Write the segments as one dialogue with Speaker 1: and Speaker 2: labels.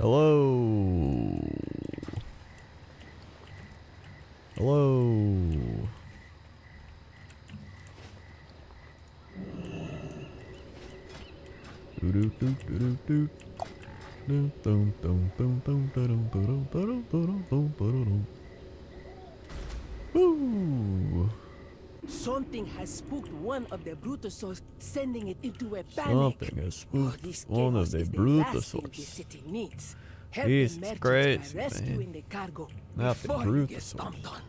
Speaker 1: Hello. Hello. Woo.
Speaker 2: Something has spooked one of the Brutusos, sending it into a panic.
Speaker 1: Something has spooked
Speaker 2: this
Speaker 1: one of
Speaker 2: chaos
Speaker 1: the
Speaker 2: is the last thing the
Speaker 1: Brutusos.
Speaker 2: city needs. Help
Speaker 1: Jesus
Speaker 2: the merchants
Speaker 1: Christ,
Speaker 2: by rescuing
Speaker 1: man.
Speaker 2: the cargo
Speaker 1: Not the
Speaker 2: before you get
Speaker 1: Brutusos.
Speaker 2: stomped on.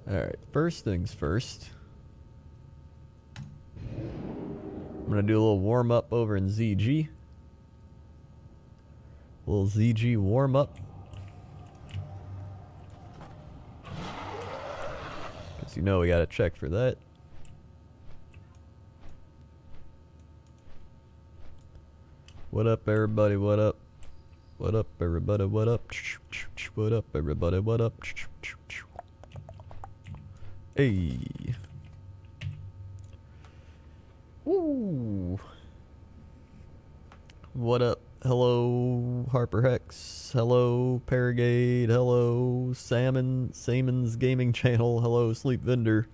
Speaker 1: Alright, first things first. I'm gonna do a little warm up over in ZG. A little ZG warm up. Because you know we gotta check for that. What up, everybody? What up? What up, everybody? What up? What up, everybody? What up? Hey. Ooh. What up? Hello, Harper Hex. Hello, Paragade. Hello, Samon's Gaming Channel. Hello, Sleep Vendor.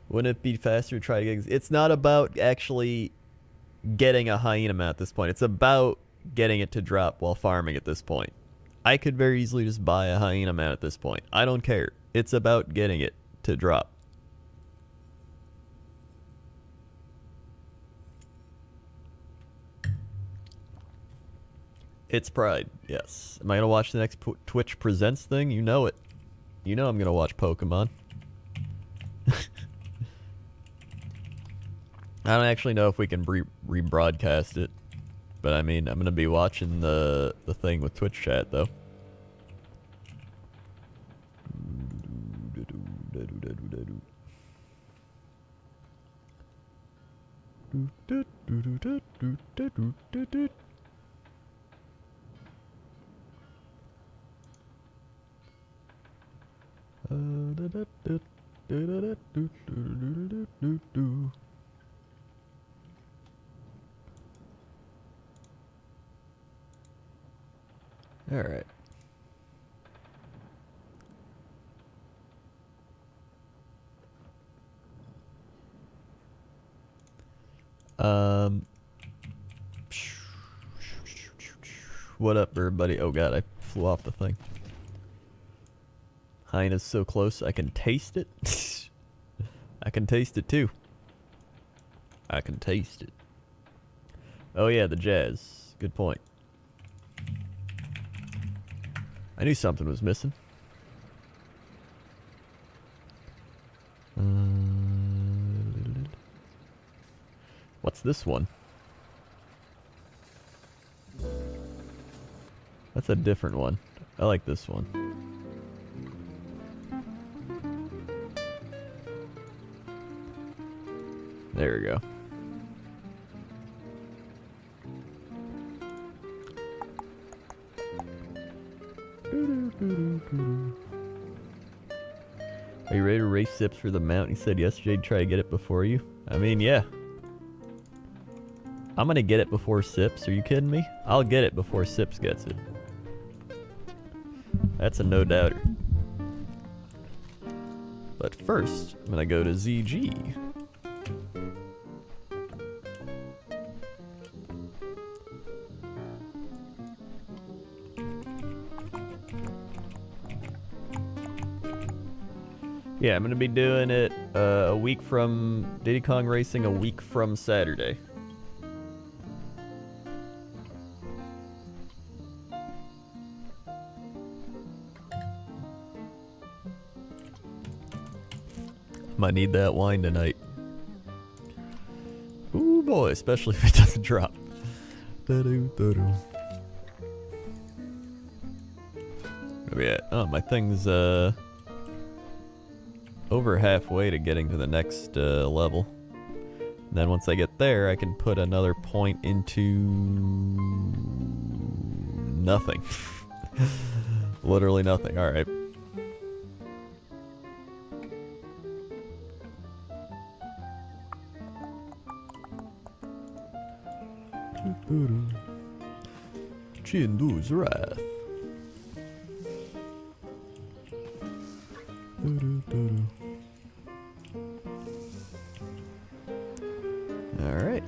Speaker 1: Wouldn't it be faster to try to get... It's not about actually getting a Hyena mount at this point. It's about getting it to drop while farming at this point. I could very easily just buy a Hyena mount at this point. I don't care. It's about getting it to drop. It's Pride, yes. Am I going to watch the next Twitch Presents thing? You know it. You know I'm going to watch Pokemon. I don't actually know if we can rebroadcast it. But I mean, I'm going to be watching the thing with Twitch chat, though. All right. What up, everybody? Oh god, I flew off the thing. Hyena's so close, I can taste it. I can taste it too. I can taste it. Oh yeah, the jazz. Good point. I knew something was missing. What's this one? That's a different one. I like this one. There we go. Are you ready to race Sips for the mount? He said yesterday, try to get it before you. I mean, yeah. I'm gonna get it before Sips. Are you kidding me? I'll get it before Sips gets it. That's a no-doubter. But first, I'm gonna go to ZG. Yeah, I'm gonna be doing it a week from Diddy Kong Racing, a week from Saturday. Might need that wine tonight. Ooh boy, especially if it doesn't drop. Yeah, oh, my thing's over halfway to getting to the next level. And then once I get there, I can put another point into nothing. Literally nothing. All right. Chindu's Wrath. Alright.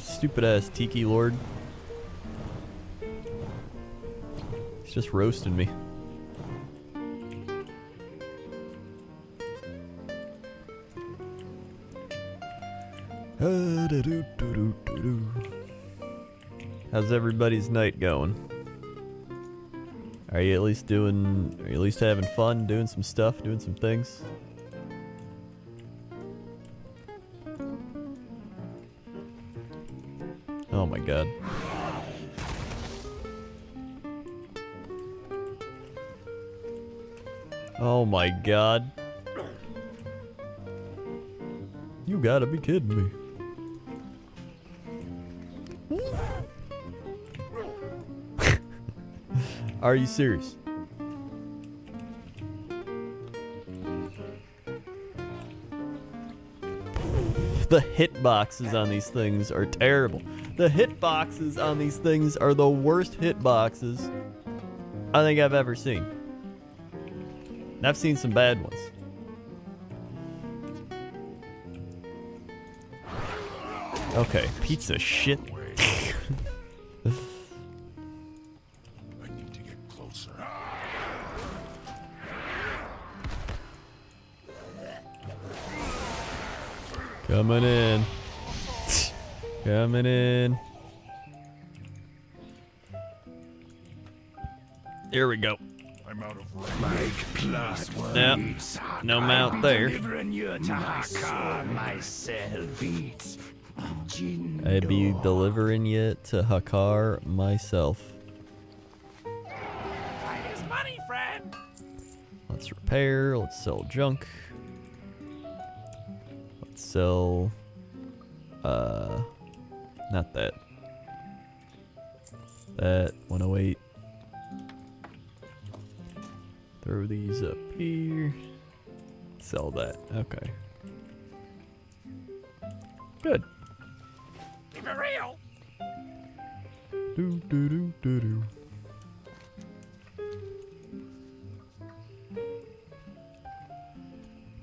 Speaker 1: Stupid ass Tiki Lord. He's just roasting me. How's everybody's night going? Are you at least having fun, doing some stuff, doing some things? Oh my god. Oh my god. You gotta be kidding me. Are you serious? The hitboxes on these things are terrible. The hitboxes on these things are the worst hitboxes I think I've ever seen. And I've seen some bad ones. Okay, pizza shit. Coming in. Coming in. Here we go.
Speaker 3: I'm out of range.
Speaker 4: Plus
Speaker 1: Yep. No mount there.
Speaker 4: Delivering you to Hakar myself beats.
Speaker 1: I'd be delivering you to Hakar myself.
Speaker 4: His money, friend.
Speaker 1: Let's repair. Let's sell junk. Let's sell. Not that. That 108. Throw these up here. Sell that. Okay. Good.
Speaker 4: Keep it real.
Speaker 1: Do do do do do.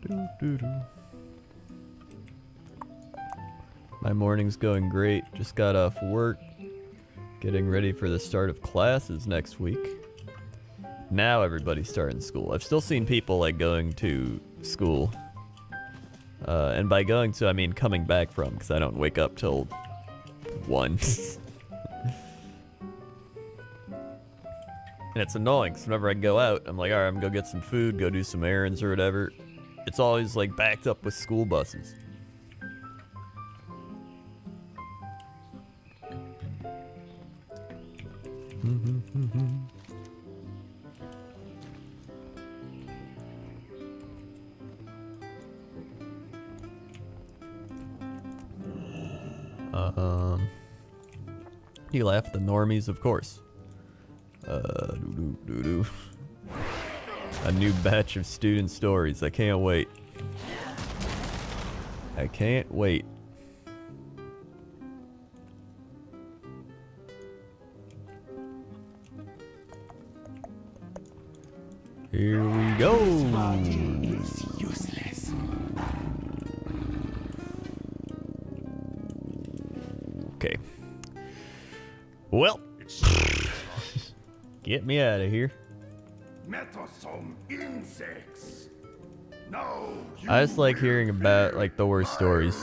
Speaker 1: Do do do. My morning's going great. Just got off work. Getting ready for the start of classes next week. Now everybody's starting school. I've still seen people like going to school. And by going to, I mean coming back from, because I don't wake up till 1. And it's annoying, because whenever I go out, I'm like, alright, I'm gonna go get some food, go do some errands or whatever. It's always like backed up with school buses. You laugh at the normies, of course. A new batch of student stories. I can't wait. I can't wait. Here we go.
Speaker 4: It's useless.
Speaker 1: Okay. Well, get me out of here.
Speaker 3: Metosome insects. No.
Speaker 1: I just like hearing about like the worst stories.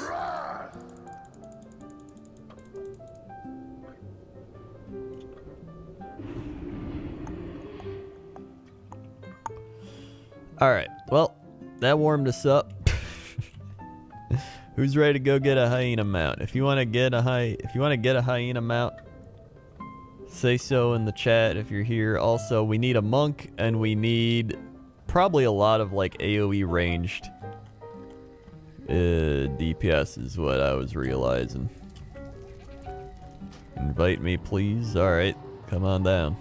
Speaker 1: All right. Well, that warmed us up. Who's ready to go get a hyena mount? If you want to get a hyena mount, say so in the chat if you're here. Also, we need a monk and we need probably a lot of like AoE ranged DPS is what I was realizing. Invite me, please. All right, come on down.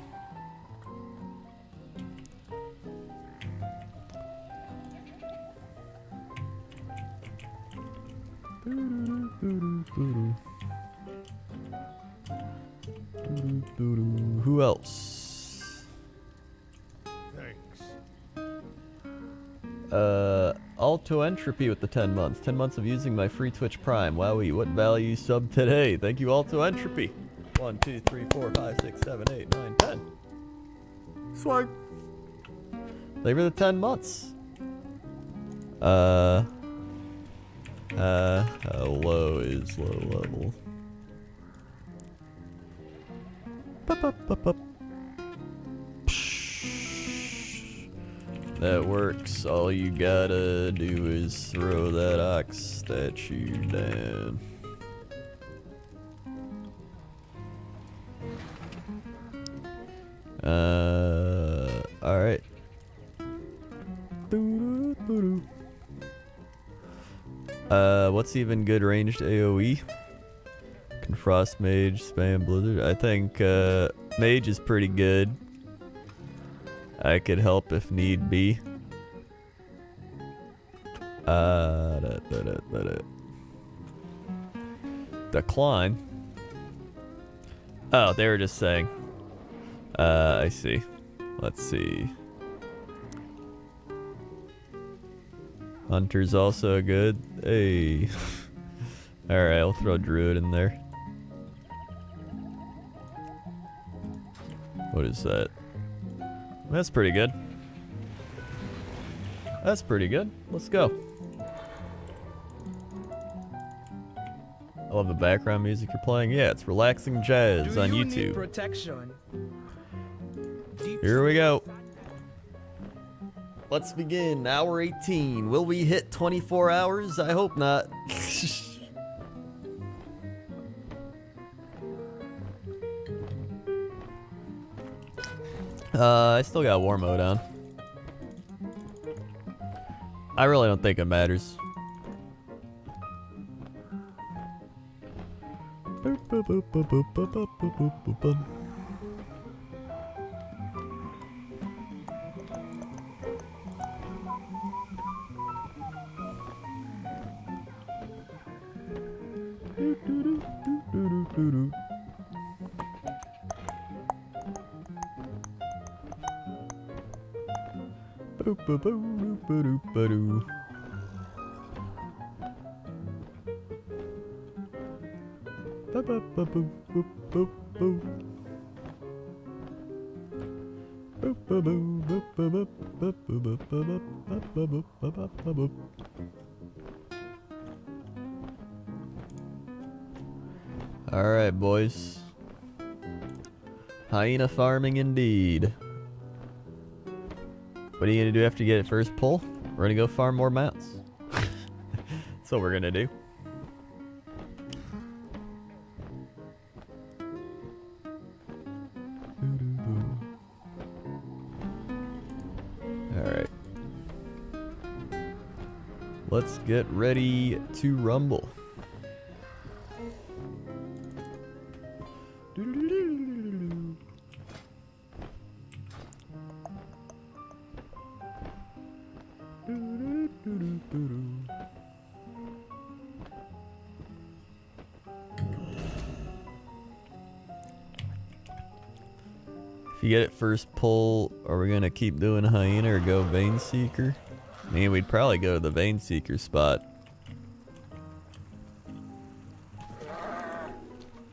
Speaker 1: Who else?
Speaker 3: Thanks.
Speaker 1: Alto Entropy with the 10 months. 10 months of using my free Twitch Prime. Wowie, what value sub today? Thank you, Alto Entropy. 1, 2, 3, 4, 5, 6, 7, 8, 9, 10. Swag. Thank you for the 10 months. How low is low level? That works. All you gotta do is throw that ox statue down. Alright. What's even good ranged AoE? Can Frost Mage spam Blizzard? I think Mage is pretty good. I could help if need be. Decline. Oh, they were just saying. I see. Let's see. Hunter's also good. Hey. Alright, I'll throw Druid in there. What is that? That's pretty good. That's pretty good. Let's go. I love the background music you're playing. Yeah, it's relaxing jazz on YouTube.
Speaker 2: Need protection?
Speaker 1: Here we go. Let's begin. Hour 18. Will we hit 24 hours? I hope not. I still got war mode on. I really don't think it matters. All right, boys. Hyena farming indeed. What are you gonna do after you get it first pull? We're gonna go farm more mounts. That's what we're gonna do. Alright. Let's get ready to rumble. If you get it first pull, are we gonna keep doing Hyena or go Vein Seeker? I mean, we'd probably go to the Vein Seeker spot.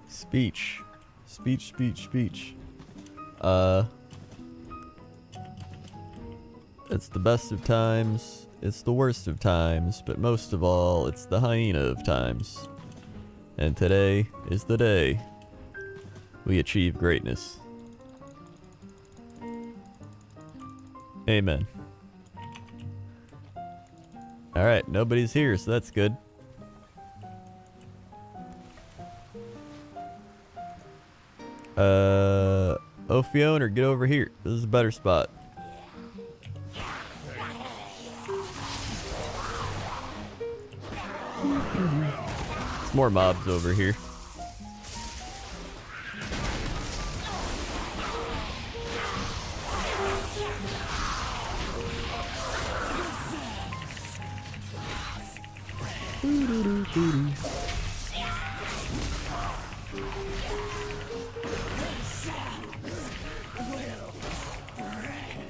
Speaker 1: Speech. Speech, speech, speech. It's the best of times, it's the worst of times, but most of all, it's the Hyena of times. And today is the day we achieve greatness. Amen. Alright, nobody's here, so that's good. Ophion, get over here. This is a better spot. There's more mobs over here.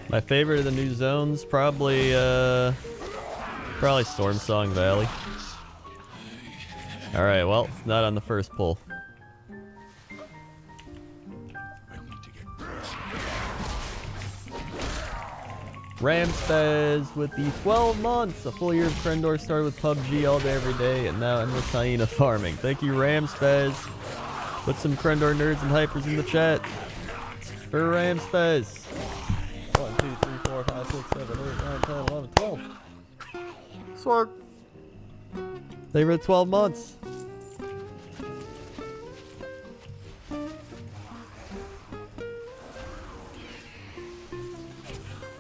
Speaker 1: My favorite of the new zones, probably Storm Song Valley. Alright, well, it's not on the first pull. Ramspez with the 12 months. A full year of Crendor started with PUBG all day every day, and now endless hyena farming. Thank you, Ramspez. Put some Crendor nerds and hypers in the chat. For Ramspez. 1, 2, 3, 4, 5, 6, 7, 8, 9, 10, 11, 12. Sword. They were 12 months.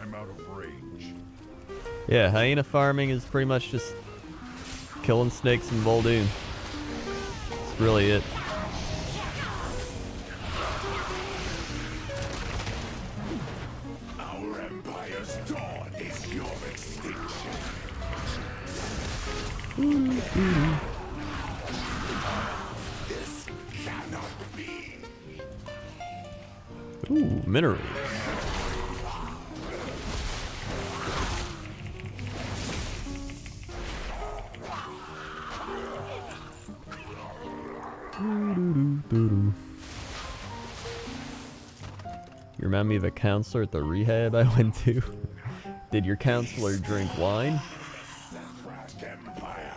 Speaker 3: I'm out of range.
Speaker 1: Yeah, hyena farming is pretty much just killing snakes in Voldoon. That's really it.
Speaker 3: Our empire's dawn is your extinction. This cannot be.
Speaker 1: Ooh, minerals. You remind me of a counselor at the rehab I went to. Did your counselor drink wine?
Speaker 3: Empire.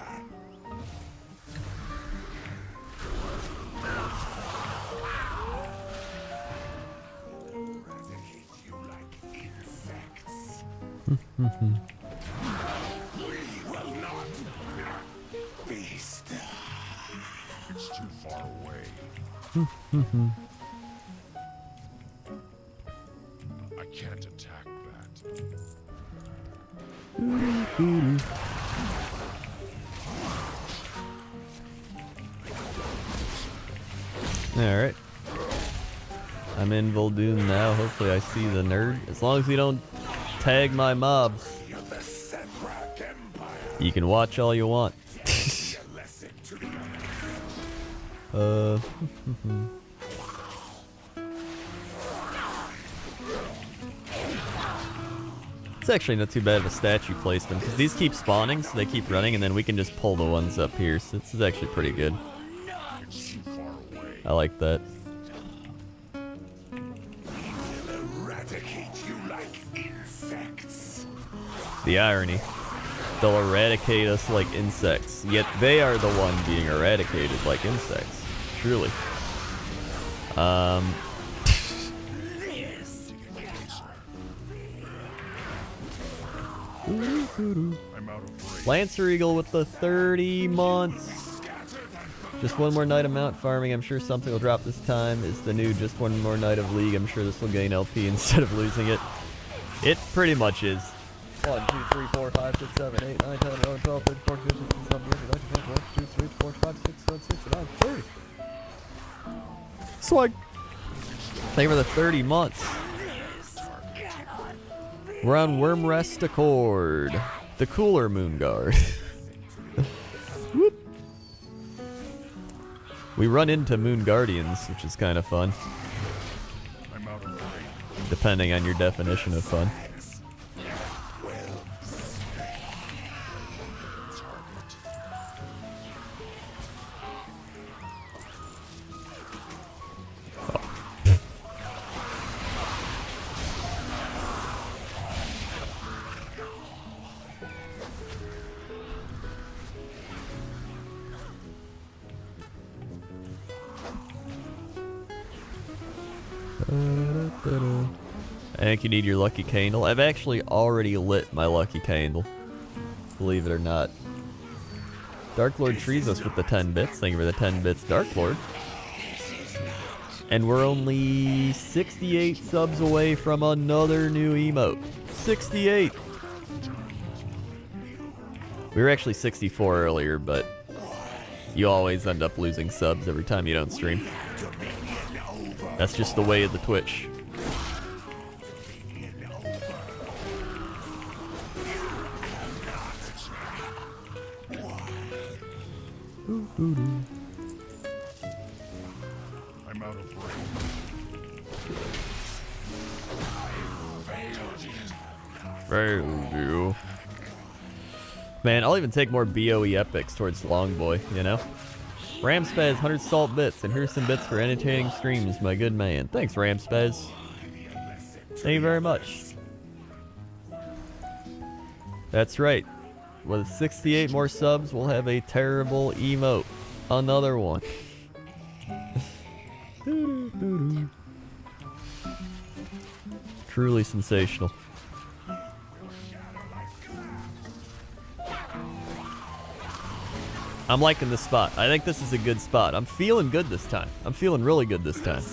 Speaker 3: Eradicate you like insects. We will not feast. It's too far away. I can't attack that.
Speaker 1: Alright. I'm in Voldoon now. Hopefully I see the nerd. As long as you don't tag my mobs.
Speaker 3: You're the Sedrak Empire.
Speaker 1: You can watch all you want.
Speaker 3: A lesson to the
Speaker 1: It's actually not too bad of a statue placement, because these keep spawning, so they keep running, and then we can just pull the ones up here, so this is actually pretty good.
Speaker 3: It's too far away.
Speaker 1: I like that.
Speaker 3: We'll eradicate you like insects.
Speaker 1: The irony. They'll eradicate us like insects, yet they are the one being eradicated like insects. Truly.
Speaker 3: I'm out of range.
Speaker 1: Lancer Eagle with the 30 months. Just one more night of mount farming. I'm sure something will drop this time. Is the new just one more night of league. I'm sure this will gain LP instead of losing it. It pretty much is. 1, 2, 3, 4, 5, 6, 7, 8, 9, 10, 11, 12, 13, 14, 15, 16, 17, 18, 19, 20, 21, 22, 23, 24, 25, 26, 27, 28, 30. Swag. Thank you for the 30 months. We're on Worm Rest Accord. The cooler Moon Guard. Whoop. We run into Moon Guardians, which is kind of fun.
Speaker 3: I'm out of range.
Speaker 1: Depending on your definition of fun. I think you need your lucky candle. I've actually already lit my lucky candle. Believe it or not. Dark Lord trees us with the 10 bits. Thank you for the 10 bits, Dark Lord. And we're only 68 subs away from another new emote. 68! We were actually 64 earlier, but you always end up losing subs every time you don't stream. That's just the way of the Twitch.
Speaker 3: I'm out of range.
Speaker 1: Failed you. Man, I'll even take more BOE epics towards Longboy, you know? Ramspaz, 100 salt bits, and here's some bits for entertaining streams, my good man. Thanks, Ramspaz. Thank you very much. That's right. With 68 more subs, we'll have a terrible emote. Another one. Truly sensational. I'm liking this spot. I think this is a good spot. I'm feeling good this time. I'm feeling really good this time.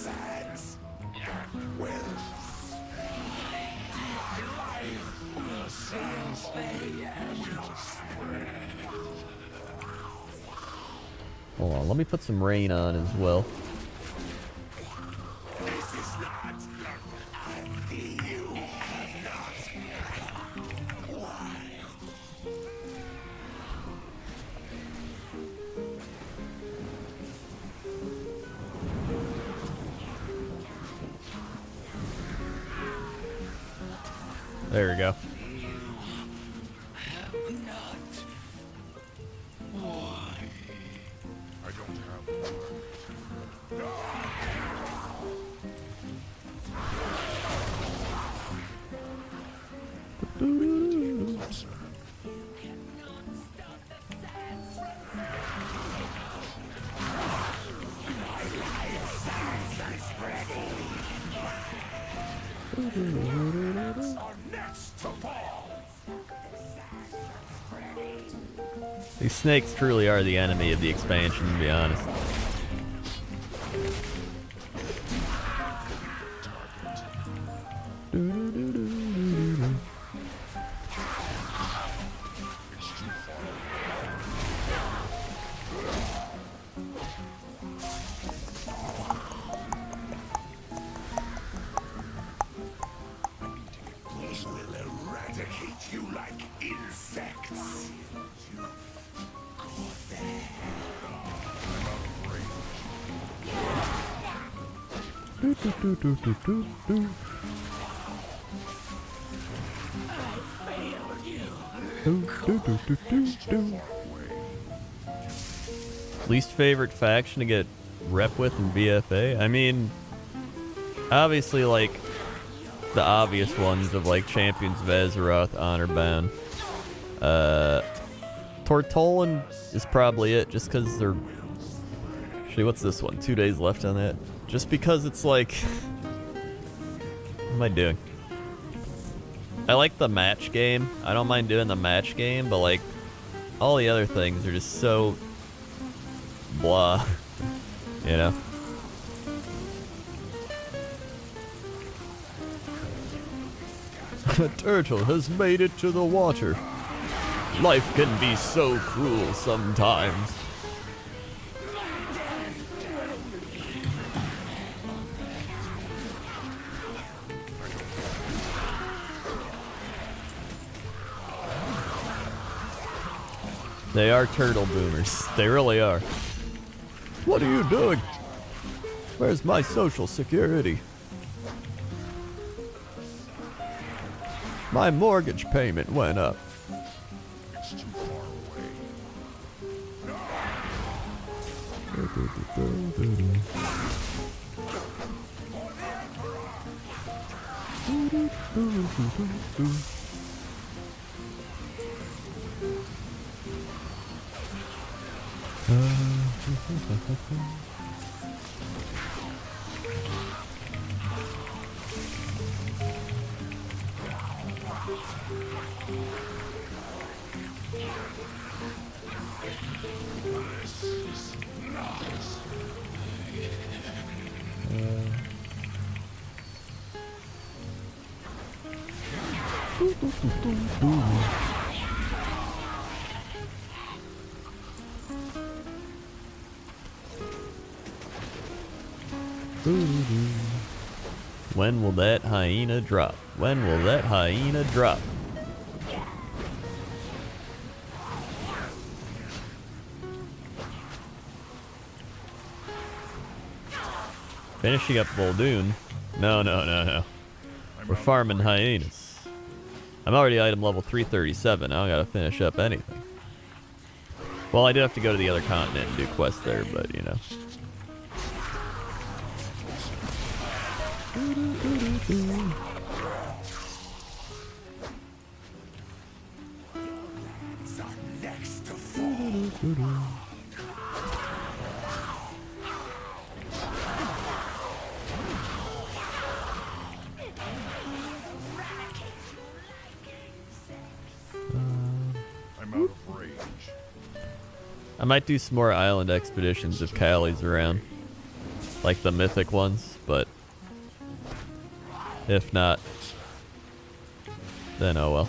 Speaker 1: Hold on, let me put some rain on as well. There we go. These snakes truly are the enemy of the expansion, to be honest. Least favorite faction to get rep with in BFA? I mean, obviously, like, the obvious ones of, like, Champions of Azeroth, Honor Bound. Tortolan is probably it, just because they're... Actually, what's this one? 2 days left on that. Just because it's like... What am I doing? I like the match game. I don't mind doing the match game, but, like, all the other things are just so... blah. You know? A turtle has made it to the water. Life can be so cruel sometimes. They are turtle boomers. They really are. What are you doing? Where's my social security? My mortgage payment went up.
Speaker 3: It's too far away.
Speaker 1: When will that hyena drop? When will that hyena drop? Finishing up Voldoon. No, no, no, no. We're farming hyenas. I'm already item level 337. I don't gotta finish up anything. Well, I do have to go to the other continent and do quests there, but you know.
Speaker 3: Next to fall. I'm out of range.
Speaker 1: I might do some more island expeditions if Callie's around. Like the mythic ones, but if not, then oh well.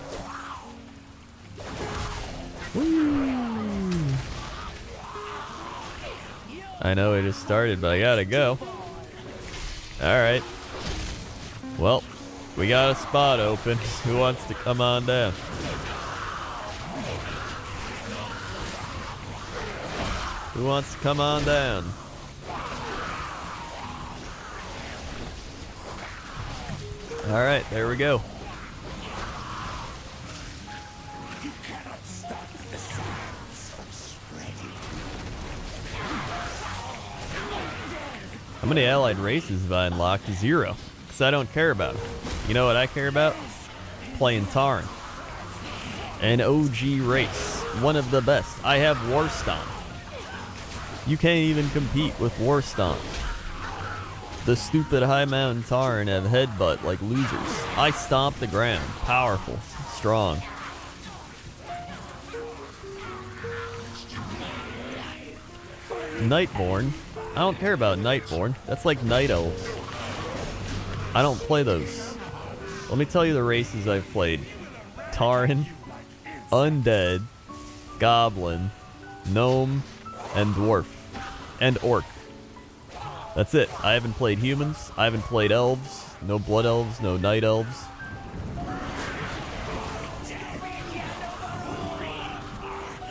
Speaker 1: Woo. I know it just started, but I gotta go. Alright. Well, we got a spot open. Who wants to come on down? Who wants to come on down? Alright, there we go.
Speaker 3: You cannot stop the sounds of spreading.
Speaker 1: How many allied races have I unlocked? 0. Because I don't care about them. You know what I care about? Playing Tarn. An OG race. One of the best. I have War Stomp. You can't even compete with War Stomp. The stupid high mountain Tarn have headbutt like losers. I stomp the ground. Powerful. Strong. Nightborn? I don't care about Nightborn. That's like Night Elves. I don't play those. Let me tell you the races I've played. Tarn, Undead, Goblin, Gnome, and Dwarf. And Orc. That's it. I haven't played humans. I haven't played elves. No blood elves. No night elves.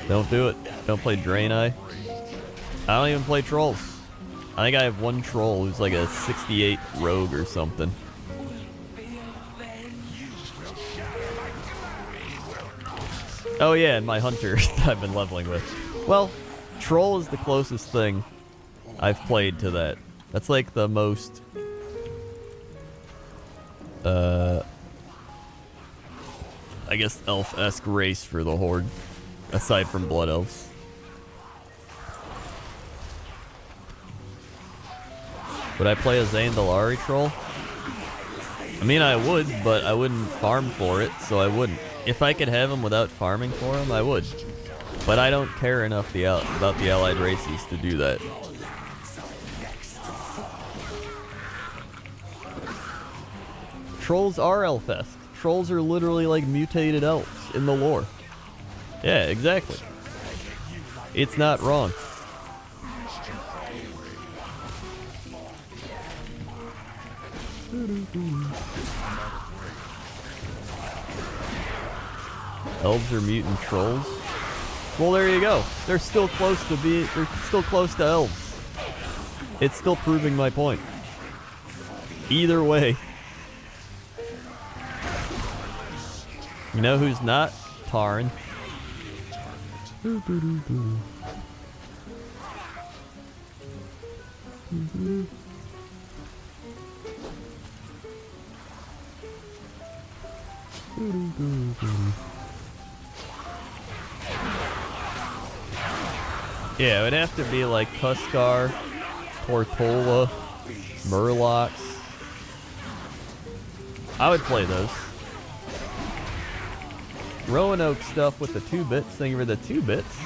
Speaker 1: Don't do it. Don't play Draenei. I don't even play trolls. I think I have one troll who's like a 68 rogue or something. Oh yeah, and my hunter that I've been leveling with. Well, troll is the closest thing I've played to that. That's like the most I guess elf-esque race for the Horde, aside from blood elves. Would I play a Zandalari troll? I mean, I would, but I wouldn't farm for it, so I wouldn't. If I could have him without farming for him, I would. But I don't care enough about the allied races to do that. Trolls are elf-esque. Trolls are literally like mutated elves in the lore. Yeah, exactly. It's not wrong. Elves are mutant trolls. Well, there you go. They're still close to elves. It's still proving my point. Either way. You know who's not? Tarn. Yeah, it would have to be like Tuskar, Tortola, Murlocs. I would play those. Roanoke stuff with the 2-bits, thinking for the 2-bits.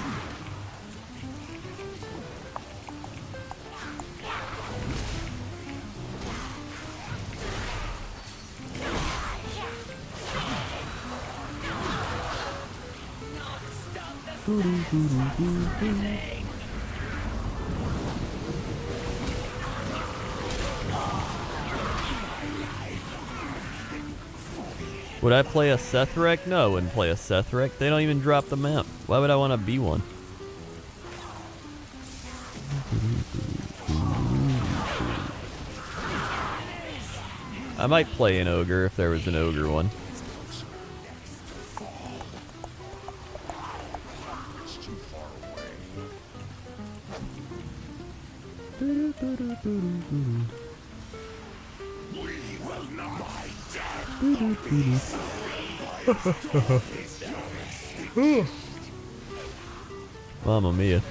Speaker 1: Would I play a Sethrek? No, I wouldn't play a Sethrek. They don't even drop the map. Why would I want to be one? I might play an ogre if there was an ogre one. Mamma mia.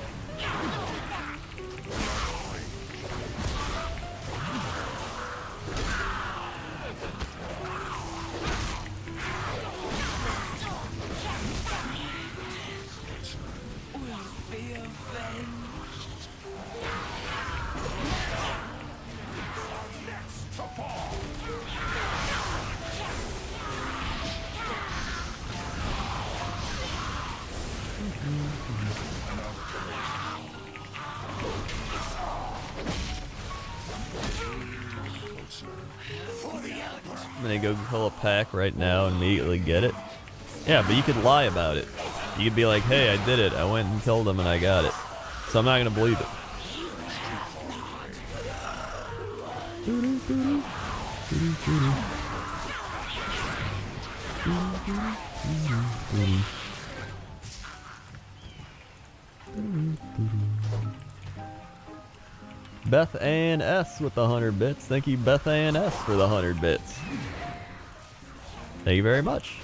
Speaker 1: I'm gonna go kill a pack right now and immediately get it. Yeah, but you could lie about it. You could be like, hey, I did it. I went and killed him and I got it. So I'm not gonna believe it. Beth Ann S with the 100 bits. Thank you, Beth Ann S, for the 100 bits. Thank you very much.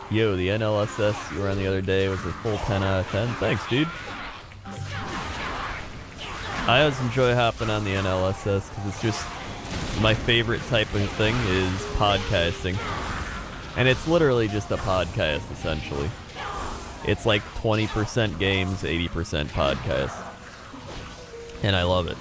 Speaker 1: Yo, the NLSS you were on the other day was a full 10 out of 10. Thanks, dude. I always enjoy hopping on the NLSS because it's just my favorite type of thing is podcasting. And it's literally just a podcast, essentially. It's like 20% games, 80% podcast. And I love it.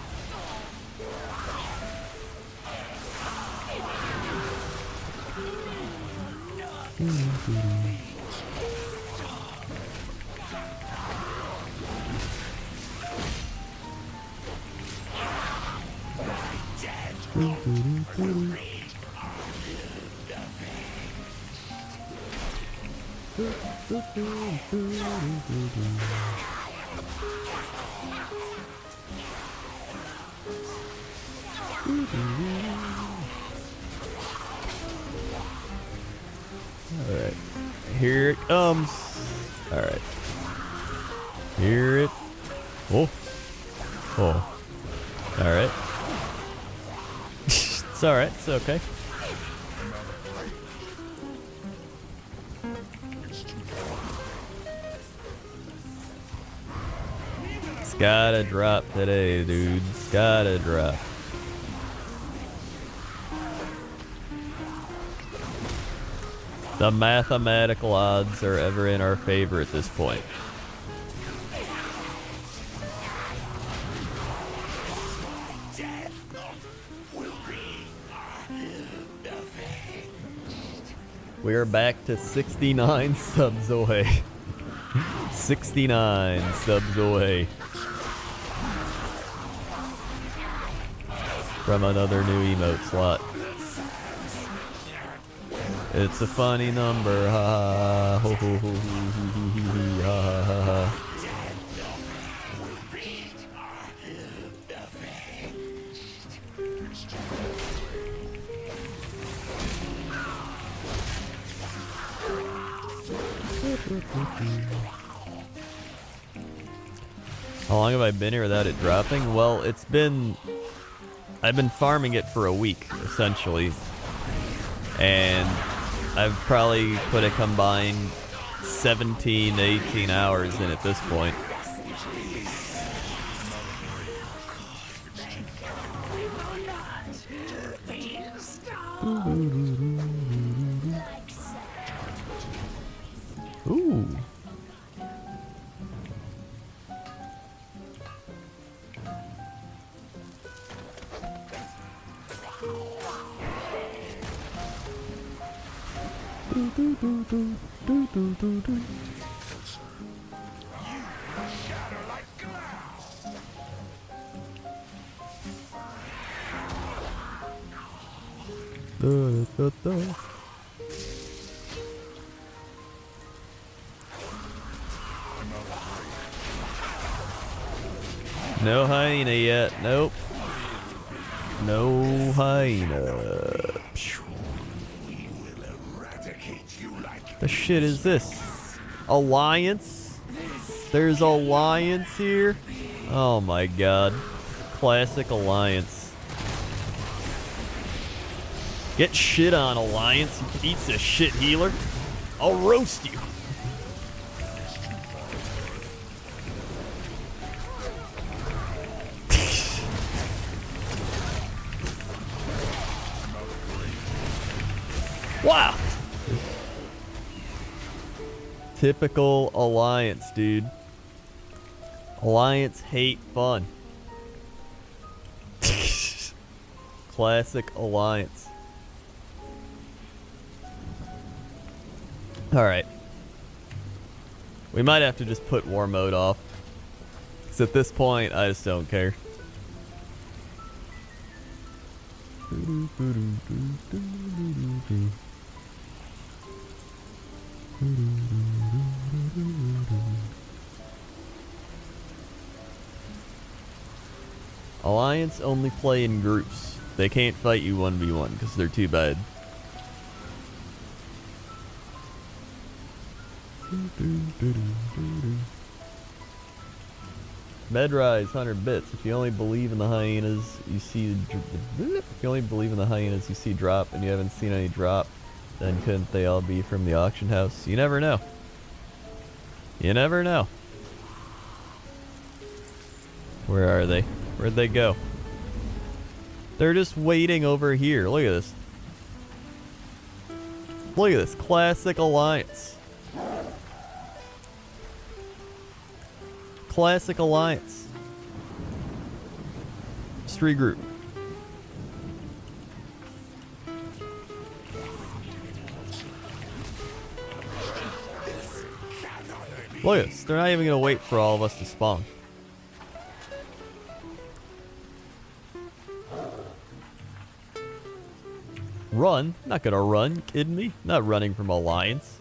Speaker 1: Alright. Here it comes. Alright. Here it. Oh. Oh. Alright. It's alright. It's okay. It's gotta drop today, dude. It's gotta drop. The mathematical odds are ever in our favor at this point. We are back to 69 subs away. 69 subs away from another new emote slot. It's a funny number, ha ha ho ho ho ho ha ha ha ha. How long have I been here without it dropping? Well, I've been farming it for a week, essentially. And I've probably put a combined 17 to 18 hours in at this point. Ooh. No hyena yet. Nope. No hyena. The shit is this? Alliance? There's Alliance here? Oh my god. Classic Alliance. Get shit on, Alliance, you piece of shit healer. I'll roast you. Wow. Typical Alliance, dude. Alliance hate fun. Classic Alliance. Alright. We might have to just put war mode off. Because at this point, I just don't care. Alliance only play in groups. They can't fight you 1v1 because they're too bad. Medrise 100 bits. If you only believe in the hyenas, you see. If you only believe in the hyenas, you see drop, and you haven't seen any drop, then couldn't they all be from the auction house? You never know. You never know. Where are they? Where'd they go? They're just waiting over here. Look at this. Look at this. Classic Alliance. Classic Alliance. Just regroup. Look at this. They're not even going to wait for all of us to spawn. Run? Not gonna run. Kidding me? Not running from Alliance.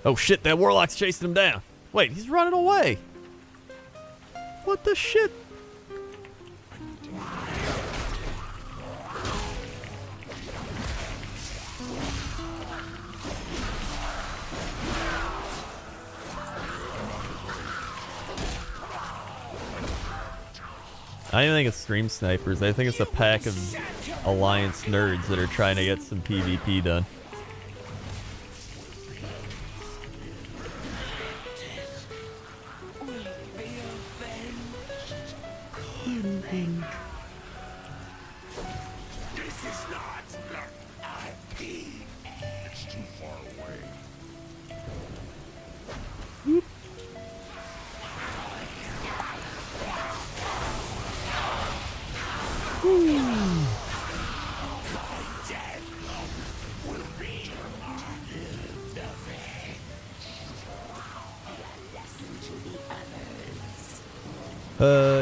Speaker 1: Oh shit, that Warlock's chasing him down. Wait, he's running away. What the shit? I don't think it's stream snipers. I think it's a pack of Alliance nerds that are trying to get some PvP done.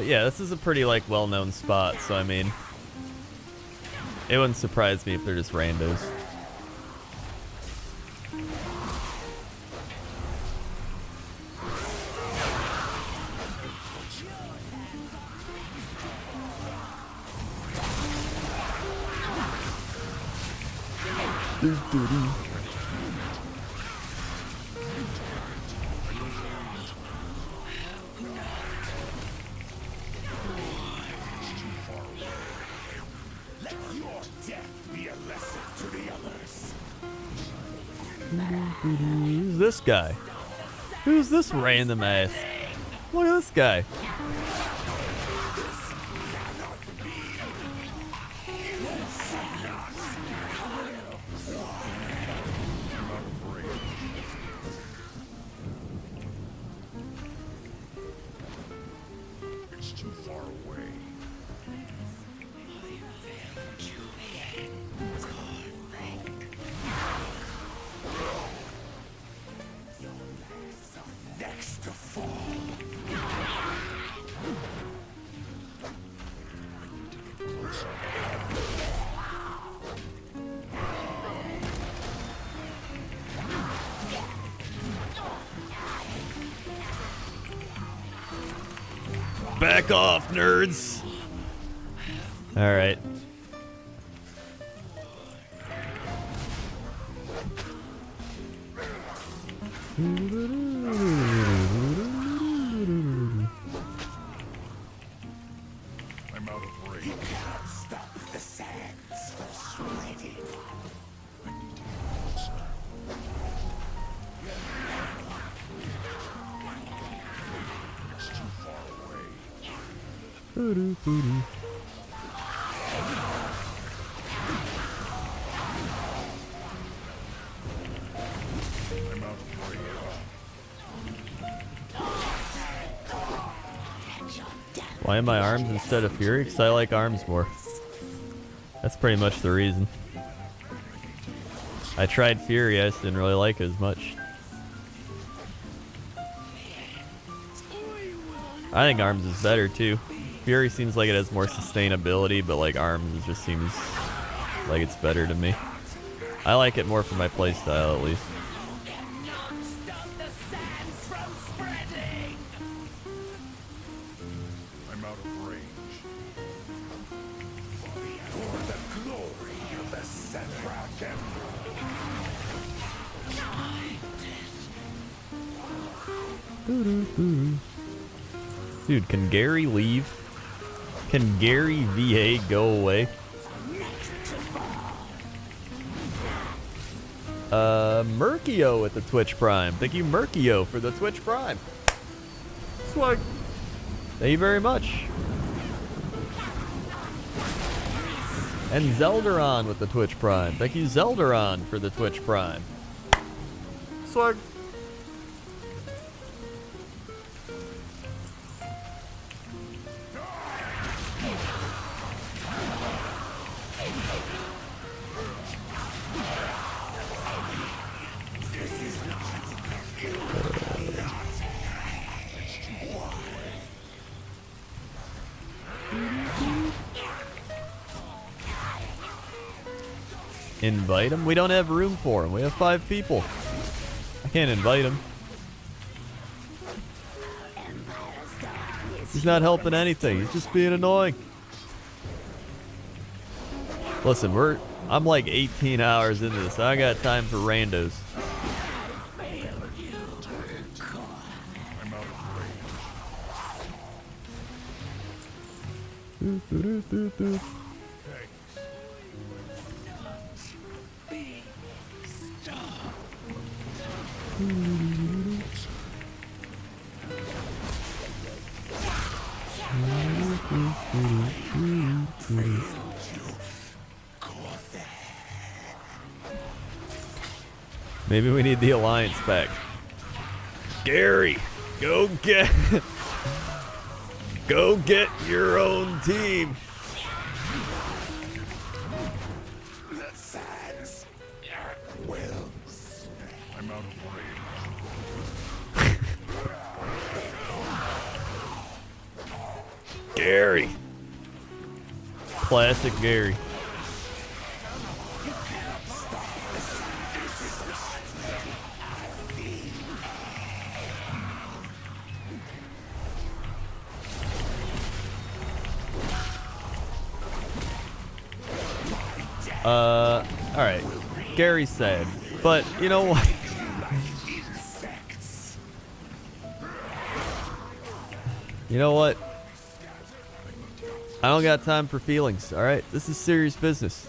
Speaker 1: Yeah, this is a pretty, like, well-known spot, so I mean, it wouldn't surprise me if they're just randos. Who's this guy? Who's this random ass? Look at this guy.
Speaker 3: It's too far away. Next to fall.
Speaker 1: Back off, nerds. All right.
Speaker 3: I'm out of range. You cannot stop the sands from spreading. I need to get closer. It's too far away. I'm out of range.
Speaker 1: Why am I arms instead of fury? Because I like arms more. That's pretty much the reason. I tried fury, I just didn't really like it as much. I think arms is better too. Fury seems like it has more sustainability, but like arms just seems like it's better to me. I like it more for my playstyle at least.
Speaker 3: I'm out of range. For the glory of the Dragon.
Speaker 1: Dude, can Gary leave? Can Gary VA go away? Murkio with the Twitch Prime. Thank you, Murkio, for the Twitch Prime. Swag. Thank you very much. And Zeldaron with the Twitch Prime. Thank you, Zeldaron, for the Twitch Prime. Swag. Invite him? We don't have room for him. We have 5 people. I can't invite him. He's not helping anything. He's just being annoying. Listen, I'm like 18 hours into this. I got time for randos. Maybe we need the alliance back. Gary, go get your own team.
Speaker 3: The sands will. I'm out of range.
Speaker 1: Gary. Classic Gary. Alright. Gary's sad. But, you know what? You know what? I don't got time for feelings, alright? This is serious business.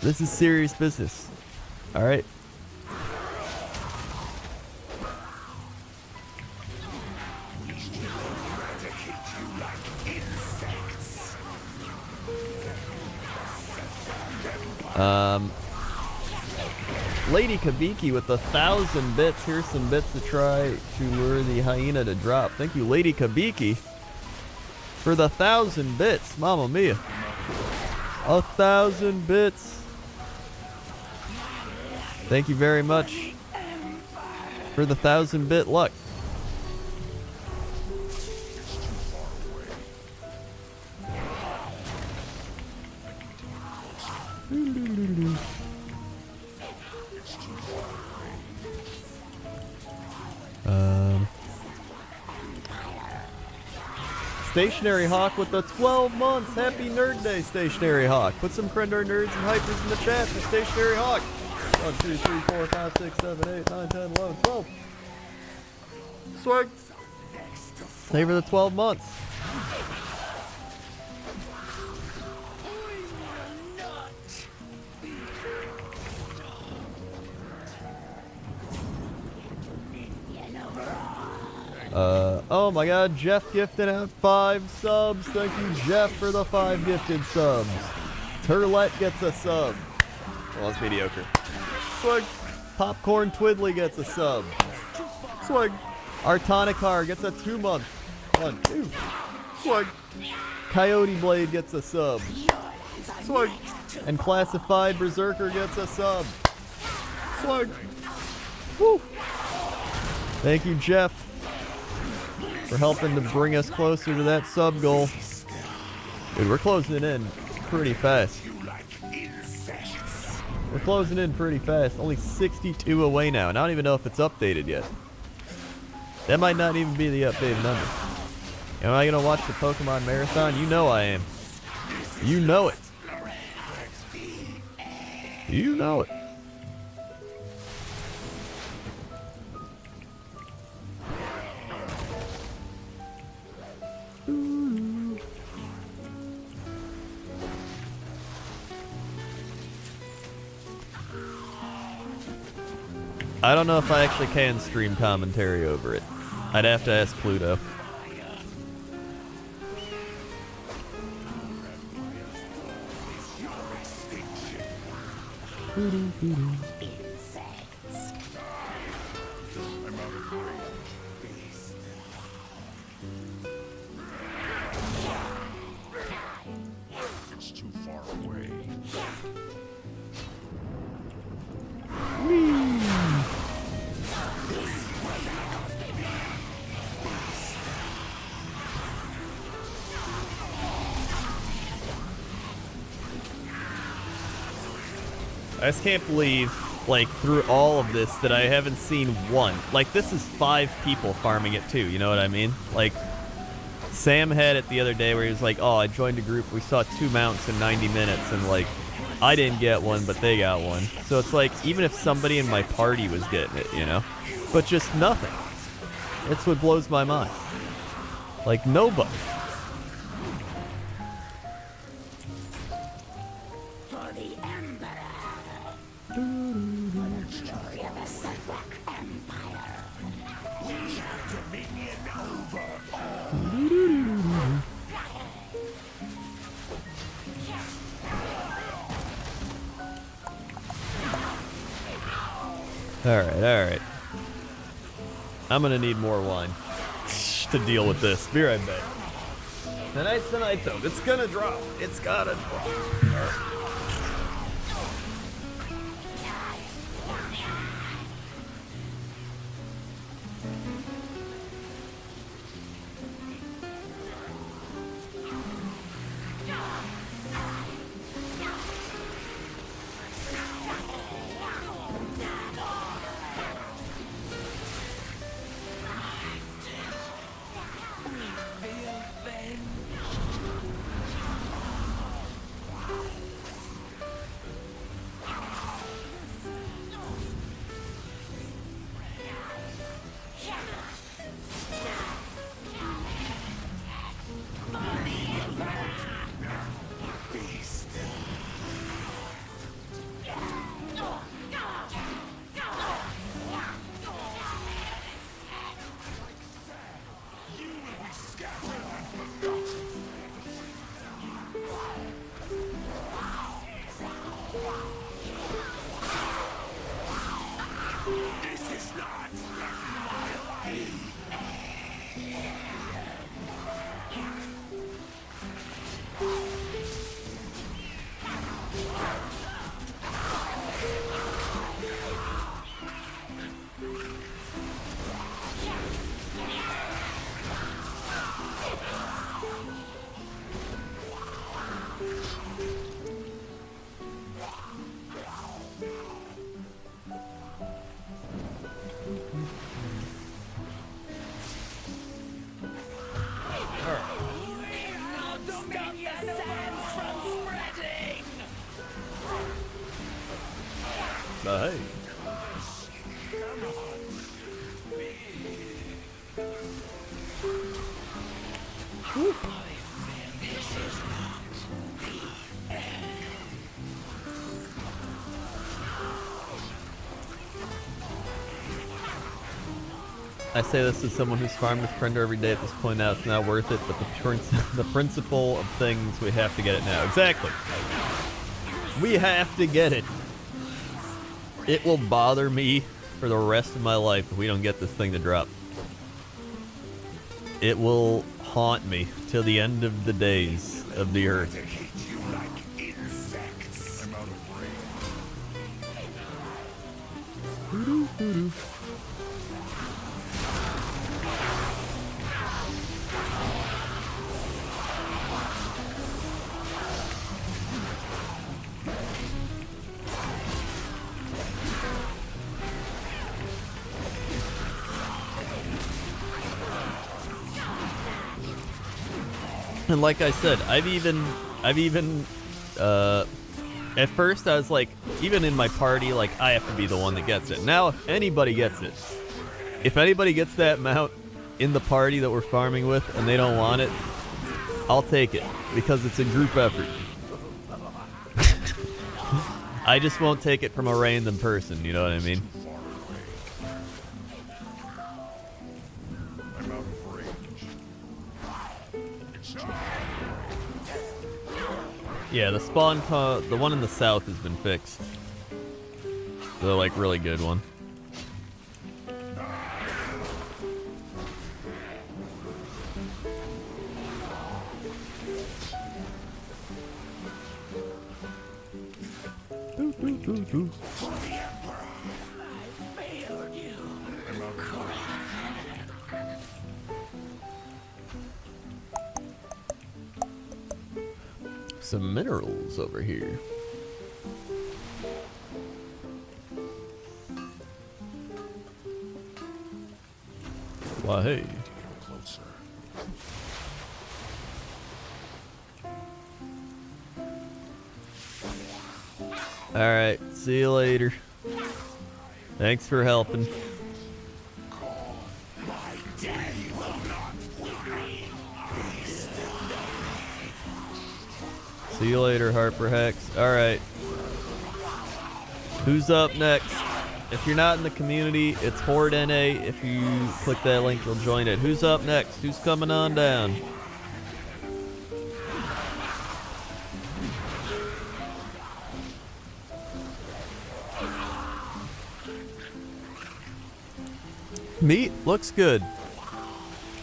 Speaker 1: This is serious business. Alright? Lady Kabiki with 1,000 bits. Here's some bits to try to lure the hyena to drop. Thank you, Lady Kabiki, for the 1,000 bits. Mamma mia. 1,000 bits. Thank you very much for the 1,000-bit luck. Stationary Hawk with the 12 months. Happy Nerd Day, Stationary Hawk. Put some Crendor nerds and hypers in the chat for Stationary Hawk. 1, 2, 3, 4, 5, 6, 7, 8, 9, 10, 11, 12. Swag. Thank you for the 12 months. Oh my god, Jeff gifted out 5 subs. Thank you, Jeff, for the 5 gifted subs. Turlet gets a sub. Well, it's mediocre. Swag. Popcorn Twiddly gets a sub. Swag. Artonicar gets a 2-month. 1, 2. Swag. Coyote Blade gets a sub. Swag. And Classified Berserker gets a sub. Swag. Woo. Thank you, Jeff, for helping to bring us closer to that sub goal. Dude, we're closing it in pretty fast. We're closing in pretty fast. Only 62 away now, and I don't even know if it's updated yet. That might not even be the updated number. Am I gonna watch the Pokemon Marathon? You know I am. You know it. You know it. I don't know if I actually can stream commentary over it. I'd have to ask Pluto.
Speaker 3: It's too far away.
Speaker 1: I just can't believe, like, through all of this that I haven't seen one. Like, this is 5 people farming it too, you know what I mean? Like, Sam had it the other day where he was like, oh, I joined a group, we saw 2 mounts in 90 minutes, and like, I didn't get one, but they got one. So it's like, even if somebody in my party was getting it, you know? But just nothing. That's what blows my mind. Like, nobody.
Speaker 4: For the Emperor. For the glory of the Sunrock Empire. We have dominion over
Speaker 1: Alright. I'm gonna need more wine to deal with this. Be right back. Tonight's the night, though. It's gonna drop. It's gotta drop. Alright. Hey. Woo. I say this as someone who's farmed with Crendor every day at this point now. It's not worth it, but the principle of things, we have to get it now. Exactly. We have to get it. It will bother me for the rest of my life if we don't get this thing to drop. It will haunt me till the end of the days of the earth.
Speaker 3: I'm out of range.
Speaker 1: Doo-doo, doo-doo. And like I said, I've even at first I was like, even in my party, like I have to be the one that gets it. Now anybody gets it. If anybody gets that mount in the party that we're farming with and they don't want it, I'll take it because it's a group effort. I just won't take it from a random person, you know what I mean?
Speaker 3: I'm out of range.
Speaker 1: Yeah, the spawn, the one in the south has been fixed. The like really good one. Doo, doo, doo, doo. Some minerals over here. Why, hey.
Speaker 3: Closer.
Speaker 1: Alright, see you later. Thanks for helping. See you later, Harper Hex. Alright. Who's up next? If you're not in the community, it's Horde NA. If you click that link, you'll join it. Who's up next? Who's coming on down? Meat looks good.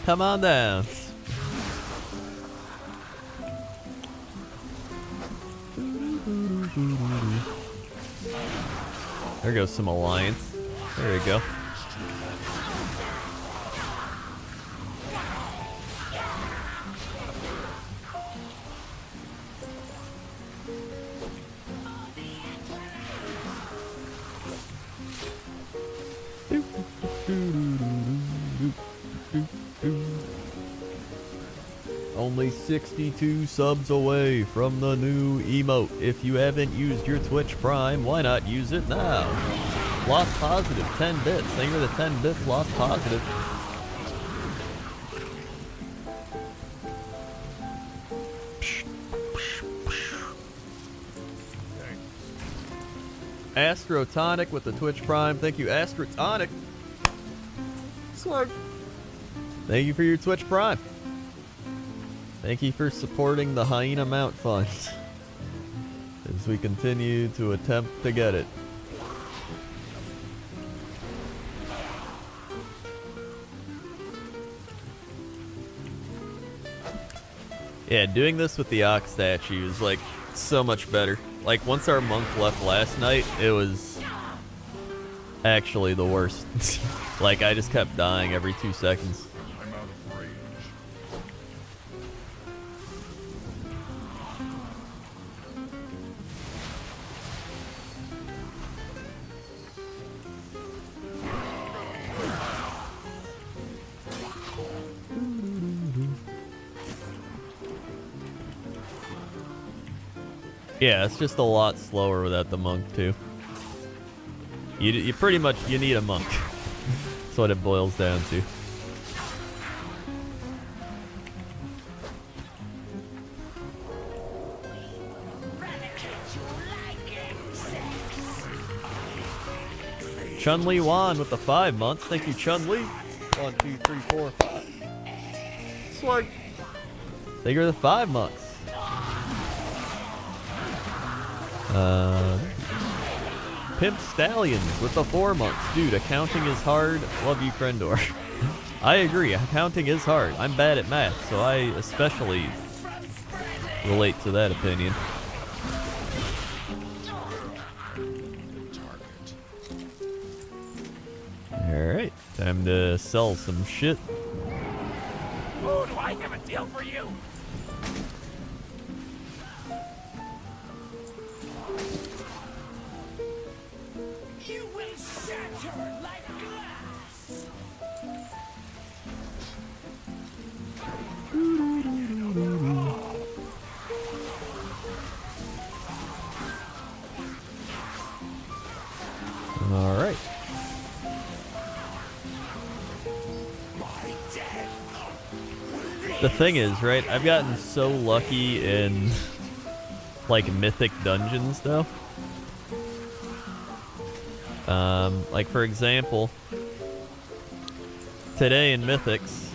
Speaker 1: Come on down. There goes some alliance. There we go. Only 62 subs away from the new emote. If you haven't used your Twitch Prime, why not use it now? Lost positive, 10 bits. Thank you for the 10 bits, lost positive. Astrotonic with the Twitch Prime. Thank you, Astrotonic. Slug. Thank you for your Twitch Prime. Thank you for supporting the Hyena Mount Fund as we continue to attempt to get it. Yeah, doing this with the Ox statue is like so much better. Like once our monk left last night, it was actually the worst. Like I just kept dying every 2 seconds.
Speaker 3: I'm out of range.
Speaker 1: Yeah, it's just a lot slower without the monk too. You pretty much, you need a monk. That's what it boils down to. Chun-Li Wan with the 5 months. Thank you, Chun-Li. 1, 2, 3, 4, 5. Swag. Thank you for the 5 months. Pimp Stallions with the 4 months. Dude, accounting is hard. Love you, Crendor. I agree. Accounting is hard. I'm bad at math, so I especially relate to that opinion. Alright, time to sell some shit.
Speaker 3: Oh, do I have a deal for you? You will shatter like glass.
Speaker 1: Alright. The thing is, right, I've gotten so lucky in, like, mythic dungeons, though. Like, for example, today in Mythics,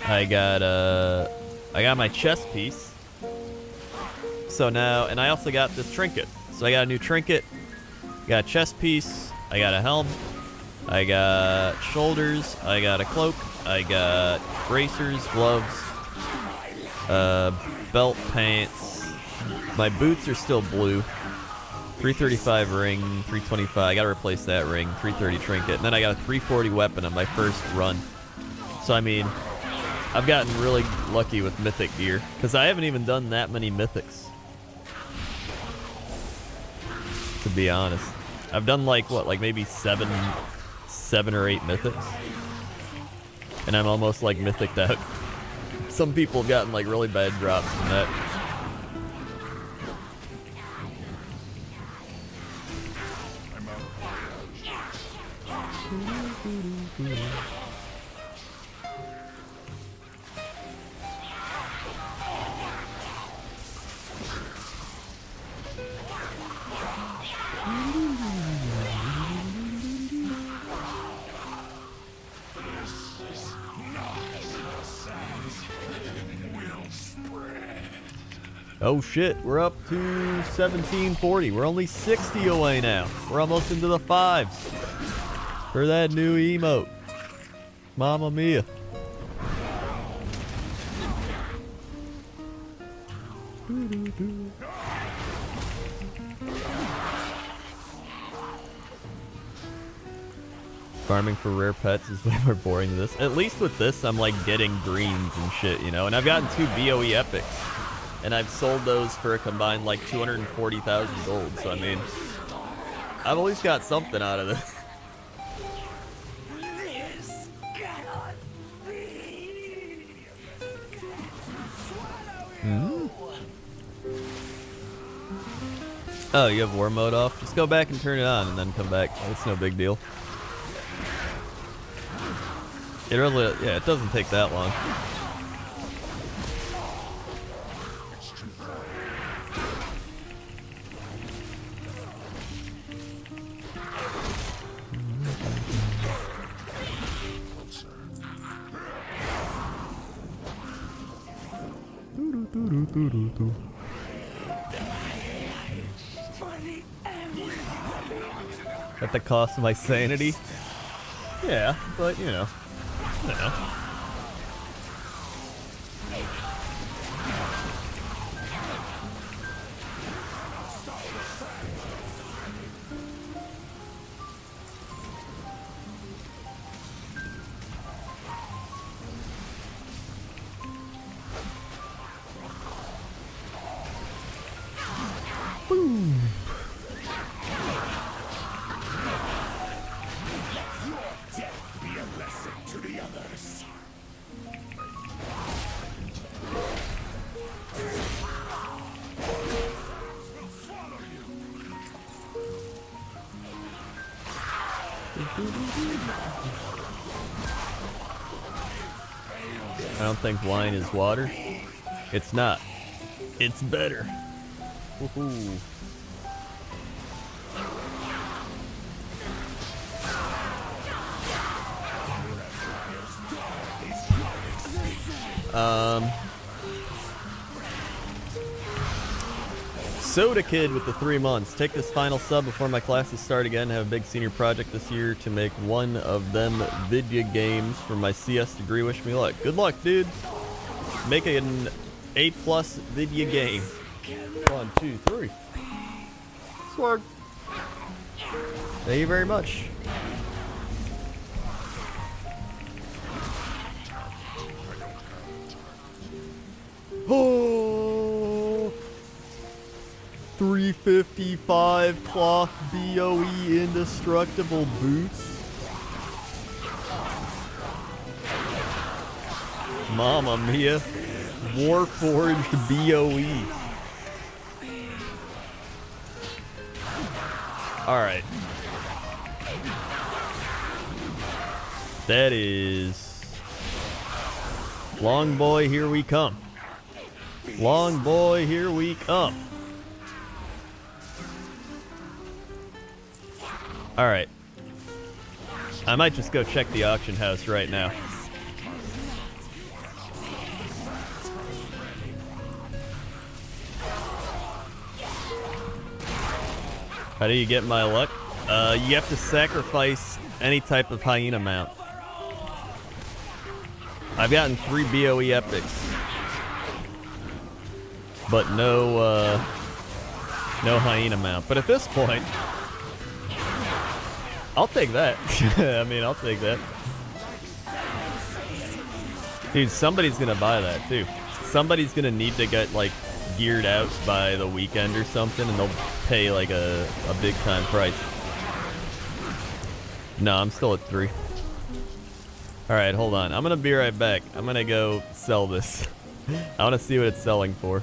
Speaker 1: I got my chest piece. So now, and I also got this trinket. So I got a new trinket, got a chest piece, I got a helm, I got shoulders, I got a cloak, I got bracers, gloves, belt, pants. My boots are still blue. 335 ring, 325. I gotta replace that ring. 330 trinket. And then I got a 340 weapon on my first run. So, I mean, I've gotten really lucky with mythic gear. Because I haven't even done that many mythics. To be honest. I've done like, what, like maybe seven or 8 mythics. And I'm almost like mythic'd out. Some people have gotten like really bad drops from that. Oh shit, we're up to 1740. We're only 60 away now. We're almost into the 5s. For that new emote. Mamma mia. Farming for rare pets is way more boring than this. At least with this, I'm like getting greens and shit, you know? And I've gotten 2 BOE epics. And I've sold those for a combined like 240,000 gold. So I mean, I've at least got something out of this.
Speaker 3: This cannot be.
Speaker 1: Oh, you have war mode off? Just go back and turn it on and then come back. It's no big deal. It really, yeah, it doesn't take that long. At the cost of my sanity? Yeah, but you know. Boom.
Speaker 3: Be a lesson to the others.
Speaker 1: I don't think wine is water. It's not. It's better. Woohoo. Soda Kid with the 3 months. Take this final sub before my classes start again. Have a big senior project this year to make one of them video games for my CS degree. Wish me luck. Good luck, dude. Make an A+ video game. 1, 2, 3. Sword. Thank you very much. Oh, 355 cloth BOE indestructible boots. Mamma mia. Warforged BOE. Alright. That is... Long boy, here we come. Long boy, here we come. Alright. I might just go check the auction house right now. How do you get my luck? You have to sacrifice any type of hyena mount. I've gotten 3 BOE epics. But no hyena mount. But at this point, I'll take that. I mean, I'll take that. Dude, somebody's gonna buy that too. Somebody's gonna need to get like geared out by the weekend or something, and they'll pay like a big time price. No, I'm still at 3. Alright, hold on. I'm gonna be right back. I'm gonna go sell this. I wanna see what it's selling for.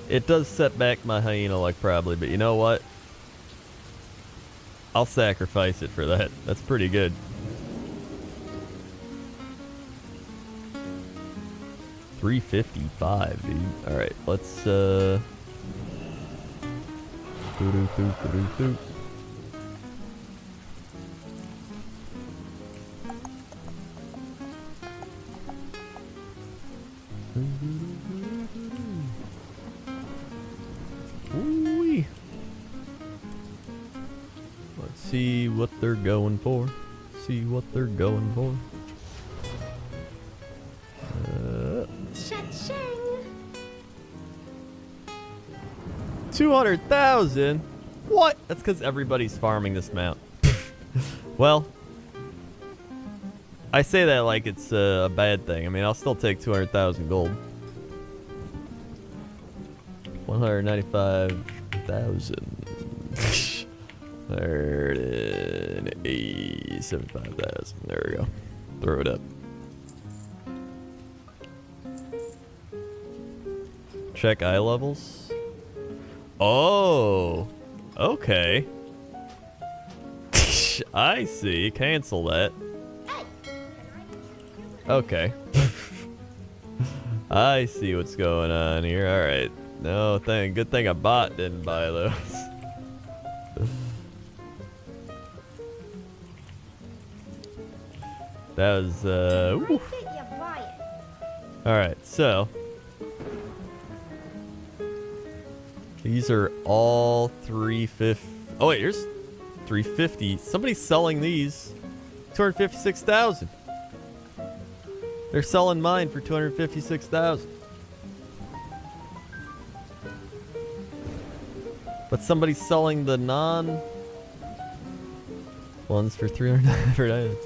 Speaker 1: It does set back my hyena luck probably, but you know what? I'll sacrifice it for that. That's pretty good. $355, dude. Alright, let's Ooh-wee. Let's see what they're going for. See what they're going for. 200,000? What? That's because everybody's farming this mount. Well, I say that like it's a bad thing. I mean, I'll still take 200,000 gold. 195,000. There it is. 75,000. There we go. Throw it up. Check eye levels. Oh, okay. I see. Cancel that. Okay. I see what's going on here. All right. No thing. Good thing a bot didn't buy those. That was all right. So these are all 350. Oh wait, here's 350. Somebody's selling these. 256,000. They're selling mine for 256,000. But somebody's selling the non ones for 300.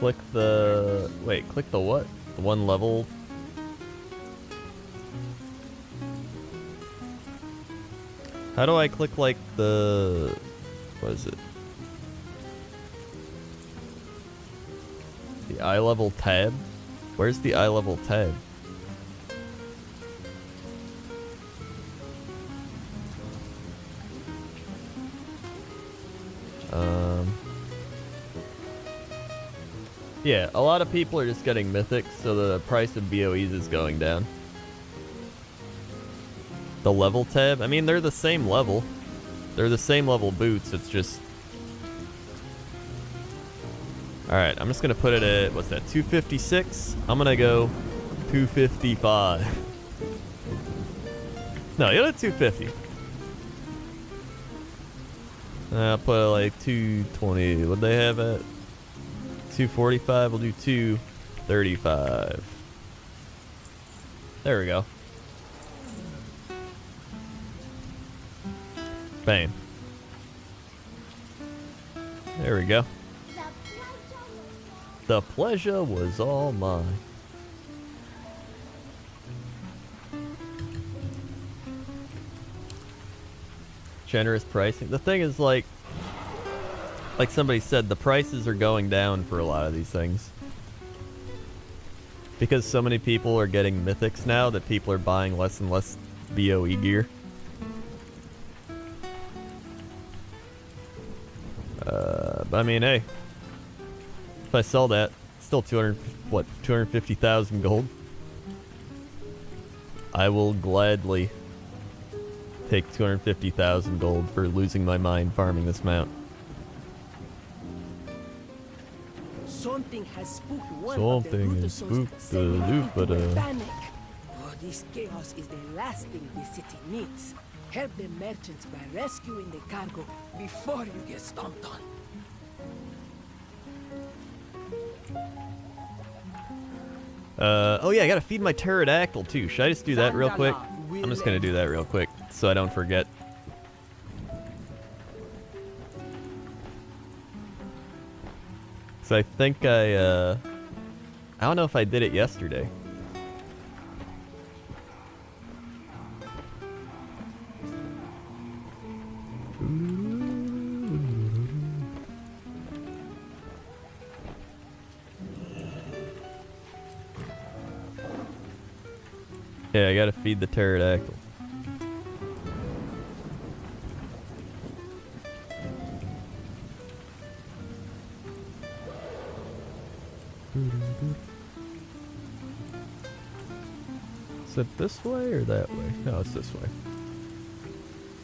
Speaker 1: click the... Wait, click the what? The one level... How do I click, like, the... What is it? The eye level tab? Where's the eye level tab? Yeah, a lot of people are just getting mythics, so the price of BOEs is going down. The level tab? I mean, they're the same level. They're the same level boots, it's just... Alright, I'm just gonna put it at, what's that, 256? I'm gonna go 255. No, you're at 250. I'll put it like 220. What'd they have at? 245. We'll do 235. There we go. Bam. There we go. The pleasure was all mine. Generous pricing. The thing is, like somebody said, the prices are going down for a lot of these things. Because so many people are getting mythics now that people are buying less and less BOE gear. But I mean, hey. If I sell that, it's still 250,000 gold. I will gladly take 250,000 gold for losing my mind farming this mount.
Speaker 2: Something has spooked one
Speaker 1: Something
Speaker 2: of the
Speaker 1: has spooked the
Speaker 2: Lupada.
Speaker 1: Lupada.
Speaker 2: Panic. Oh, this chaos is the last thing the city needs. Help the merchants by rescuing the cargo before you get stomped on.
Speaker 1: Oh yeah, I gotta feed my pterodactyl too. Should I just do that real quick? I'm just gonna do that real quick so I don't forget. So I think I don't know if I did it yesterday. Yeah, I gotta feed the pterodactyl. Is it this way or that way? No, it's this way.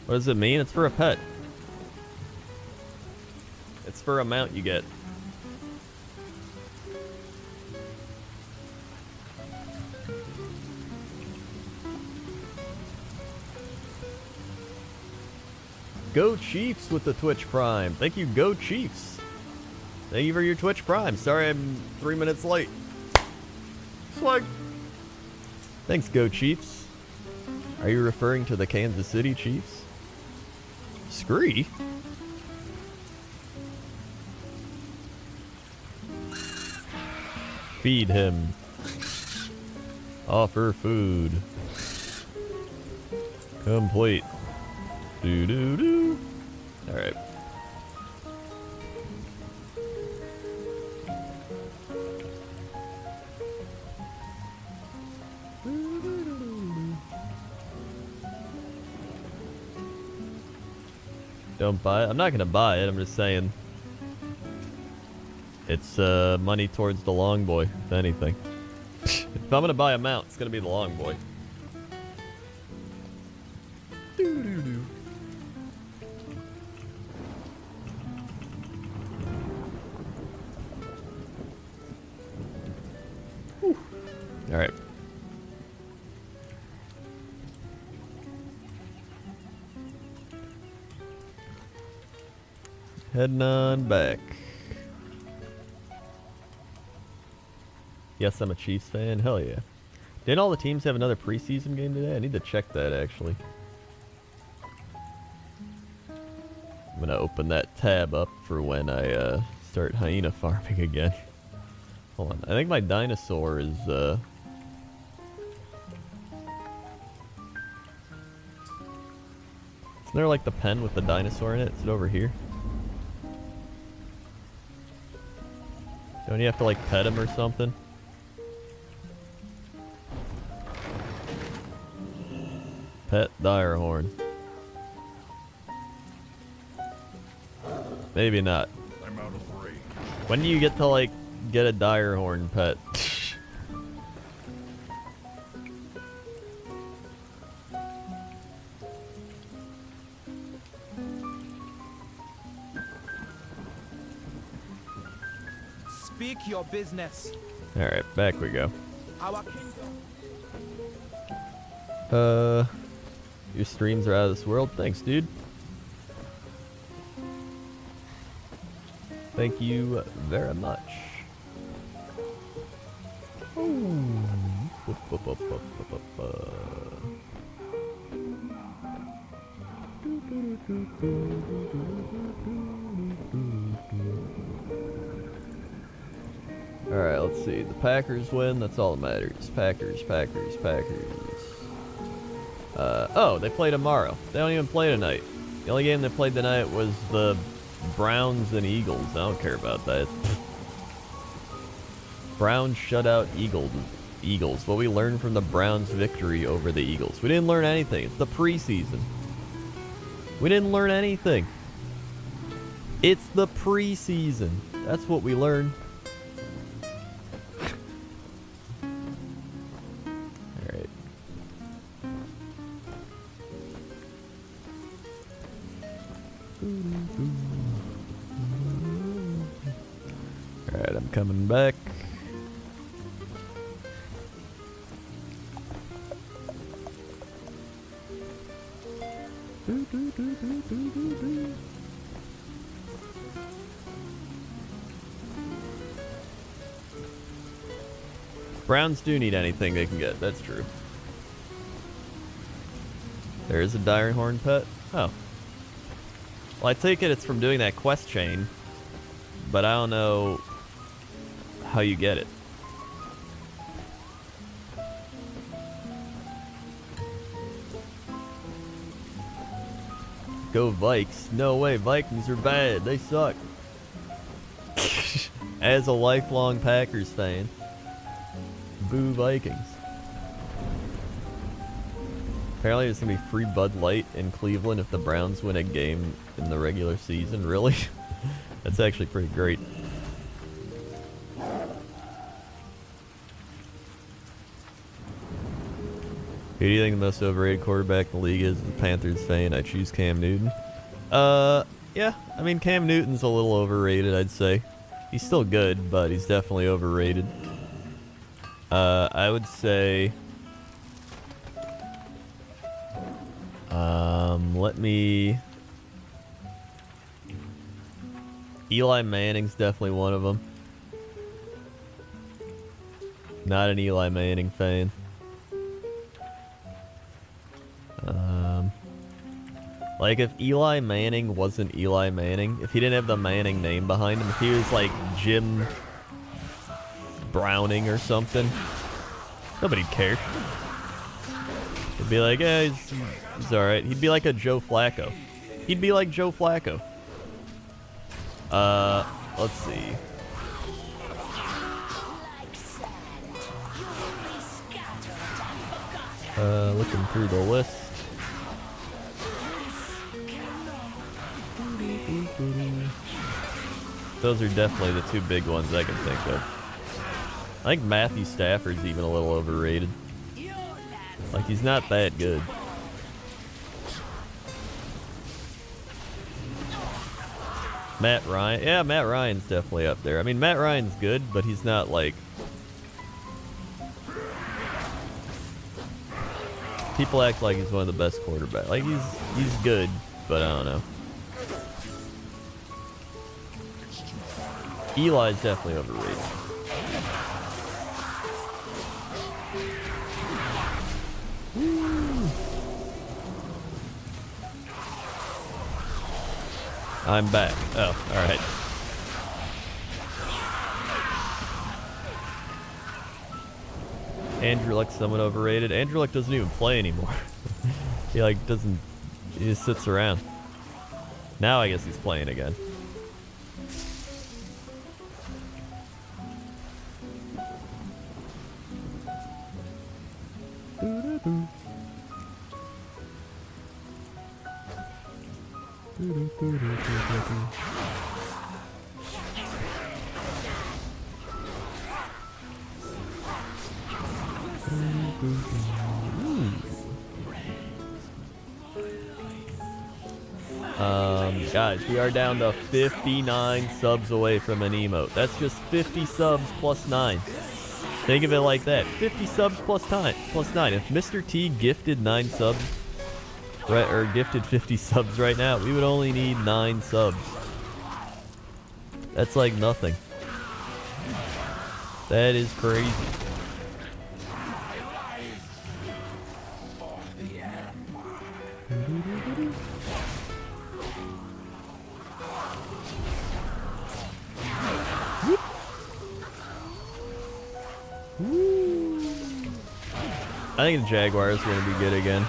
Speaker 1: What does it mean? It's for a pet. It's for a mount you get. Go Chiefs with the Twitch Prime. Thank you, Go Chiefs. Thank you for your Twitch Prime. Sorry I'm 3 minutes late. Swag. Thanks, Go Chiefs. Are you referring to the Kansas City Chiefs? Scree? Feed him. Offer food. Complete. Do do do. All right. Don't buy it. I'm not gonna buy it. I'm just saying. It's money towards the long boy, if anything. If I'm gonna buy a mount, it's gonna be the long boy. All right. Heading on back. Yes, I'm a Chiefs fan. Hell yeah. Didn't all the teams have another preseason game today? I need to check that, actually. I'm gonna open that tab up for when I start hyena farming again. Hold on. I think my dinosaur is, Isn't there like the pen with the dinosaur in it? Is it over here? Don't you have to like pet him or something? Pet dire horn. Maybe not.
Speaker 3: I'm out of range.
Speaker 1: When do you get to like get a dire horn pet?
Speaker 5: Speak your business.
Speaker 1: Alright, back we go.
Speaker 5: Our kingdom.
Speaker 1: Your streams are out of this world. Thanks, dude. Thank you very much. Alright, let's see. The Packers win. That's all that matters. Packers, Packers, Packers. Oh, they play tomorrow. They don't even play tonight. The only game they played tonight was the Browns and Eagles. I don't care about that. Browns shut out Eagles. What we learned from the Browns' victory over the Eagles. We didn't learn anything. It's the preseason. We didn't learn anything. It's the preseason. That's what we learned. Alright. Alright, I'm coming back. Browns do need anything they can get, that's true. There is a dire horn pet? Oh. Well, I take it it's from doing that quest chain, but I don't know how you get it. Go Vikes. No way, Vikings are bad. They suck. As a lifelong Packers fan. Boo Vikings. Apparently there's going to be free Bud Light in Cleveland if the Browns win a game in the regular season. Really? That's actually pretty great. Who do you think the most overrated quarterback in the league is? As a Panthers fan, I choose Cam Newton. Yeah. I mean, Cam Newton's a little overrated, I'd say. He's still good, but he's definitely overrated. I would say... let me... Eli Manning's definitely one of them. Not an Eli Manning fan. Like, if Eli Manning wasn't Eli Manning, if he didn't have the Manning name behind him, if he was like Jim Browning or something, nobody'd care. He'd be like, eh, he's alright. He'd be like a Joe Flacco. He'd be like Joe Flacco. Let's see. Looking through the list. Those are definitely the two big ones I can think of. I think Matthew Stafford's even a little overrated. Like, he's not that good. Matt Ryan. Yeah, Matt Ryan's definitely up there. I mean, Matt Ryan's good, but he's not like... People act like he's one of the best quarterbacks. Like, he's good, but I don't know. Eli's definitely overrated. Woo. I'm back. Oh, alright. Andrew Luck's somewhat overrated. Andrew Luck doesn't even play anymore. He like doesn't. He just sits around. Now I guess he's playing again. Guys, we are down to 59 subs away from an emote. That's just 50 subs plus 9. Think of it like that. 50 subs plus 9. If Mr. T gifted 9 subs, right, or gifted 50 subs right now, we would only need 9 subs. That's like nothing. That is crazy. I think the Jaguars are going to be good again.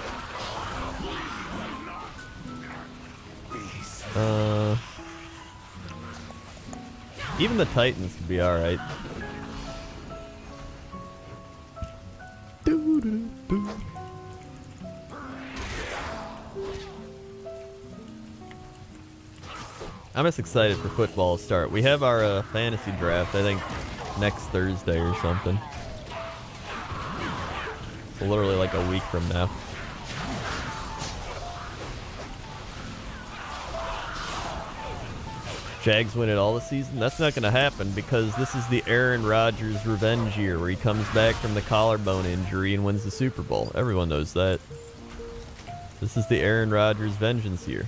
Speaker 1: Even the Titans could be alright. I'm just excited for football to start. We have our fantasy draft, I think, next Thursday or something. So literally like a week from now. Jags win it all this season? That's not going to happen because this is the Aaron Rodgers revenge year where he comes back from the collarbone injury and wins the Super Bowl. Everyone knows that. This is the Aaron Rodgers vengeance year.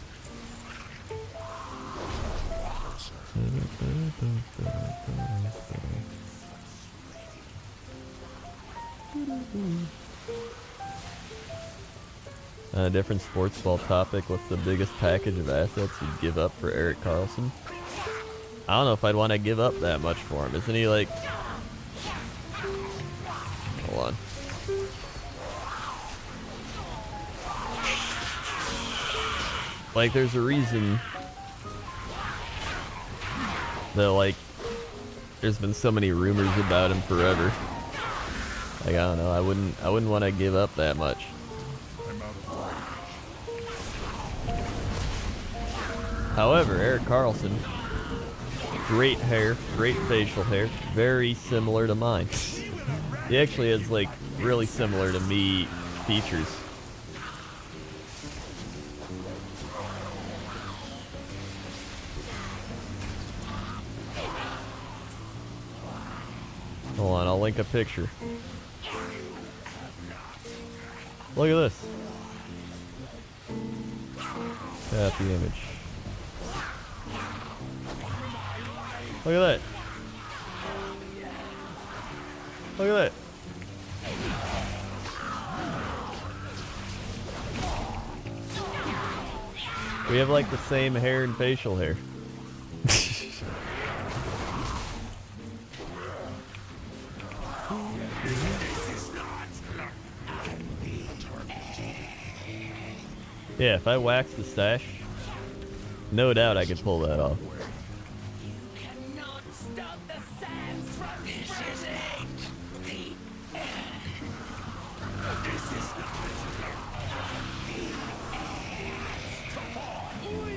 Speaker 1: Different sports ball topic. What's the biggest package of assets you'd give up for Erik Karlsson? I don't know if I'd want to give up that much for him. Isn't he like... Hold on. Like, there's a reason that, like, there's been so many rumors about him forever. Like, I don't know. I wouldn't want to give up that much. However, Erik Karlsson, great hair, great facial hair, very similar to mine. He actually has like really similar to me features. Hold on, I'll link a picture. Look at this. Copy image. Look at that. Look at that. We have like the same hair and facial hair. Yeah, if I wax the stash, no doubt I could pull that off.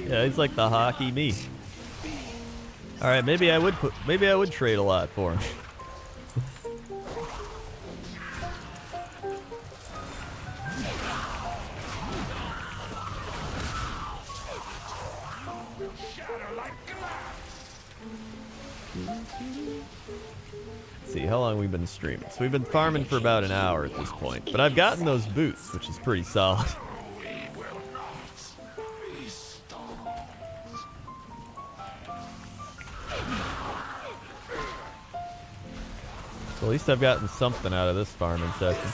Speaker 1: Yeah, he's like the hockey me. All right, maybe I would trade a lot for him. Let's see how long we've been streaming. So we've been farming for about an hour at this point, but I've gotten those boots, which is pretty solid. So at least I've gotten something out of this farming session.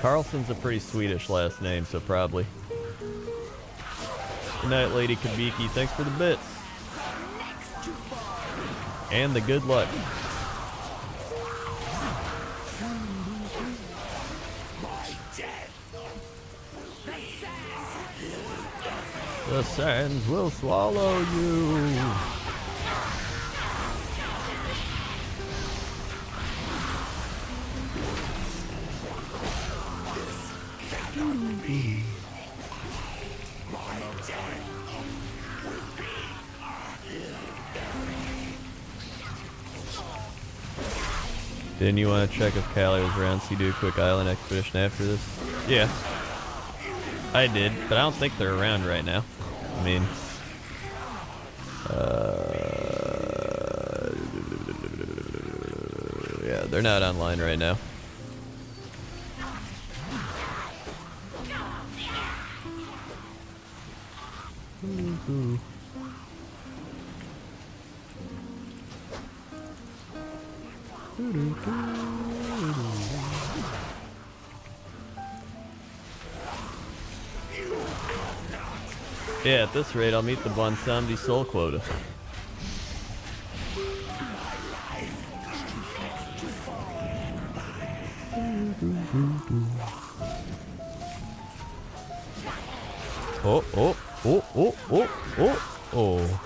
Speaker 1: Carlson's a pretty Swedish last name, so probably. Good night, Lady Kabiki. Thanks for the bits. And the good luck. The sands will swallow you. Didn't you want to check if Callie was around so you do a quick island expedition after this? Yeah. I did, but I don't think they're around right now. I mean... yeah, they're not online right now. Yeah, at this rate, I'll meet the Bonsamdi soul quota. Oh, oh, oh, oh, oh, oh, oh.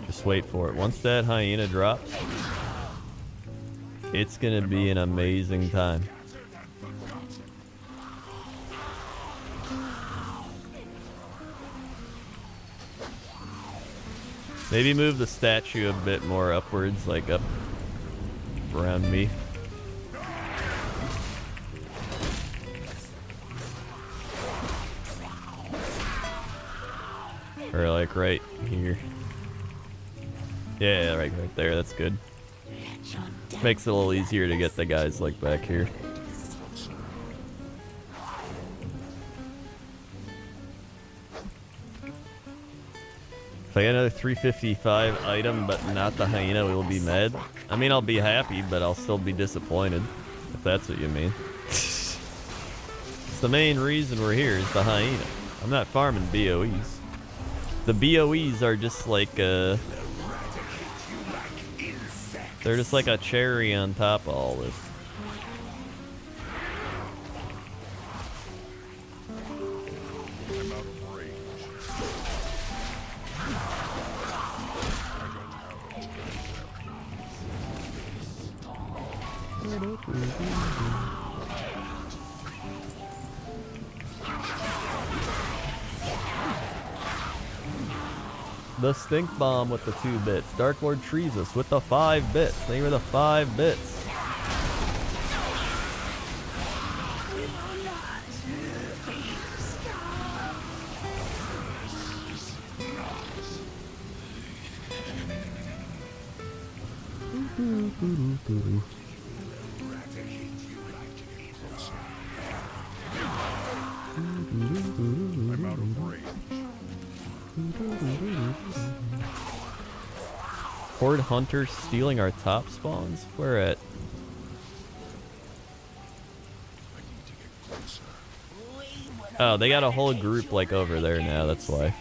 Speaker 1: Just wait for it. Once that hyena drops, it's gonna be an amazing time. Maybe move the statue a bit more upwards, like up around me. Or like right here. Yeah, right there, that's good. Makes it a little easier to get the guys like back here. If I get another 355 item but not the hyena, we will be mad. I mean, I'll be happy, but I'll still be disappointed, if that's what you mean. It's the main reason we're here is the hyena. I'm not farming BOEs. The BOEs are just like, they're just like a cherry on top of all this. The stink bomb with the 2 bits. Dark Lord Treesus with the 5 bits. They were the 5 bits.
Speaker 3: I'm out of range.
Speaker 1: Horde hunters stealing our top spawns? Where at? Oh, they got a whole group like over there now, that's why.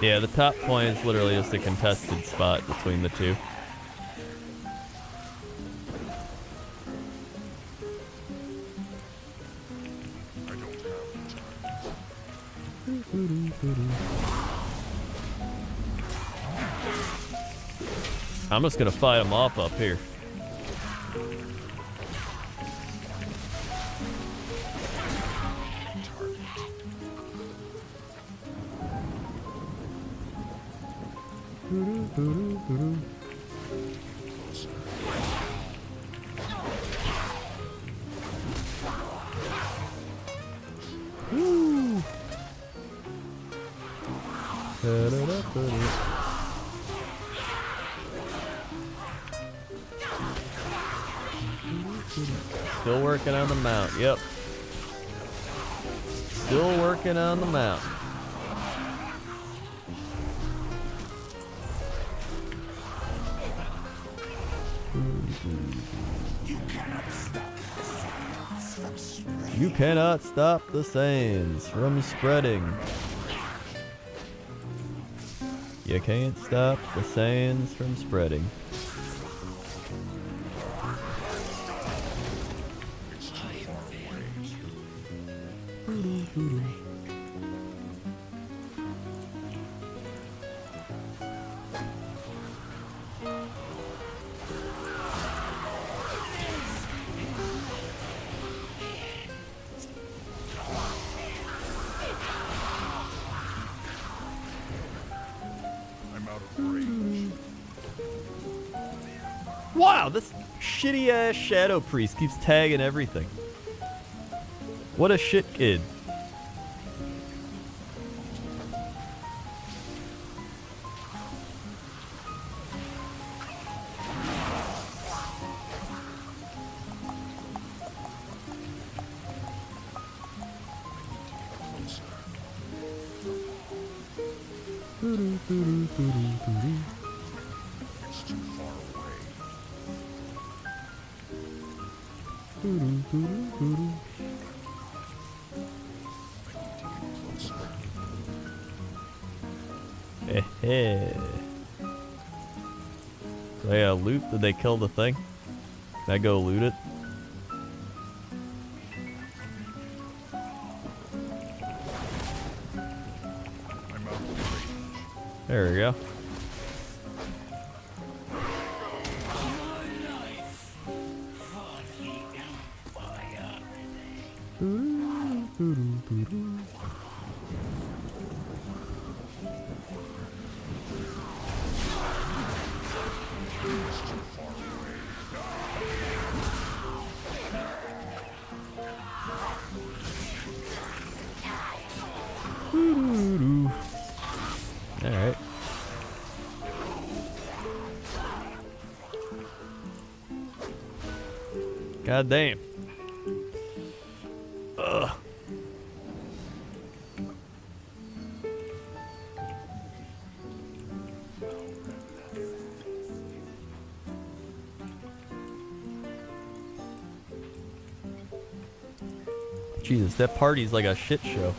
Speaker 1: Yeah, the top point is literally just a contested spot between the two. I'm just gonna fight them off up here. Woo. Still working on the mount. Yep. Still working on the mount. You cannot stop the sands from spreading. You can't stop the sands from spreading. Wow, this shitty ass Shadow Priest keeps tagging everything. What a shit kid.
Speaker 3: It's too far away.
Speaker 1: Hey. So yeah, loot. Did they kill the thing? Can I go loot it?
Speaker 3: I'm out of range.
Speaker 1: There we go. Alright. God damn. Ugh. Jesus, that party's like a shit show.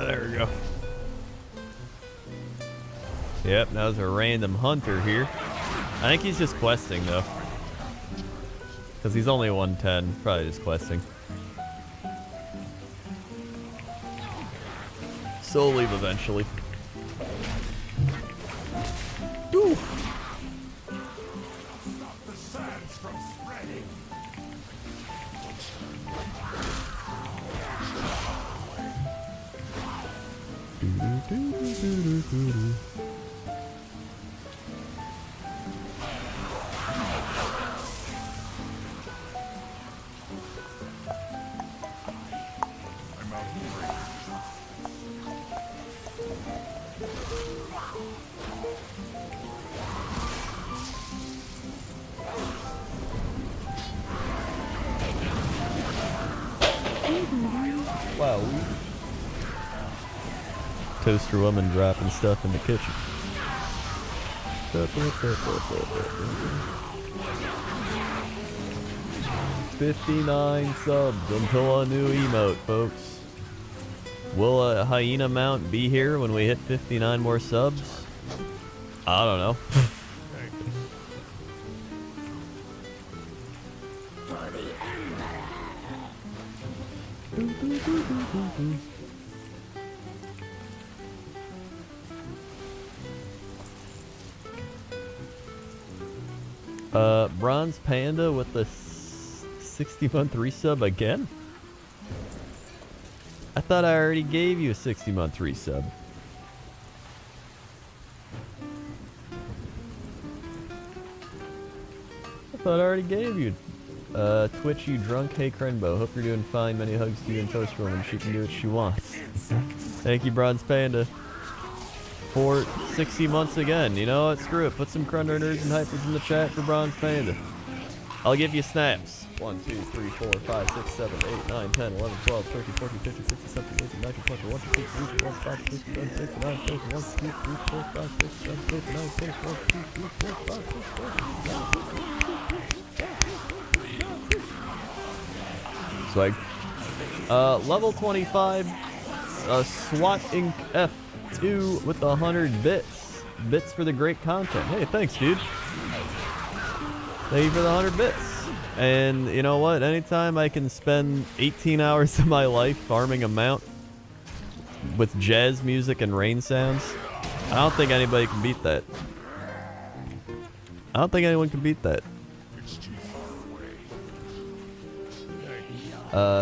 Speaker 1: There we go. Yep, now there's a random hunter here. I think he's just questing though. Because he's only 110, probably just questing. So he'll leave eventually. Ooh.
Speaker 3: Stop the sands from spreading. I'm out of range.
Speaker 1: Wow. Toaster woman dropping stuff in the kitchen. $59 subs until a new emote, folks. Will a hyena mount be here when we hit 59 more subs? I don't know. Bronze Panda with the 60-month resub again? I thought I already gave you a 60-month resub. I thought I already gave you. Twitch, you drunk? Hey, Crenbo. Hope you're doing fine. Many hugs to you and Toast Woman. She can do what she wants. Thank you, Bronze Panda. For 60 months again. You know what? Screw it. Put some Crendor nerds and hypers in the chat for Bronze Panda. I'll give you snaps. 1, 2, 3, 4, 5, 6, 7, 8, 9, 10, 11, 12, 13, 14, 15, 16, 17, 18, 19, 20, 21, 22, 23, 24, 25, 26, 27, 28, 29, 30, 31, 32, 33, 34, 35, 36, 37, 38, 39, 40, 41, 42, 43, 44, 45, 46, 47, 48, 49, 50. Swag. Level 25, SWAT Inc. F2 with 100 bits. Bits for the great content. Hey, thanks, dude. Thank you for the 100 bits. And you know what? Anytime I can spend 18 hours of my life farming a mount with jazz music and rain sounds, I don't think anybody can beat that. I don't think anyone can beat that.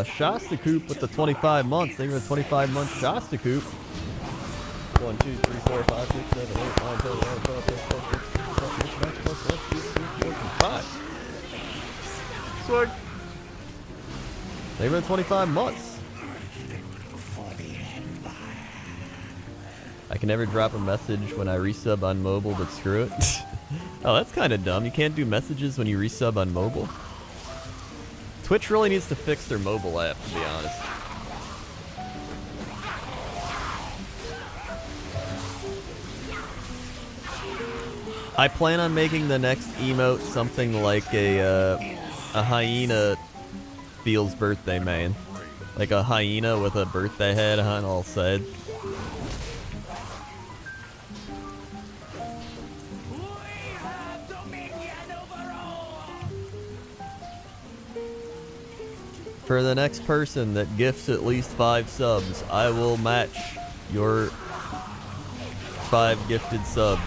Speaker 1: Shasta Coop with the 25 months. Thank you for the 25 months, Shasta Coop. 1, 2, 3, 4, 5, 6, 7, 8, 9, 10, 11, 12, 13, 14, 15, 16, 17, 18, 19, 20, 21, 22, 23, 24, 25. Swag. Thank you for the 25 months. I can never drop a message when I resub on mobile, but screw it. Oh, that's kind of dumb. You can't do messages when you resub on mobile. Twitch really needs to fix their mobile app, to be honest. I plan on making the next emote something like a hyena feels birthday man. Like a hyena with a birthday hat on all sides. For the next person that gifts at least 5 subs, I will match your 5 gifted subs.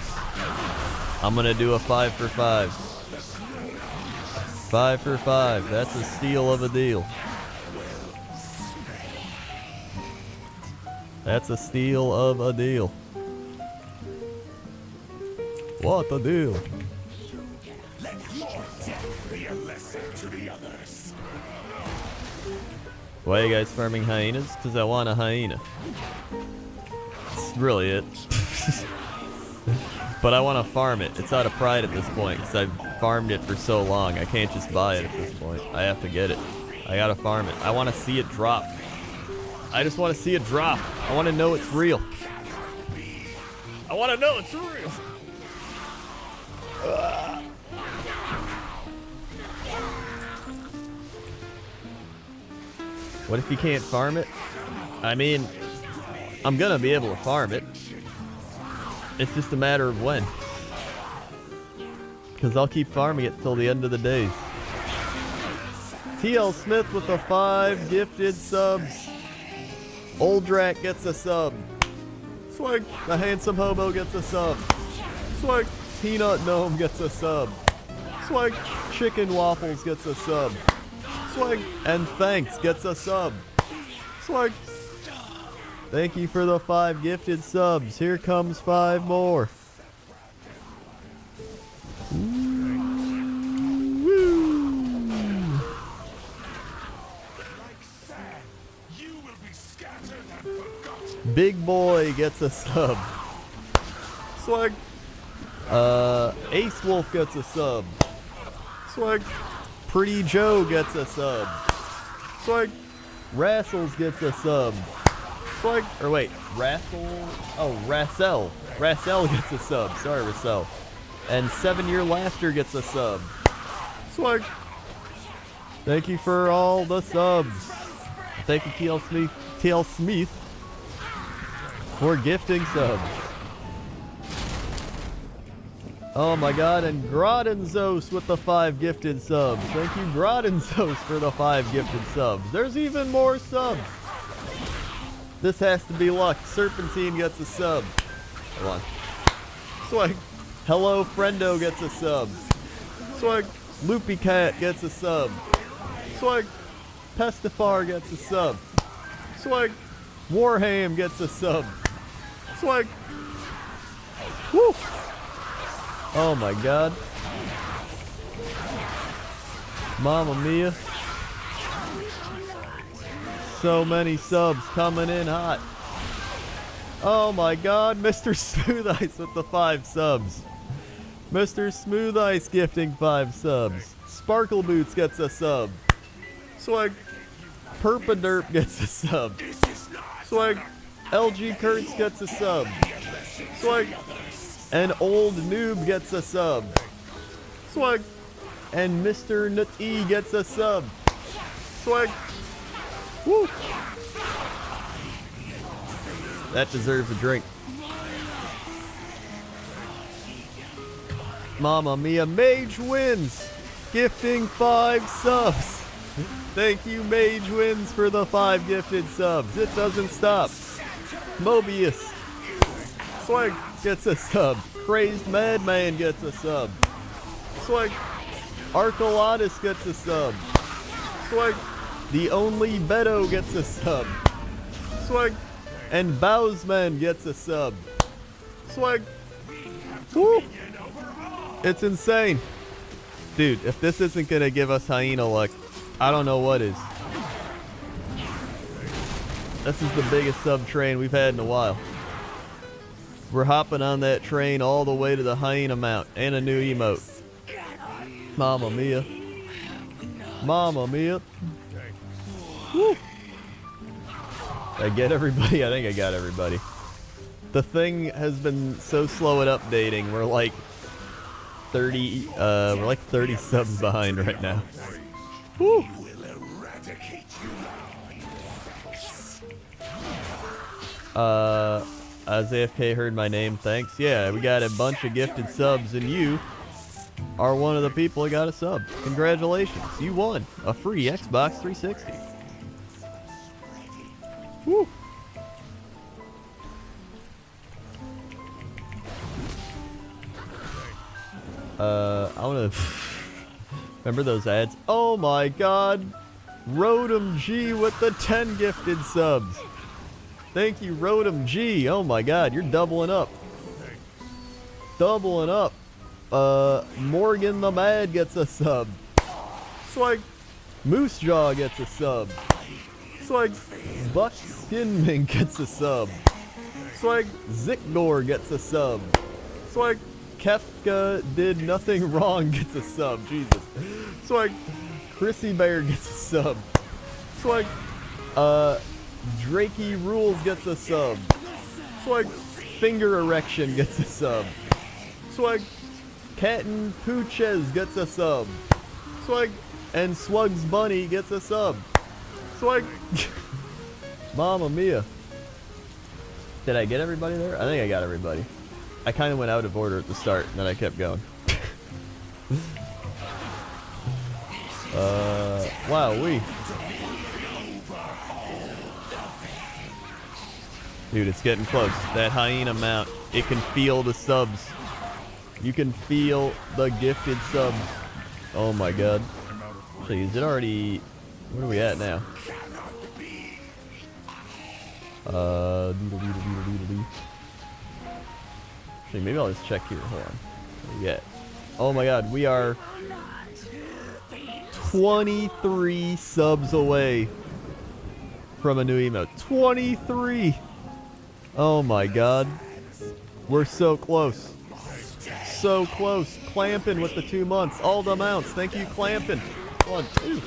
Speaker 1: I'm gonna do a 5 for 5. 5 for 5. That's a steal of a deal. That's a steal of a deal. What a deal. Why are you guys farming hyenas? Because I want a hyena. That's really it. But I want to farm it. It's out of pride at this point because I've farmed it for so long. I can't just buy it at this point. I have to get it. I gotta farm it. I want to see it drop. I just want to see it drop. I want to know it's real. I want to know it's real. What if you can't farm it? I mean, I'm gonna be able to farm it. It's just a matter of when. Because I'll keep farming it till the end of the days. TL Smith with the 5 gifted subs. Oldrak gets a sub. Swag. The Handsome Hobo gets a sub. Swag. Peanut Gnome gets a sub. Swag. Chicken Waffles gets a sub. Swag. And Thanks gets a sub. Swag. Thank you for the 5 gifted subs. Here comes 5 more. Big Boy gets a sub. Swag. Ace Wolf gets a sub. Swag. Pretty Joe gets a sub. Swag. Rassels gets a sub. Swag. Or wait, Rassel. Oh, Rassel. Rassel gets a sub. Sorry, Rassel. And 7-Year Laughter gets a sub. Swag. Thank you for all the subs. Thank you, TL Smith, for gifting subs. Oh my god, and Grodenzos with the 5 gifted subs. Thank you, Grodenzos, for the 5 gifted subs. There's even more subs. This has to be luck. Serpentine gets a sub. Hold on. Swag. Hello Friendo gets a sub. Swag. Loopy Cat gets a sub. Swag. Pestifar gets a sub. Swag. Warham gets a sub. Swag. Woo! Oh my god. Mamma mia. So many subs coming in hot. Oh my god, Mr. Smooth Ice with the 5 subs. Mr. Smooth Ice gifting 5 subs. Sparkle Boots gets a sub. Swag. Perpaderp gets a sub. Swag. LG Kurtz gets a sub. Swag. And Old Noob gets a sub. Swag. And Mr. Nutty gets a sub. Swag. Woo. That deserves a drink. Mamma mia, Mage wins! Gifting 5 subs. Thank you, Mage wins, for the 5 gifted subs. It doesn't stop. Mobius. Swag gets a sub. Crazed Madman gets a sub. Swag. Archelatus gets a sub. Swag. The Only Beto gets a sub. Swag. And Bowsman gets a sub. Swag. Woo! It's insane. Dude, if this isn't gonna give us Hyena luck, I don't know what is. This is the biggest sub train we've had in a while. We're hopping on that train all the way to the Hyena Mount and a new emote. Mamma mia. Mamma mia. Woo. Did I get everybody? I think I got everybody. The thing has been so slow at updating. We're like 30 subs behind right now. Woo. AFK heard my name, thanks. Yeah, we got a bunch of gifted subs, and you are one of the people who got a sub. Congratulations, you won a free Xbox 360. Woo! I wanna remember those ads. Oh my god! Rodem G with the 10 gifted subs. Thank you, Rodem G. Oh my god, you're doubling up. Doubling up. Morgan the Mad gets a sub. Swag. Moose Jaw gets a sub. Swag. Buck Skinming gets a sub. Swag. Zikdor gets a sub. Swag. Kefka did nothing wrong gets a sub. Jesus. Swag. Chrissy Bear gets a sub. Swag. Drakey Rules gets a sub. Swag. Finger Erection gets a sub. Swag. Catten Pooches gets a sub. Swag. And Swug's Bunny gets a sub. Swag. Mamma mia. Did I get everybody there? I think I got everybody. I kind of went out of order at the start, and then I kept going. Wow, Dude, it's getting close. That Hyena mount, it can feel the subs. You can feel the gifted subs. Oh my god. Actually, is it already... Where are we at now? Actually, maybe I'll just check here. Hold on. Yeah. Oh my god, we are 23 subs away from a new emote. 23! Oh my god. We're so close. So close. Clampin with the 2 months. All the mounts. Thank you, Clampin. 1, 2.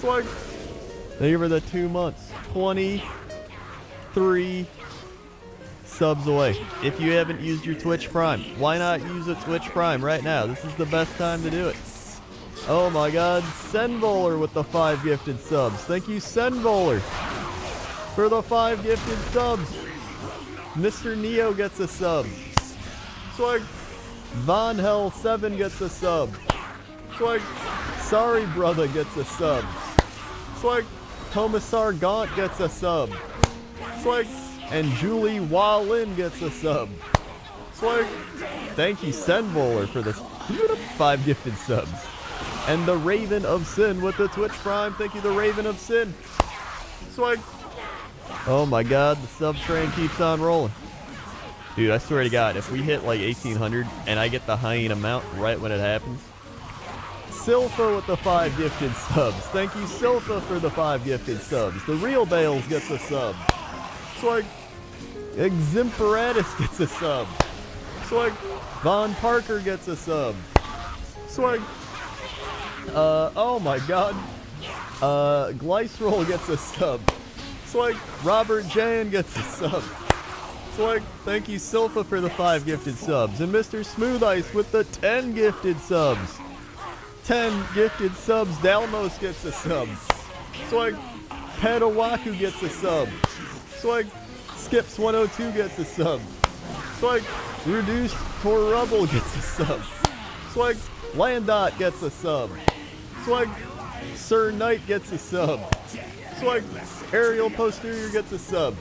Speaker 1: Swag. Thank you for the 2 months. 23 subs away. If you haven't used your Twitch Prime, why not use a Twitch Prime right now? This is the best time to do it. Oh my god, Senbowler with the 5 gifted subs. Thank you, Senbowler, for the 5 gifted subs. Mr. Neo gets a sub. Swag. Von Hell 7 gets a sub. Swag. Sorry Brother gets a sub. Swag. Commissar Gaunt gets a sub. Swag. And Julie Wallin gets a sub. Swag. Thank you, Senbowler, for this 5 gifted subs. And the Raven of Sin with the Twitch Prime. Thank you, the Raven of Sin. Swag. Oh my god, the sub train keeps on rolling. Dude, I swear to god, if we hit like 1800 and I get the Hyena mount right when it happens. Silpha with the 5 gifted subs. Thank you, Silpha, for the 5 gifted subs. The Real Bales gets a sub. Swag. Eximperatus gets a sub. Swag. Von Parker gets a sub. Swag. Oh my god. Glycerol gets a sub. Swag. Robert Jan gets a sub. Swag. Thank you, Silpha, for the 5 gifted subs. And Mr. Smooth Ice with the 10 gifted subs. 10 gifted subs. Dalmos gets a sub. Swag. Padawaku gets a sub. Swag. Skips 102 gets a sub. Swag. Reduced Torrubble gets a sub. Swag. Landot gets a sub. Swag. Sir Knight gets a sub. Swag. Aerial Posterior gets a sub.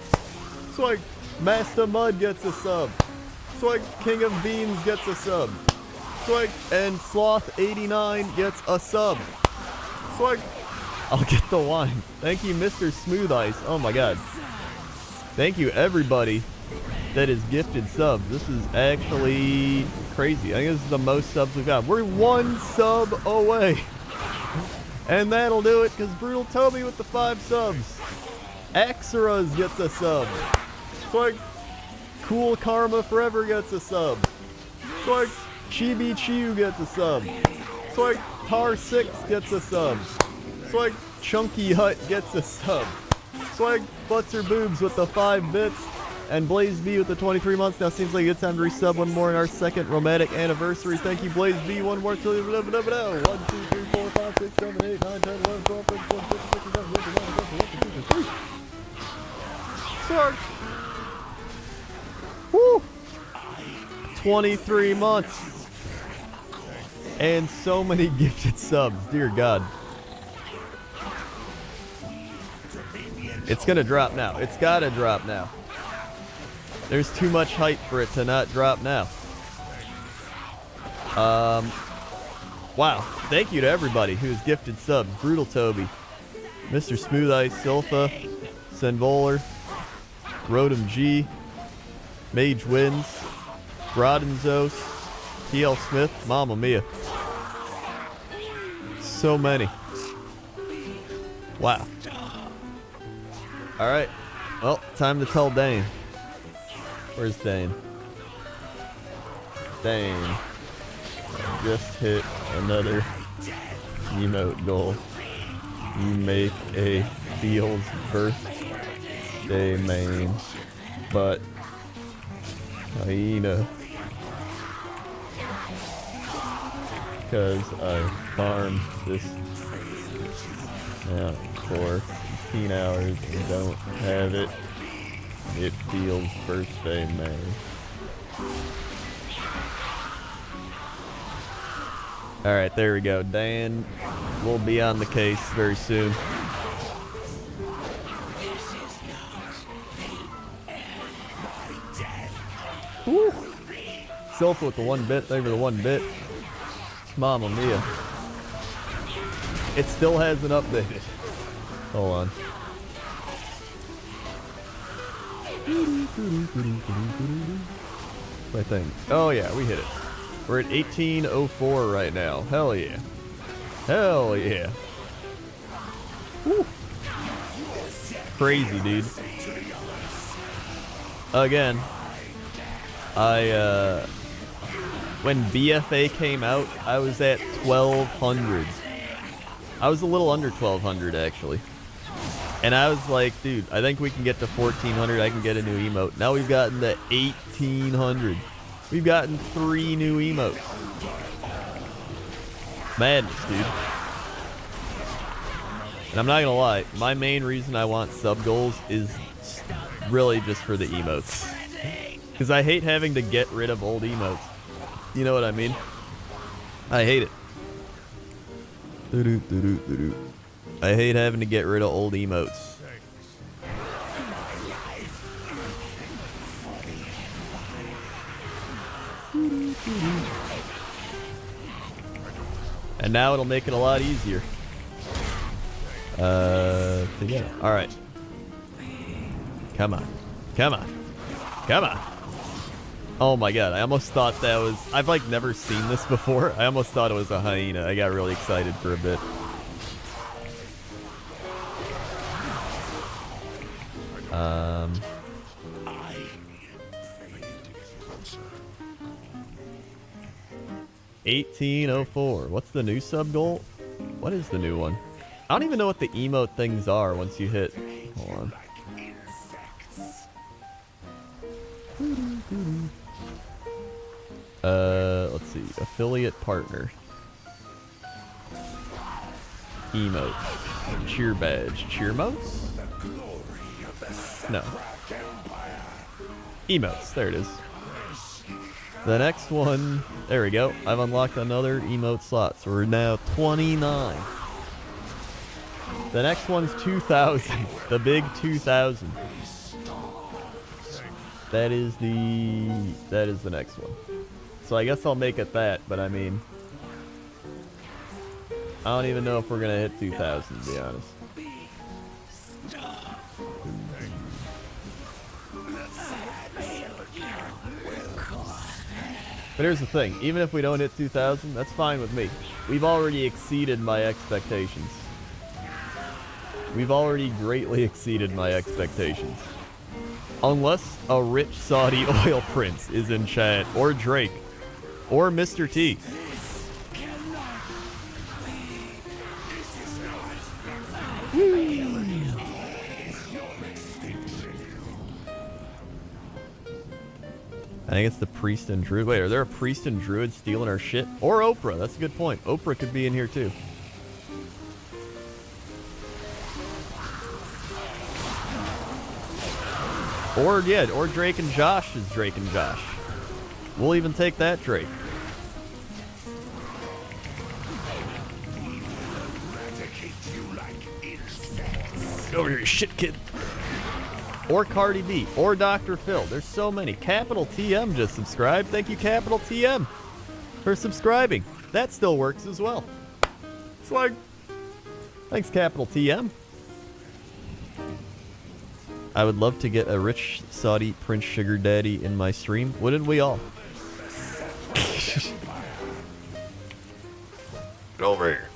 Speaker 1: Swag. Master Mud gets a sub. Swag. King of Beans gets a sub. Swag. And Sloth 89 gets a sub. Swag. I'll get the wine. Thank you, Mr. Smooth Ice. Oh my god. Thank you, everybody that is gifted subs. This is actually crazy. I think this is the most subs we've got. We're 1 sub away. And that'll do it, because Brutal Toby with the 5 subs. Axeras gets a sub. Swag. Cool Karma Forever gets a sub. Swag. Chibi Chiu gets a sub. Swag. Tar 6 gets a sub. Swag. Chunky Hut gets a sub. Swag. Butzer Boobs with the 5 bits. And Blaze B with the 23 months. Now seems like it's time to resub one more in our 2nd romantic anniversary. Thank you, Blaze B. One more. 1, 2, 3, 4, 5, 6, 7, 8, 9, 10, 11, 12, 13, 14, 15, 16, 17, 18, 19, 20, 21, 22, 23. Sorry. Woo! 23 months. And so many gifted subs. Dear God. It's gonna drop now. It's gotta drop now. There's too much hype for it to not drop now. Wow. Thank you to everybody who's gifted subs. Brutal Toby, Mr. Smooth Ice, Silpha, Senvoler, Rodham G, Mage Wins, Rodenzos, TL Smith, Mamma Mia. So many. Wow. Alright. Well, time to tell Dane. Where's Dane? Dane. Just hit another emote goal. You make a Fields birthday main, but Hyena. Because I farmed this now for 15 hours and don't have it. It feels birthday May. Alright, there we go. Dan will be on the case very soon. Woo! Silpha with the 1 bit. Thank you for the 1 bit. Mamma mia. It still hasn't updated. Hold on. My thing. Oh yeah, we hit it. We're at 1804 right now. Hell yeah. Hell yeah. Woo. Crazy, dude. Again, when BFA came out, I was at 1200. I was a little under 1200 actually. And I was like, dude, I think we can get to 1400. I can get a new emote. Now we've gotten to 1800. We've gotten 3 new emotes. Madness, dude. And I'm not gonna lie, my main reason I want sub goals is really just for the emotes. Because I hate having to get rid of old emotes. You know what I mean? I hate it. I hate having to get rid of old emotes. And now it'll make it a lot easier. Together. Alright. Come on. Come on. Come on. Oh my god, I almost thought that was... I've like never seen this before. I almost thought it was a hyena. I got really excited for a bit. Um... 1804. What's the new sub goal? What is the new one? I don't even know what the emote things are once you hit... Hold on. Let's see. Affiliate partner. Emote. Cheer badge. Cheer motes? No. Emotes. There it is. The next one, there we go. I've unlocked another emote slot, so we're now 29. The next one's 2000, the big 2000. That is the next one. So I guess I'll make it that, but I mean, I don't even know if we're gonna hit 2000 to be honest. But here's the thing, even if we don't hit 2,000, that's fine with me. We've already exceeded my expectations. We've already greatly exceeded my expectations. Unless a rich Saudi oil prince is in chat, or Drake, or Mr. T. I think it's the priest and druid. Wait, are there a priest and druid stealing our shit? Or Oprah, that's a good point. Oprah could be in here too. Or, yeah, or Drake and Josh is Drake and Josh. We'll even take that Drake. Get over here, you shit kid. Or Cardi B, or Dr. Phil. There's so many. Capital TM just subscribed. Thank you, Capital TM, for subscribing. That still works as well. It's like, thanks, Capital TM. I would love to get a rich Saudi Prince Sugar Daddy in my stream. Wouldn't we all? Get over here.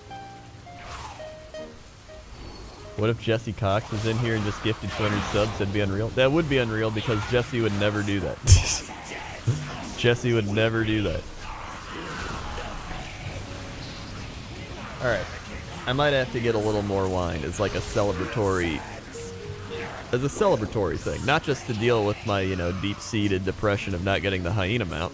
Speaker 1: What if Jesse Cox was in here and just gifted 200 subs? That'd be unreal. That would be unreal because Jesse would never do that. Jesse would never do that. Alright. I might have to get a little more wine as like a celebratory... As a celebratory thing. Not just to deal with my, you know, deep-seated depression of not getting the hyena mount.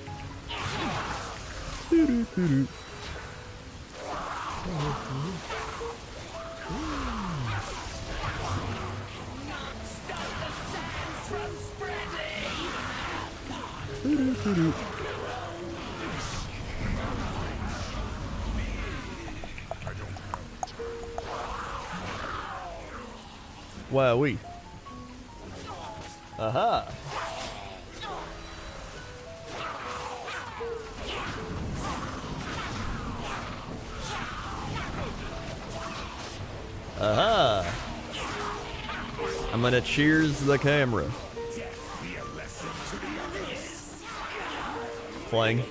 Speaker 1: Wowee. Aha. Aha. I'm gonna cheers the camera. Playing.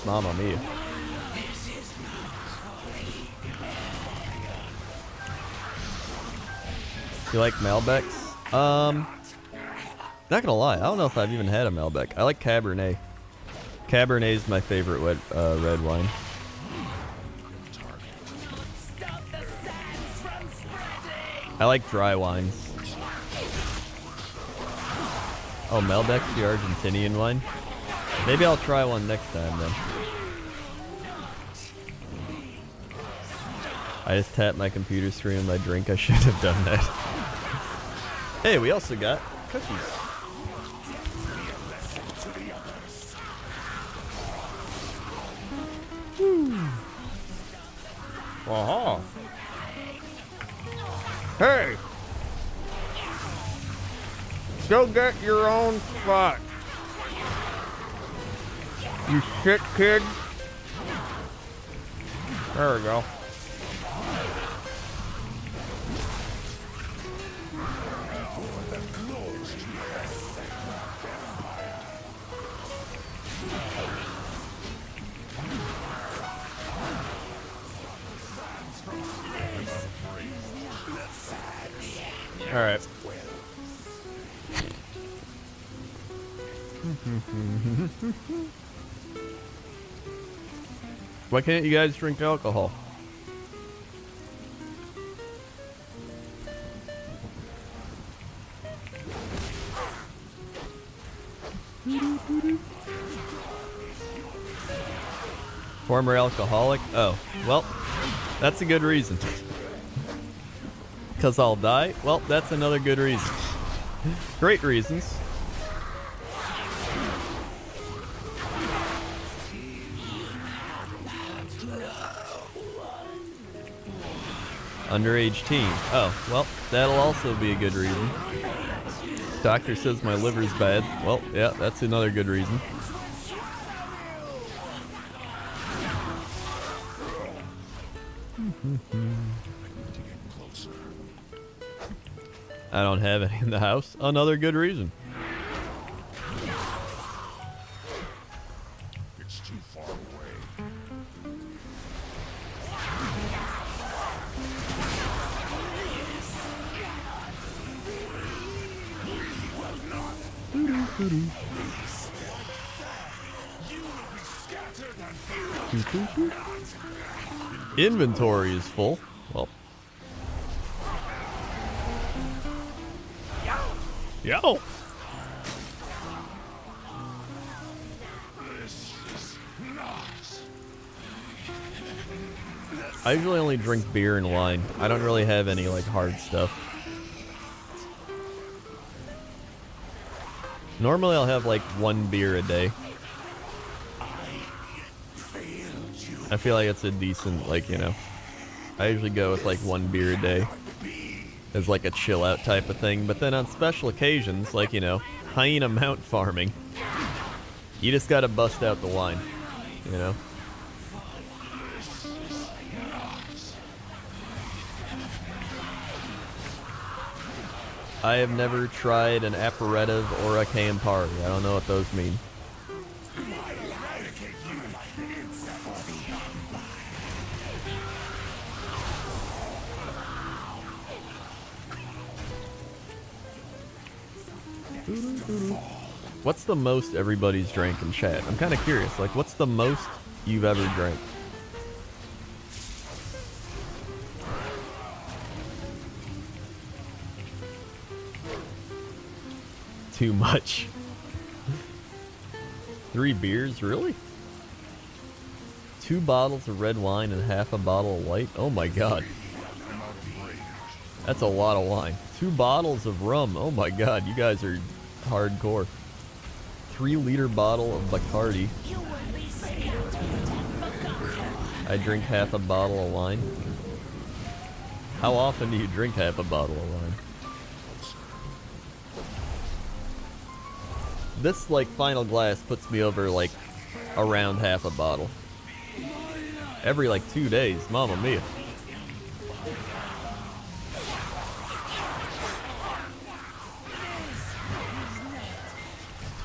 Speaker 1: Mamma mia. You like Malbecs? Not gonna lie, I don't know if I've even had a Malbec. I like Cabernet. Cabernet is my favorite red wine. I like dry wines. Oh, Malbec's the Argentinian wine? Maybe I'll try one next time then. I just tapped my computer screen with my drink. I should have done that. Hey, we also got cookies. Aha. Hey! Go get your own spot. You shit kid. There we go. All right. Why can't you guys drink alcohol? Former alcoholic? Oh, well, that's a good reason. Because I'll die? Well, that's another good reason. Great reasons. Underage teen. Oh, well, that'll also be a good reason. Doctor says my liver's bad. Well, yeah, that's another good reason. I don't have any in the house. Another good reason.
Speaker 3: It's too far away.
Speaker 1: Inventory is full. Well. Yo! I usually only drink beer and wine. I don't really have any like hard stuff. Normally I'll have like one beer a day. I feel like it's a decent, like, you know, I usually go with like one beer a day as like a chill out type of thing. But then on special occasions, like, you know, Hyena mount farming, you just gotta bust out the wine, you know? I have never tried an aperitif or a Campari. I don't know what those mean. What's the most everybody's drank in chat? I'm kind of curious. Like, what's the most you've ever drank? Too much. 3 beers? Really? 2 bottles of red wine and half a bottle of white? Oh my god. That's a lot of wine. 2 bottles of rum. Oh my god, you guys are hardcore. 3-liter bottle of Bacardi. I drink half a bottle of wine. How often do you drink half a bottle of wine? This, like, final glass puts me over, like, around half a bottle. Every, like, 2 days. Mamma mia.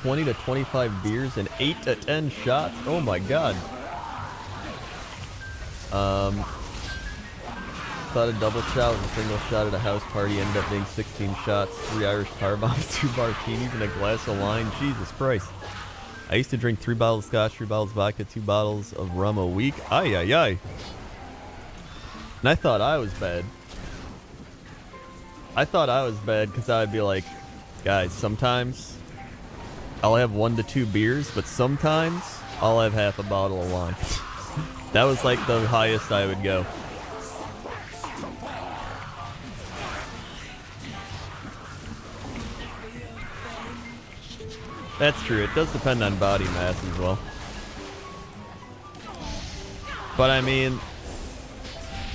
Speaker 1: $20 to $25 beers and 8 to 10 shots. Oh my god. Thought a double shot with a single shot at a house party ended up being 16 shots, 3 Irish car bombs, 2 martinis, and a glass of wine. Jesus Christ. I used to drink 3 bottles of scotch, 3 bottles of vodka, 2 bottles of rum a week. Ay, ay, ay. And I thought I was bad. I thought I was bad because I'd be like, guys, sometimes I'll have 1 to 2 beers, but sometimes I'll have half a bottle of wine. That was like the highest I would go. That's true. It does depend on body mass as well. But I mean,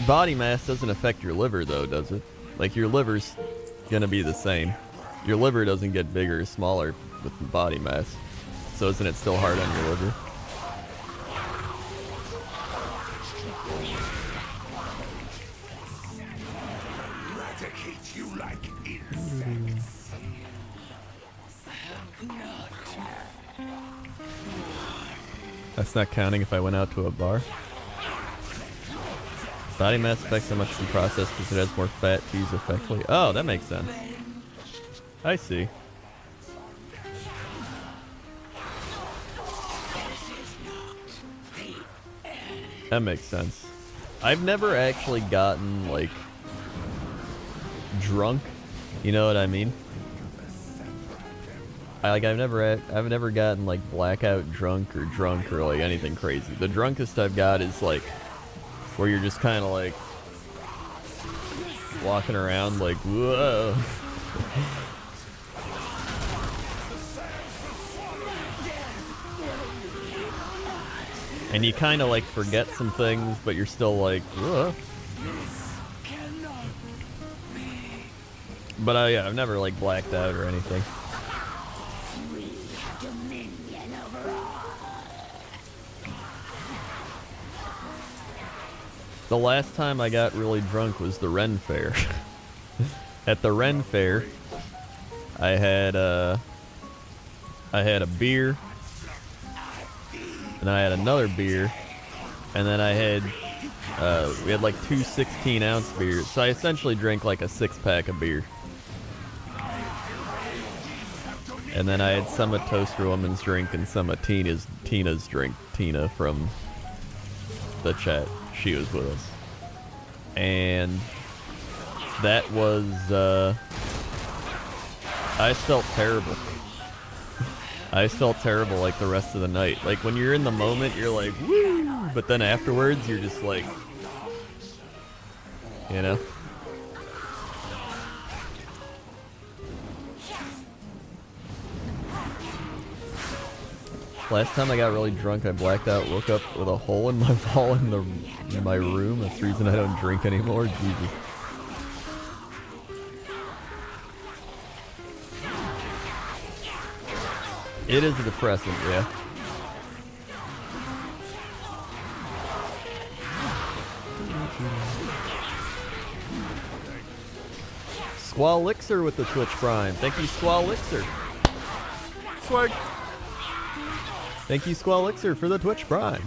Speaker 1: body mass doesn't affect your liver though, does it? Like your liver's gonna be the same. Your liver doesn't get bigger or smaller with body mass. So isn't it still hard on your liver?
Speaker 3: Eradicate you like insects.
Speaker 1: That's not counting if I went out to a bar. Body mass affects how much you process because it has more fat to use effectively. Oh, that makes sense. I see. That makes sense. I've never actually gotten, like, drunk. You know what I mean? I've never gotten like blackout drunk or like anything crazy. The drunkest I've got is like where you're just kind of like walking around like whoa. And you kind of like forget some things, but you're still like whoa. But yeah, I've never like blacked out or anything. The last time I got really drunk was the Ren Fair. At the Ren Fair, I had a beer, and I had another beer, and then I had we had like 2 16-ounce beers. So I essentially drank like a 6-pack of beer. And then I had some of Toaster Woman's drink and some of Tina's drink. Tina from the chat. She was with us. And that was, I just felt terrible. I just felt terrible like the rest of the night. Like when you're in the moment, you're like, woo! But then afterwards, you're just like, you know? Last time I got really drunk, I blacked out, woke up with a hole in my wall in my room. That's the reason I don't drink anymore. Jesus. It is a depressant, yeah. Squallixer with the Twitch Prime. Thank you, Squallixer. Swag. Thank you, Squallixer, for the Twitch Prime.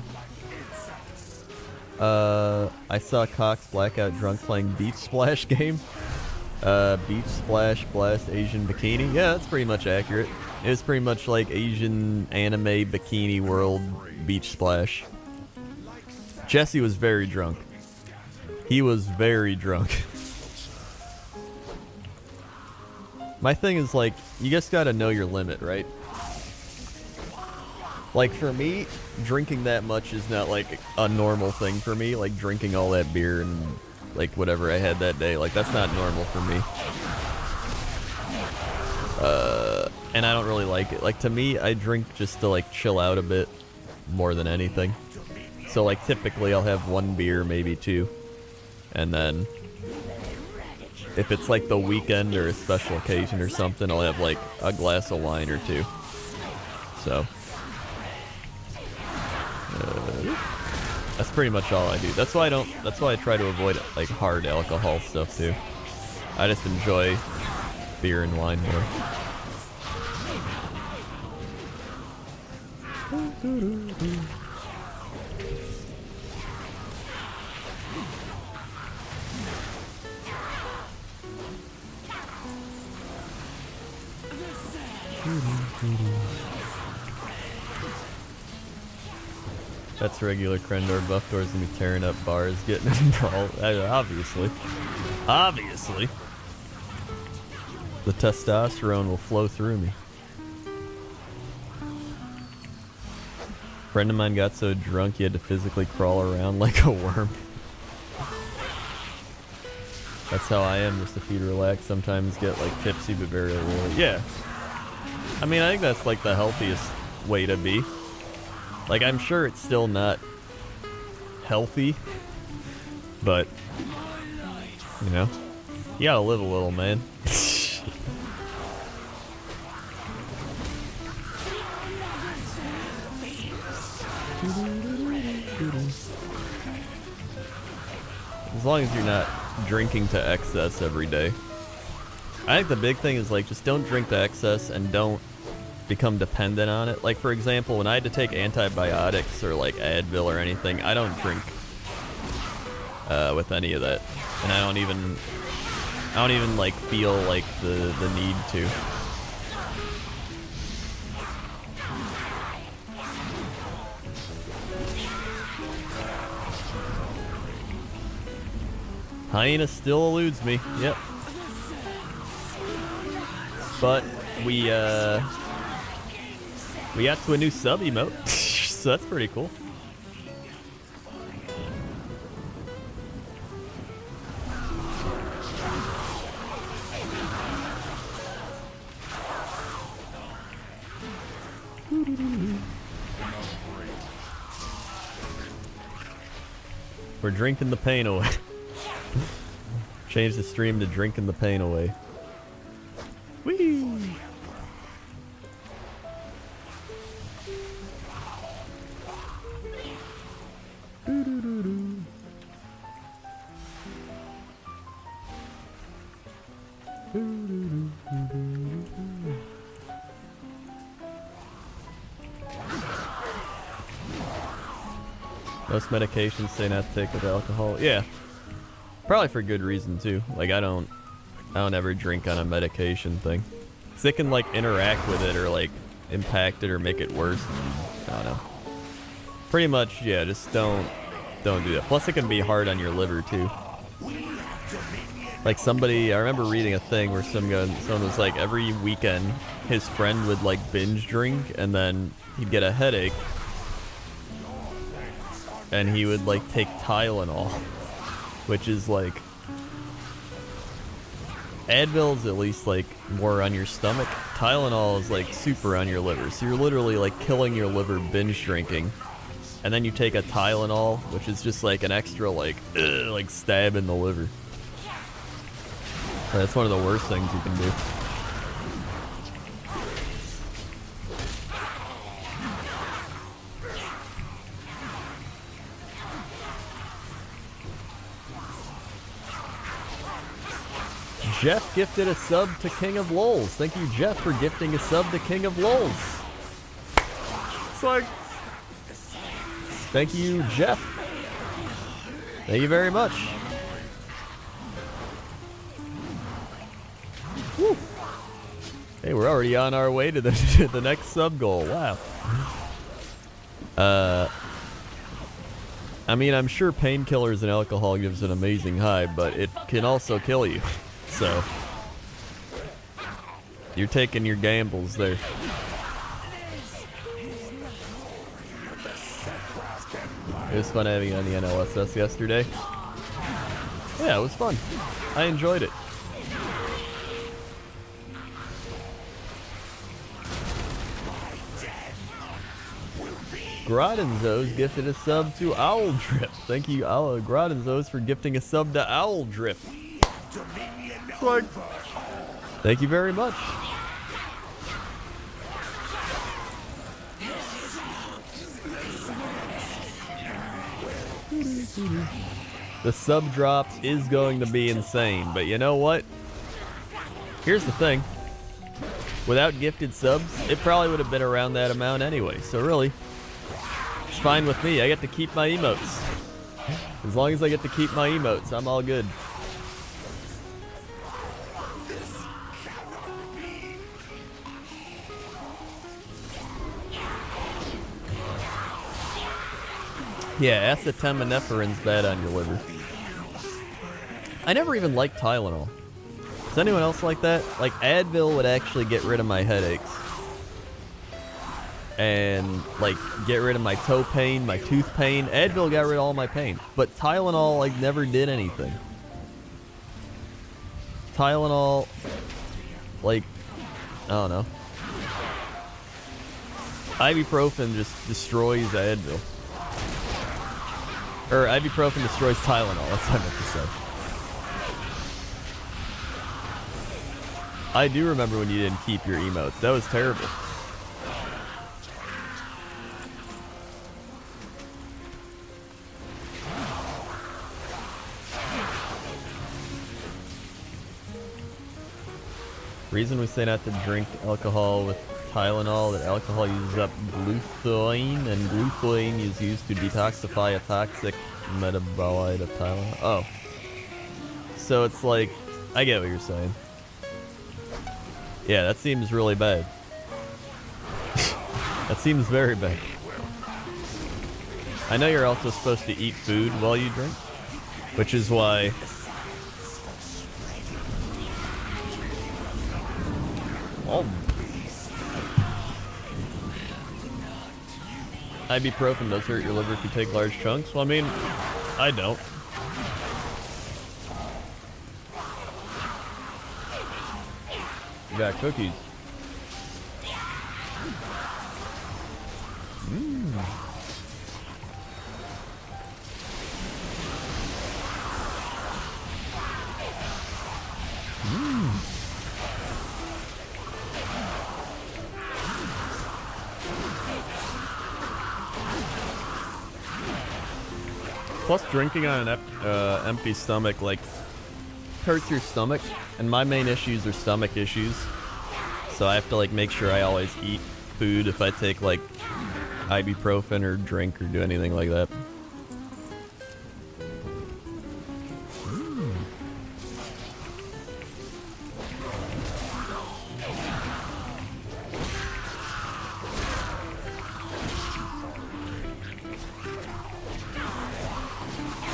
Speaker 1: I saw Cox blackout drunk playing Beach Splash game. Beach Splash Blast Asian Bikini. Yeah, that's pretty much accurate. It was pretty much like Asian anime bikini world Beach Splash. Jesse was very drunk. He was very drunk. My thing is like, you just gotta know your limit, right? Like for me, drinking that much is not like a normal thing for me. Like drinking all that beer and like whatever I had that day, like that's not normal for me. And I don't really like it. Like to me, I drink just to like chill out a bit more than anything. So like typically I'll have 1 beer, maybe 2. And then if it's like the weekend or a special occasion or something, I'll have like a glass of wine or 2. So that's pretty much all I do. That's why I try to avoid like hard alcohol stuff too. I just enjoy beer and wine more. That's regular Crendor. Buff doors gonna be tearing up bars, getting in brawl. Obviously. Obviously. The testosterone will flow through me. A friend of mine got so drunk he had to physically crawl around like a worm. That's how I am, just to feed relax. Sometimes get like tipsy, but very rarely. Yeah. I mean, I think that's like the healthiest way to be. Like, I'm sure it's still not healthy, but, you know, you gotta live a little, man. As long as you're not drinking to excess every day. I think the big thing is, like, just don't drink to excess and don't become dependent on it. Like, for example, when I had to take antibiotics or like Advil or anything, I don't drink with any of that, and I don't even like feel like the need to. Hyena still eludes me. Yep. But we got to a new sub emote, so that's pretty cool. We're drinking the pain away. Change the stream to drinking the pain away. Whee! Most medications say not to take with alcohol. Yeah, probably for good reason too. Like I don't ever drink on a medication thing, 'cause it can like interact with it or like impact it or make it worse. I don't know. Pretty much, yeah. Just don't do that. Plus, it can be hard on your liver too. Like somebody, I remember reading a thing where someone was like, every weekend his friend would like binge drink and then he'd get a headache and he would like take Tylenol, which is like, Advil's at least like more on your stomach. Tylenol is like super on your liver, so you're literally like killing your liver binge drinking, and then you take a Tylenol, which is just like an extra like stab in the liver. That's one of the worst things you can do. Jeff gifted a sub to King of Lols. Thank you, Jeff, for gifting a sub to King of Lols. It's like, thank you, Jeff. Thank you very much. Woo. Hey, we're already on our way to the next sub goal. Wow. I mean, I'm sure painkillers and alcohol gives an amazing high, but it can also kill you. So, you're taking your gambles there. It was fun having it on the NLSS yesterday. Yeah, it was fun. I enjoyed it. Grodenzos gifted a sub to Owl Drip. Thank you, Grodenzos, for gifting a sub to Owl Drip. Like, thank you very much. The sub drop is going to be insane, but you know what? Here's the thing. Without gifted subs, it probably would have been around that amount anyway, so really, it's fine with me. I get to keep my emotes. As long as I get to keep my emotes, I'm all good. Yeah, acetaminophen's bad on your liver. I never even liked Tylenol. Does anyone else like that? Like, Advil would actually get rid of my headaches. And, like, get rid of my toe pain, my tooth pain. Advil got rid of all my pain. But Tylenol, like, never did anything. Tylenol, like, I don't know. Ibuprofen just destroys Advil. Or ibuprofen destroys Tylenol, that's what I meant to say. I do remember when you didn't keep your emotes. That was terrible. Reason we say not to drink alcohol with Tylenol, that alcohol uses up glutathione, and glutathione is used to detoxify a toxic metabolite of Tylenol. Oh. So it's like, I get what you're saying. Yeah, that seems really bad. That seems very bad. I know you're also supposed to eat food while you drink, which is why... Oh. Ibuprofen does hurt your liver if you take large chunks. Well, I mean, I don't. You got cookies. Plus, drinking on an empty stomach, like, hurts your stomach. And my main issues are stomach issues. So I have to, like, make sure I always eat food if I take, like, ibuprofen or drink or do anything like that.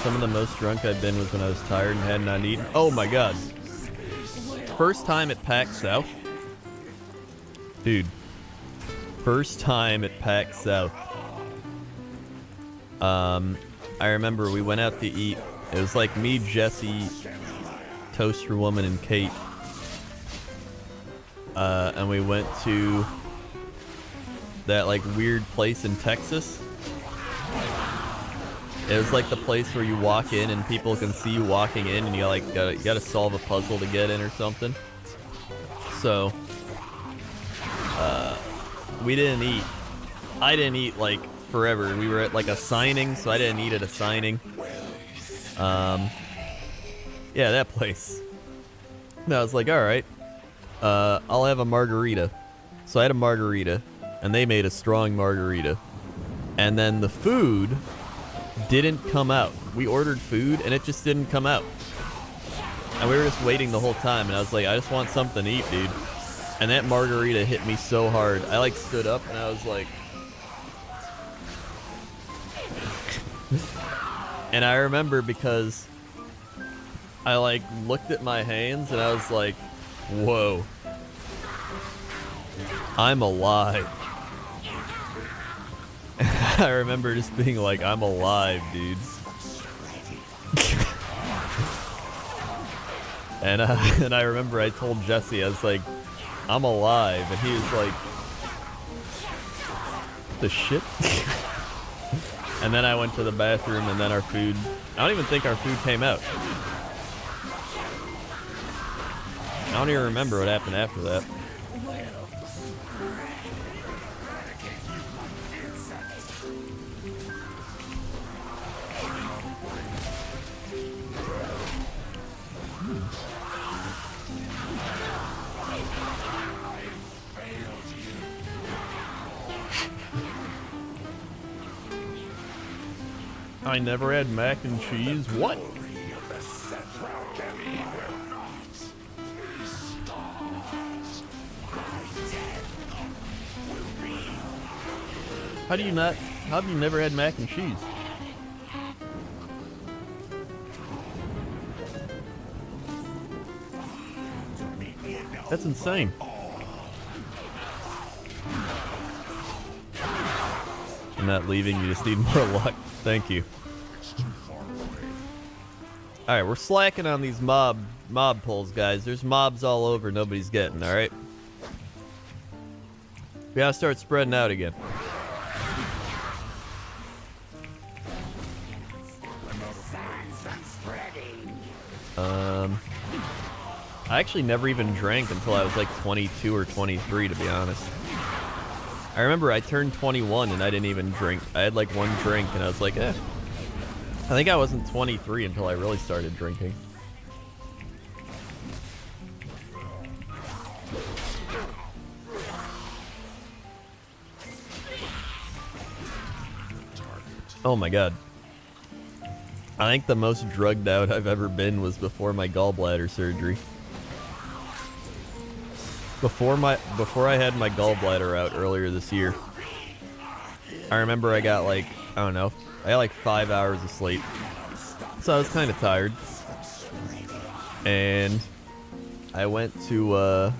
Speaker 1: Some of the most drunk I've been was when I was tired and had not eaten. Oh my god. First time at PAX South. Dude. First time at PAX South. I remember we went out to eat. It was like me, Jesse, Toaster Woman, and Kate. And we went to that like weird place in Texas. It was like the place where you walk in and people can see you walking in, and you like gotta solve a puzzle to get in or something. So we didn't eat. I didn't eat like forever. We were at like a signing, so I didn't eat at a signing. Yeah, that place. And I was like, all right, I'll have a margarita. So I had a margarita, and they made a strong margarita, and then the food didn't come out. We ordered food and it just didn't come out. And we were just waiting the whole time, and I was like, I just want something to eat, dude. And that margarita hit me so hard. I like stood up and I was like... And I remember because I like looked at my hands and I was like, whoa. I'm alive. I remember just being like, I'm alive, dude. And I remember I told Jesse, I was like, I'm alive. And he was like, the shit? And then I went to the bathroom, and then our food, I don't even think our food came out. I don't even remember what happened after that. I never had mac and cheese. What? How do you not? How have you never had mac and cheese? That's insane. I'm not leaving, you just need more luck. Thank you. Alright, we're slacking on these mob pulls, guys. There's mobs all over nobody's getting, alright? We gotta start spreading out again. I actually never even drank until I was like 22 or 23, to be honest. I remember I turned 21 and I didn't even drink. I had like one drink and I was like, eh. I think I wasn't 23 until I really started drinking. Oh my god. I think the most drugged out I've ever been was before my gallbladder surgery. Before I had my gallbladder out earlier this year, I remember I got like, I don't know, I had like 5 hours of sleep. So I was kind of tired. And I went to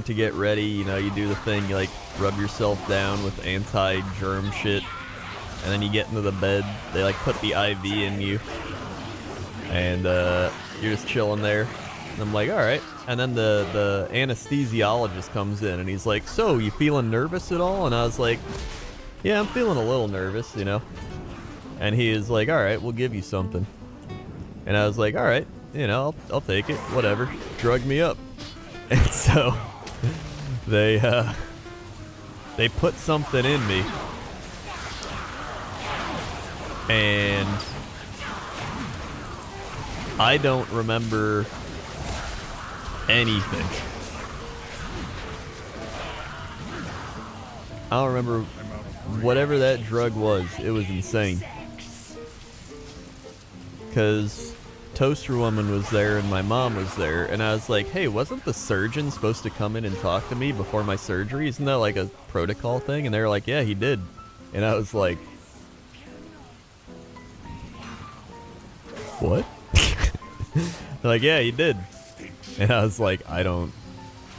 Speaker 1: get ready, you know, you do the thing, you like rub yourself down with anti-germ shit. And then you get into the bed, they like put the IV in you. And you're just chilling there. And I'm like, alright. And then the anesthesiologist comes in and he's like, so, you feeling nervous at all? And I was like, yeah, I'm feeling a little nervous, you know. And he is like, alright, we'll give you something. And I was like, alright, you know, I'll take it, whatever. Drug me up. And so, they put something in me. And I don't remember anything. I don't remember whatever that drug was. It was insane. Because Toaster Woman was there and my mom was there. And I was like, hey, wasn't the surgeon supposed to come in and talk to me before my surgery? Isn't that like a protocol thing? And they were like, yeah, he did. And I was like, what? They're like, yeah, he did. And I was like, I don't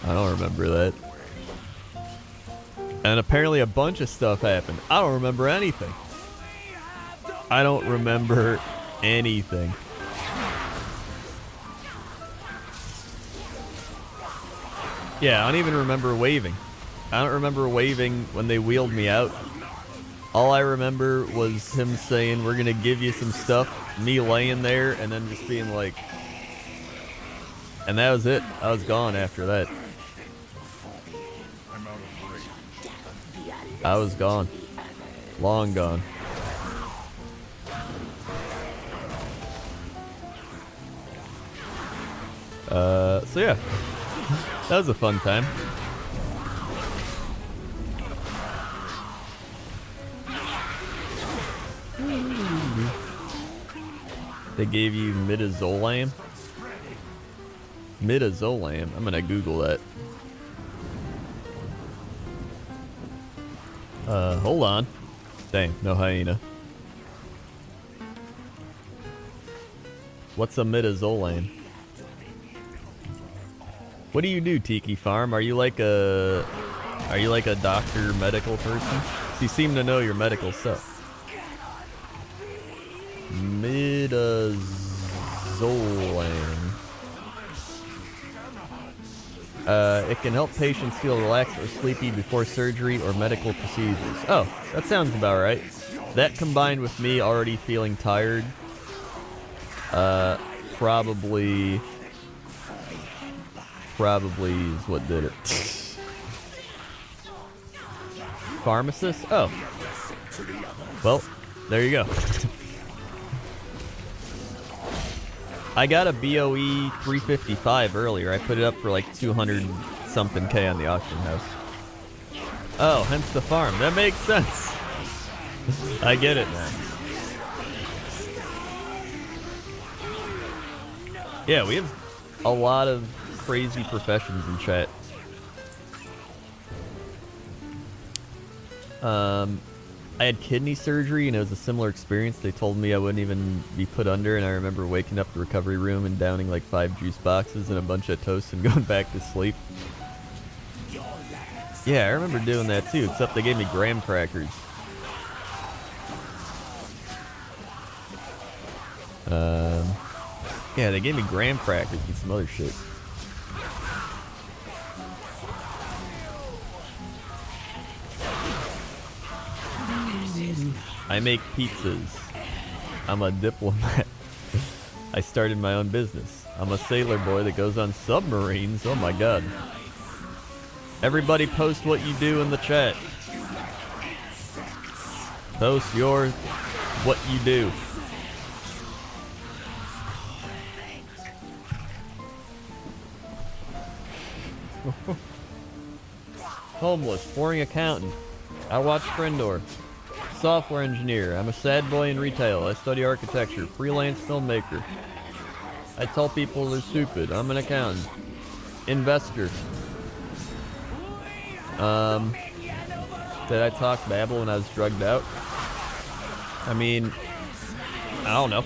Speaker 1: remember that. And apparently a bunch of stuff happened. I don't remember anything. I don't remember anything. Yeah, I don't even remember waving. I don't remember waving when they wheeled me out. All I remember was him saying, we're gonna give you some stuff, me laying there, and then just being like... And that was it. I was gone after that. I was gone. Long gone. So yeah. That was a fun time. They gave you midazolam? Midazolam? I'm gonna Google that. Hold on. Dang, no hyena. What's a midazolam? What do you do, Tiki Farm? Are you like a doctor, medical person? You seem to know your medical stuff. Midazolam. It can help patients feel relaxed or sleepy before surgery or medical procedures. Oh, that sounds about right. That combined with me already feeling tired, probably is what did it. Pharmacist? Oh. Well, there you go. I got a BOE 355 earlier. I put it up for like 200 something K on the auction house. Oh, hence the farm. That makes sense. I get it now. Yeah, we have a lot of crazy professions in chat. I had kidney surgery, and it was a similar experience. They told me I wouldn't even be put under, and I remember waking up the recovery room and downing like 5 juice boxes and a bunch of toast and going back to sleep. Yeah, I remember doing that too, except they gave me graham crackers. Yeah, they gave me graham crackers and some other shit. I make pizzas. I'm a diplomat. I started my own business. I'm a sailor boy that goes on submarines. Oh my god. Everybody post what you do in the chat. Post your what you do. Homeless, boring accountant. I watch Crendor. Software engineer. I'm a sad boy in retail. I study architecture. Freelance filmmaker. I tell people they're stupid. I'm an accountant. Investor. Did I talk babble when I was drugged out? I mean, I don't know.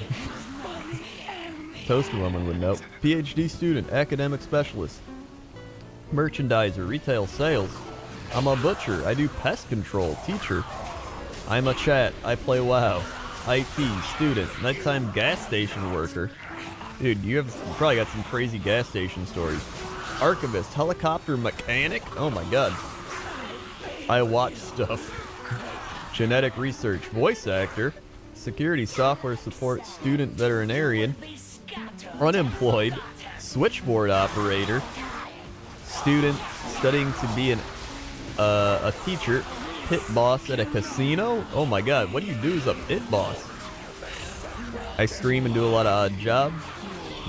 Speaker 1: Toaster woman would know. PhD student, academic specialist, merchandiser, retail sales. I'm a butcher. I do pest control. Teacher. I'm a chat. I play WoW. IT student. Nighttime gas station worker. Dude, you probably got some crazy gas station stories. Archivist. Helicopter mechanic. Oh my god. I watch stuff. Genetic research. Voice actor. Security software support. Student veterinarian. Unemployed. Switchboard operator. Student studying to be a teacher. Pit boss at a casino? Oh my god, what do you do as a pit boss? I stream and do a lot of odd jobs.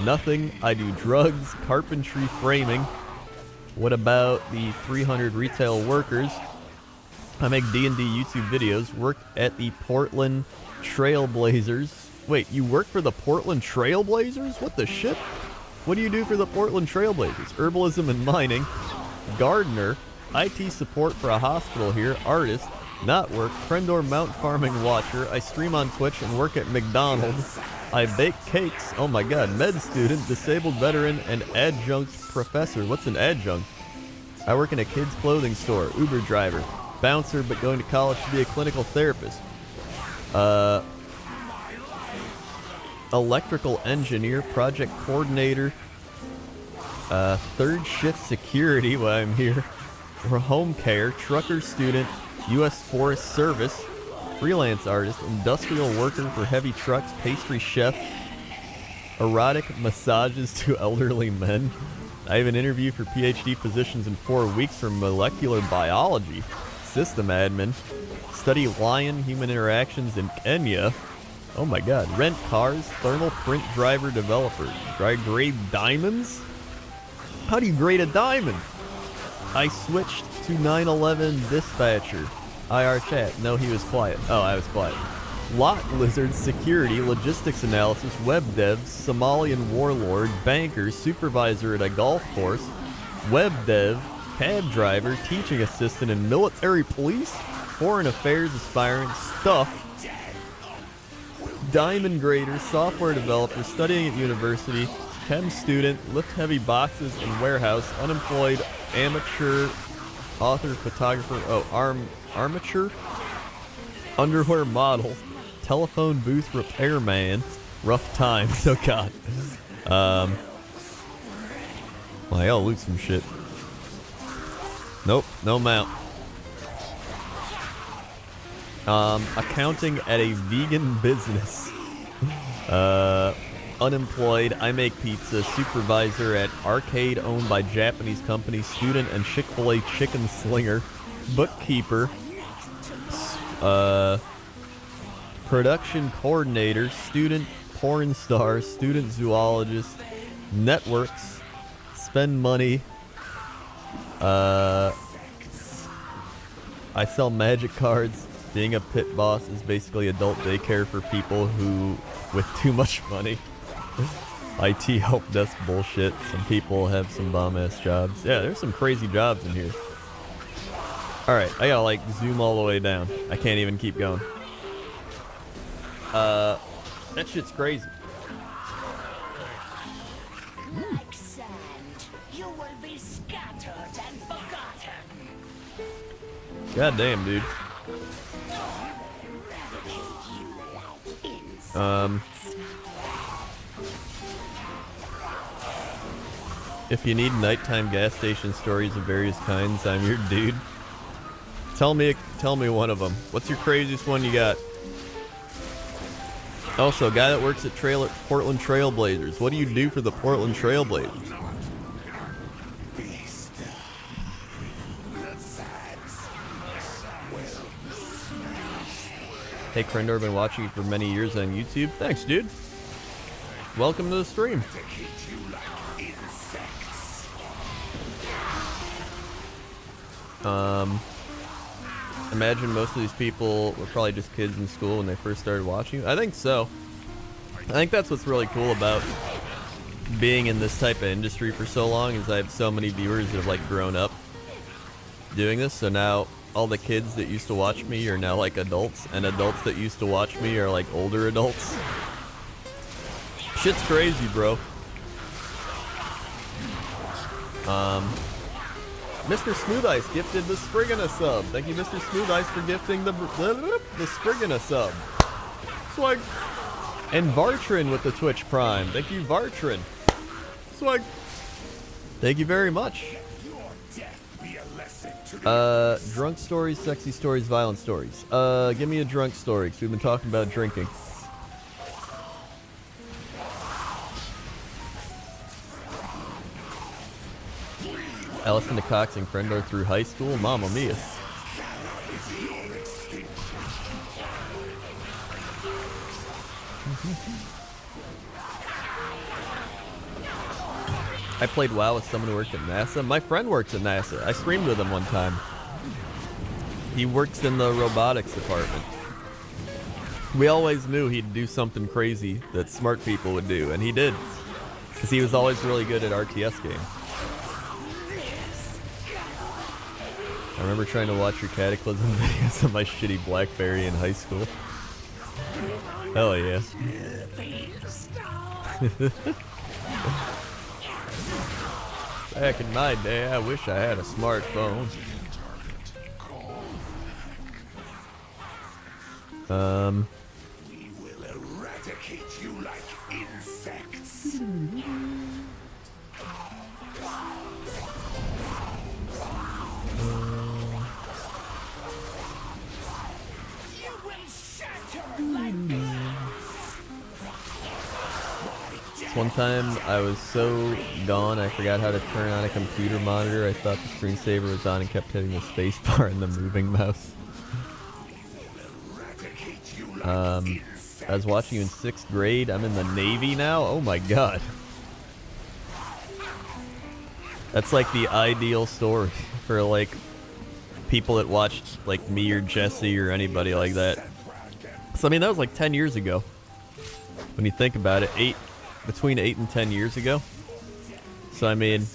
Speaker 1: Nothing. I do drugs, carpentry, framing. What about the 300 retail workers? I make D&D YouTube videos. Work at the Portland Trailblazers. Wait, you work for the Portland Trailblazers? What the shit? What do you do for the Portland Trailblazers? Herbalism and mining. Gardener. IT support for a hospital here. Artist. Not work. Crendor mount farming watcher. I stream on Twitch and work at McDonald's. I bake cakes. Oh my god. Med student. Disabled veteran. And adjunct professor. What's an adjunct? I work in a kid's clothing store. Uber driver. Bouncer, but going to college to be a clinical therapist. Electrical engineer. Project coordinator. Third shift security while I'm here. Home care, trucker student, U.S. Forest Service, freelance artist, industrial worker for heavy trucks, pastry chef, erotic massages to elderly men. I have an interview for PhD positions in 4 weeks for molecular biology, system admin, study lion human interactions in Kenya. Oh my god, rent cars, thermal print driver developer. Do I grade diamonds? How do you grade a diamond? I switched to 9/11 dispatcher. IR chat. No, he was quiet. Oh, I was quiet. Lot lizard security, logistics analysis, web dev, Somalian warlord, banker, supervisor at a golf course, web dev, cab driver, teaching assistant in military police, foreign affairs aspirant, stuff, diamond grader, software developer, studying at university, chem student, lift heavy boxes in warehouse, unemployed, amateur, author, photographer, armature, underwear model, telephone booth repairman, rough times, oh god. Well, I gotta loot some shit. Nope, no mount. Accounting at a vegan business. Unemployed, I make pizza, supervisor at arcade owned by Japanese company, student and Chick-fil-A chicken slinger, bookkeeper, production coordinator, student porn star, student zoologist, networks, spend money, I sell magic cards. Being a pit boss is basically adult daycare for people who with too much money. IT help desk bullshit. Some people have some bomb ass jobs. Yeah, there's some crazy jobs in here. Alright, I gotta like zoom all the way down. I can't even keep going. That shit's crazy.
Speaker 4: Like sand, you will be scattered and forgotten.
Speaker 1: God damn, dude. If you need nighttime gas station stories of various kinds, I'm your dude. Tell me one of them. What's your craziest one you got? Also, guy that works at Portland Trailblazers. What do you do for the Portland Trailblazers? Hey, Crendor, been watching you for many years on YouTube. Thanks, dude. Welcome to the stream. Imagine most of these people were probably just kids in school when they first started watching you. I think so. I think that's what's really cool about being in this type of industry for so long is I have so many viewers that have like grown up doing this. So now all the kids that used to watch me are now like adults, and adults that used to watch me are like older adults. Shit's crazy, bro. Mr. Smooth Ice gifted the sprig and a sub. Thank you, Mr. Smooth Ice, for gifting the sprig and a sub. Swag. And Vartrin with the Twitch Prime. Thank you, Vartrin. Swag. Thank you very much. Drunk stories, sexy stories, violent stories. Give me a drunk story, because we've been talking about drinking. I listened to Cox and Crendor through high school. Mamma mia. I played WoW with someone who worked at NASA. My friend works at NASA. I streamed with him one time. He works in the robotics department. We always knew he'd do something crazy that smart people would do, and he did. Because he was always really good at RTS games. I remember trying to watch your Cataclysm videos on my shitty BlackBerry in high school. Hell yeah. Back in my day, I wish I had a smartphone.
Speaker 3: We will eradicate you like insects.
Speaker 1: One time I was so gone I forgot how to turn on a computer monitor. I thought the screensaver was on and kept hitting the spacebar and the moving mouse. I was watching you in 6th grade. I'm in the Navy now. Oh my god. That's like the ideal story for like people that watched like me or Jesse or anybody like that. So I mean that was like 10 years ago. When you think about it, between 8 and 10 years ago. So I mean,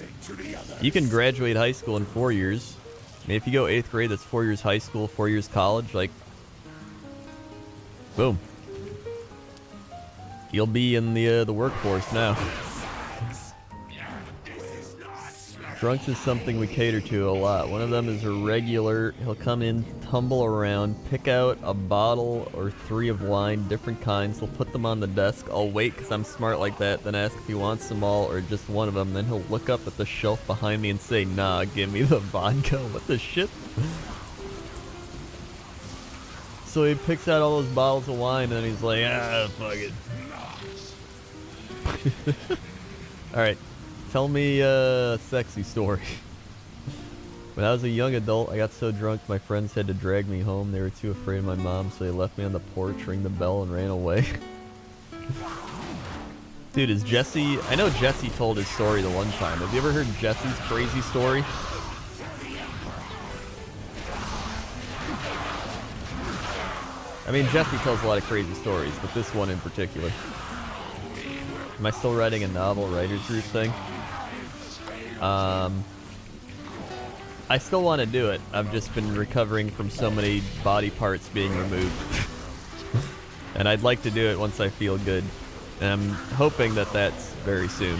Speaker 1: you can graduate high school in 4 years. I mean, if you go 8th grade, that's 4 years high school, 4 years college, like, boom. You'll be in the workforce now. Drunks is something we cater to a lot. One of them is a regular. He'll come in, tumble around, pick out a bottle or 3 of wine, different kinds. He'll put them on the desk. I'll wait because I'm smart like that, then ask if he wants them all or just one of them. Then he'll look up at the shelf behind me and say, nah, give me the vodka. What the shit? So he picks out all those bottles of wine and he's like, ah, fuck it. Alright. Tell me a sexy story. When I was a young adult, I got so drunk my friends had to drag me home. They were too afraid of my mom, so they left me on the porch, rang the bell, and ran away. Dude, is Jesse... I know Jesse told his story the one time. Have you ever heard Jesse's crazy story? I mean, Jesse tells a lot of crazy stories, but this one in particular. Am I still writing a novel writers group thing? I still want to do it. I've just been recovering from so many body parts being removed. And I'd like to do it once I feel good. And I'm hoping that that's very soon.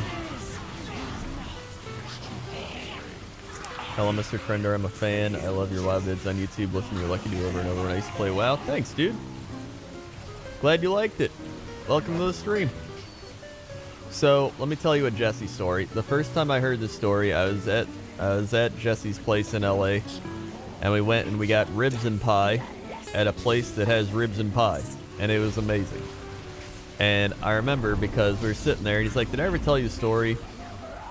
Speaker 1: Hello, Mr. Crendor. I'm a fan. I love your WoW vids on YouTube. Listen to your Lucky Do over and over when I used to play WoW. Thanks, dude. Glad you liked it. Welcome to the stream. So, let me tell you a Jesse story. The first time I heard this story, I was at Jesse's place in LA, and we went and we got ribs and pie at a place that has ribs and pie, and it was amazing. And I remember because we were sitting there, and he's like, did I ever tell you the story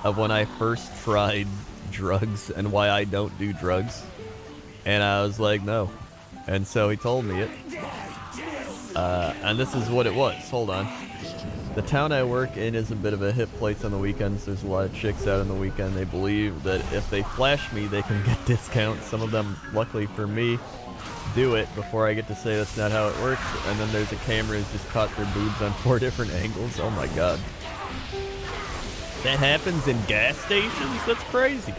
Speaker 1: of when I first tried drugs and why I don't do drugs? And I was like, no. And so he told me it. And this is what it was. Hold on. The town I work in is a bit of a hip place on the weekends. There's a lot of chicks out on the weekend. They believe that if they flash me, they can get discounts. Some of them, luckily for me, do it before I get to say that's not how it works. And then there's a camera who's just caught their boobs on 4 different angles. Oh my god. That happens in gas stations? That's crazy.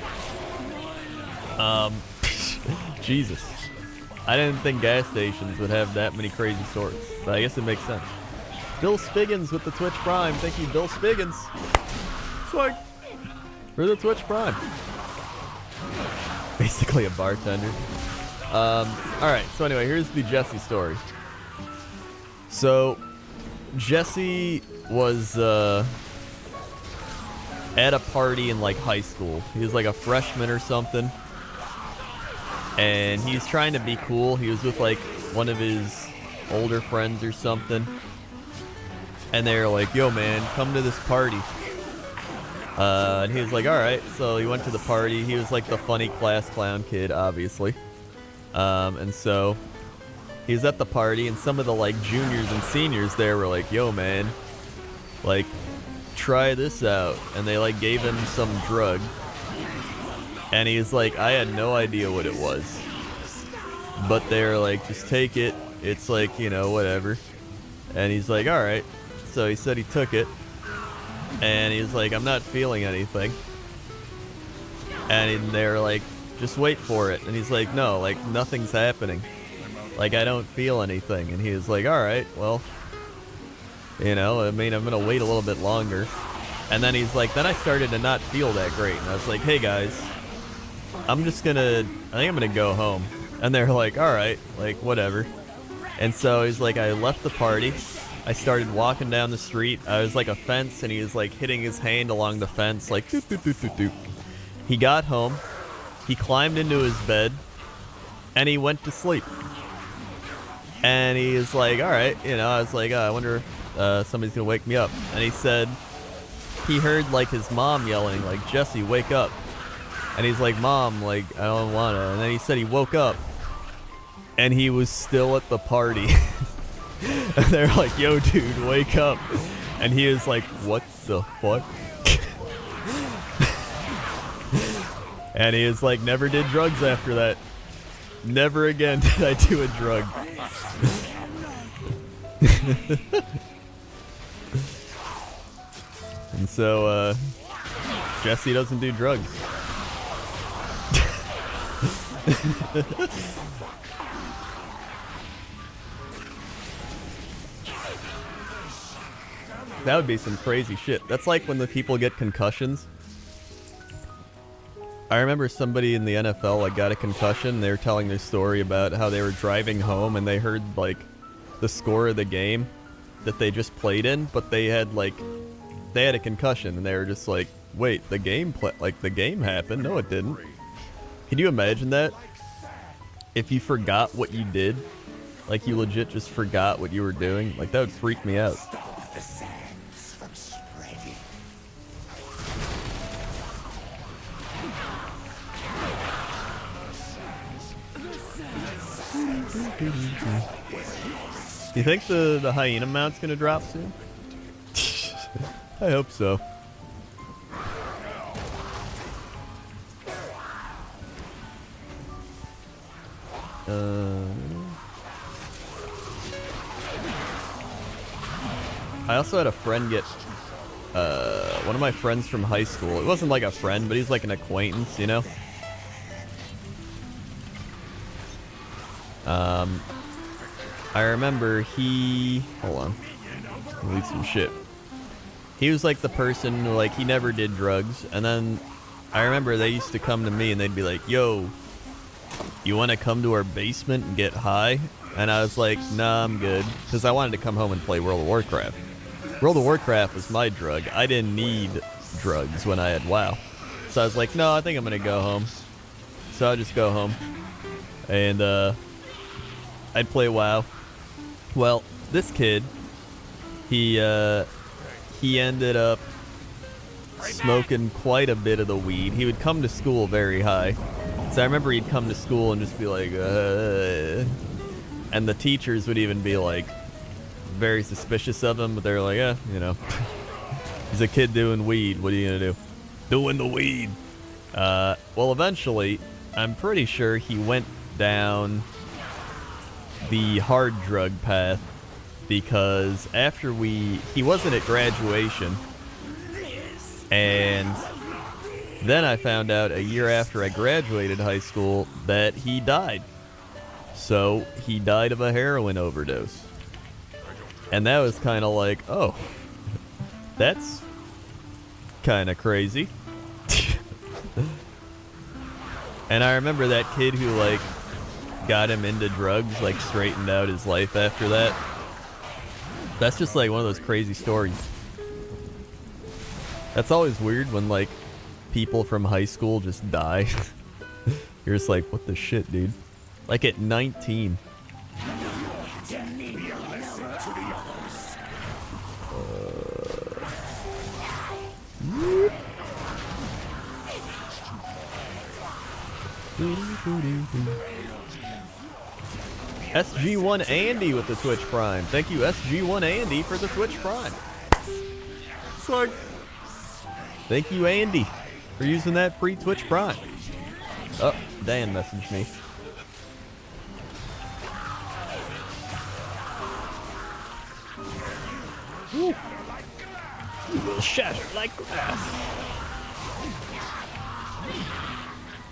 Speaker 1: Jesus. I didn't think gas stations would have that many crazy stories, but I guess it makes sense. Bill Spiggins with the Twitch Prime. Thank you, Bill Spiggins. Swag. For the Twitch Prime. Basically a bartender. Alright, so anyway, here's the Jesse story. So, Jesse was, at a party in, like, high school. He was, like, a freshman or something. And he's trying to be cool. He was with, like, one of his older friends or something. And they were like, yo, man, come to this party. And he was like, alright. So he went to the party. He was, like, the funny class clown kid, obviously. And so he was at the party, and some of the, like, juniors and seniors there were like, yo, man, like, try this out. And they, like, gave him some drug. And he's like, I had no idea what it was. But they're like, just take it. It's like, you know, whatever. And he's like, alright. So he said he took it. And he's like, I'm not feeling anything. And they're like, just wait for it. And he's like, no, like, nothing's happening. Like, I don't feel anything. And he was like, alright, well, you know, I mean, I'm gonna wait a little bit longer. And then he's like, then I started to not feel that great. And I was like, hey guys, I think I'm gonna go home. And they're like, alright, like, whatever. And so he's like, I left the party. I started walking down the street. I was like a fence, and he was like hitting his hand along the fence, like doop, doop, doop, doop, doop. He got home. He climbed into his bed, and he went to sleep. And he was like, alright, you know, I was like, I wonder if somebody's gonna wake me up. And he said he heard like his mom yelling, like, Jesse, wake up. And he's like, Mom, like, I don't wanna. And then he said he woke up, and he was still at the party. And they're like, yo, dude, wake up. And he was like, what the fuck? And he was like, never did drugs after that. Never again did I do a drug. And so, Jesse doesn't do drugs. That would be some crazy shit. That's like when the people get concussions. I remember somebody in the NFL like got a concussion. They were telling their story about how they were driving home and they heard like the score of the game that they just played in, but they had a concussion, and they were just like, wait, the game happened? No, it didn't. Can you imagine that? If you forgot what you did, like you legit just forgot what you were doing, like that would freak me out.
Speaker 3: Stop the sands from spreading.
Speaker 1: You think the hyena mount's gonna drop soon? I hope so. I also had a friend get one of my friends from high school. It wasn't like a friend, but he's like an acquaintance, you know? I remember he... Hold on. Delete some shit. He was like the person who, like, he never did drugs. And then I remember they used to come to me and they'd be like, yo, you want to come to our basement and get high? And I was like, nah, I'm good. Because I wanted to come home and play World of Warcraft. World of Warcraft was my drug. I didn't need drugs when I had WoW. So I was like, no, I think I'm going to go home. So I'll just go home. And I'd play WoW. Well, this kid, he ended up smoking quite a bit of the weed. He would come to school very high. So I remember he'd come to school and just be like, and the teachers would even be like very suspicious of him, but they're like, yeah, you know, he's a kid doing weed. What are you gonna do? Doing the weed. Well, eventually, I'm pretty sure he went down the hard drug path because after he wasn't at graduation, and then I found out a year after I graduated high school that he died. So he died of a heroin overdose. And that was kind of like, oh, that's kind of crazy. And I remember that kid who, like, got him into drugs, like, straightened out his life after that. That's just, like, one of those crazy stories. That's always weird when, like, people from high school just die. You're just like, what the shit, dude? Like, at 19. SG1 Andy with the Twitch Prime. Thank you, SG1 Andy, for the Twitch Prime. Slug. Thank you, Andy, for using that free Twitch Prime. Oh, Dan messaged me. Woo. You will shatter like glass.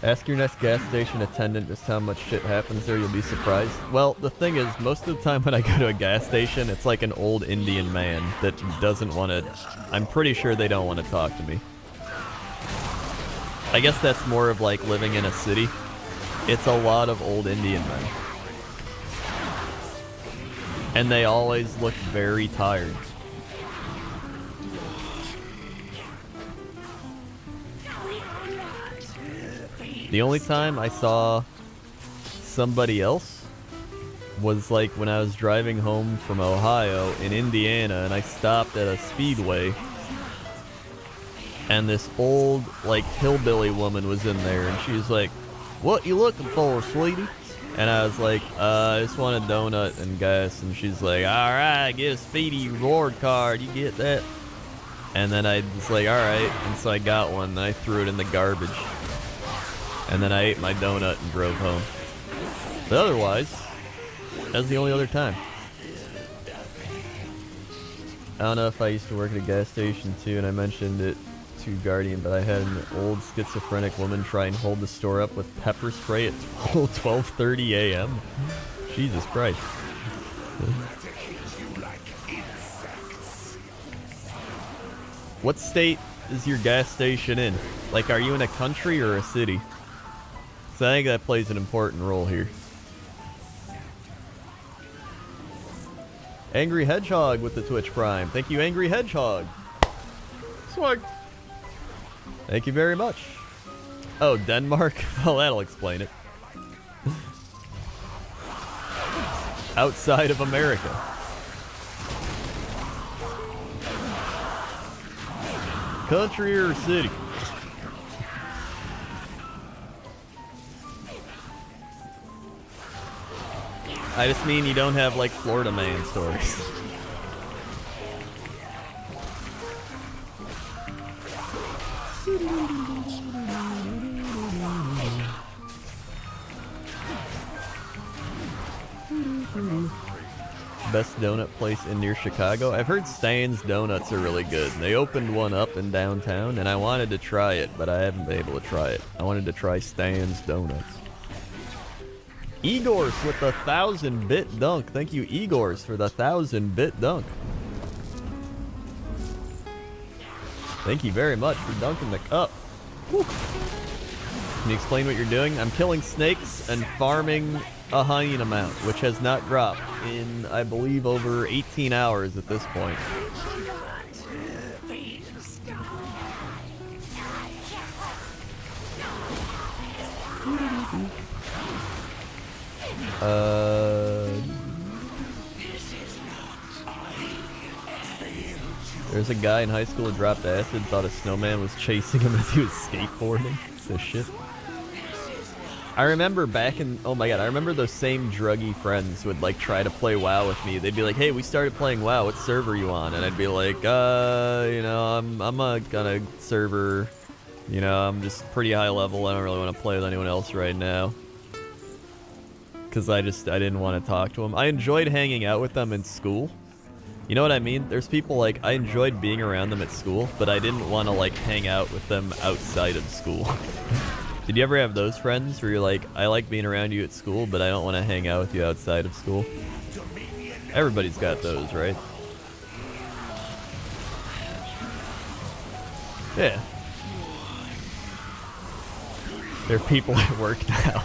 Speaker 1: Ask your next gas station attendant just how much shit happens there, you'll be surprised. Well, the thing is, most of the time when I go to a gas station, it's like an old Indian man that doesn't want to... I'm pretty sure they don't want to talk to me. I guess that's more of like living in a city. It's a lot of old Indian men. And they always look very tired. The only time I saw somebody else was like when I was driving home from Ohio in Indiana and I stopped at a speedway and this old like hillbilly woman was in there and she was like, "What you looking for, sweetie?" And I was like, I just want a donut and gas. And she's like, "Alright, get a speedy reward card, you get that." And then I was like, alright, and so I got one and I threw it in the garbage. And then I ate my donut and drove home. But otherwise, that was the only other time. I don't know if I used to work at a gas station too, and I mentioned it to Guardian, but I had an old schizophrenic woman try and hold the store up with pepper spray at 12:30 a.m. Jesus Christ. What state is your gas station in? Like, are you in a country or a city? So I think that plays an important role here. Angry Hedgehog with the Twitch Prime. Thank you, Angry Hedgehog. Swag. Thank you very much. Oh, Denmark? Well, that'll explain it. Outside of America. Country or city? I just mean you don't have like Florida man stories. Best donut place in near Chicago? I've heard Stan's Donuts are really good. They opened one up in downtown and I wanted to try it, but I haven't been able to try it. I wanted to try Stan's Donuts. Igors with the 1,000-bit dunk. Thank you, Igors, for the 1,000-bit dunk. Thank you very much for dunking the cup. Woo. Can you explain what you're doing? I'm killing snakes and farming a hyena mount, which has not dropped in, I believe, over 18 hours at this point. There's a guy in high school who dropped acid, thought a snowman was chasing him as he was skateboarding. This shit. I remember back in, oh my god, I remember those same druggy friends would like try to play WoW with me. They'd be like, hey, we started playing WoW, what server are you on? And I'd be like, you know, I'm on a server, you know, I'm just pretty high level, I don't really want to play with anyone else right now. Because I didn't want to talk to them. I enjoyed hanging out with them in school. You know what I mean? There's people like, I enjoyed being around them at school, but I didn't want to like hang out with them outside of school. Did you ever have those friends where you're like, I like being around you at school, but I don't want to hang out with you outside of school? Everybody's got those, right? Yeah. They're people at work now.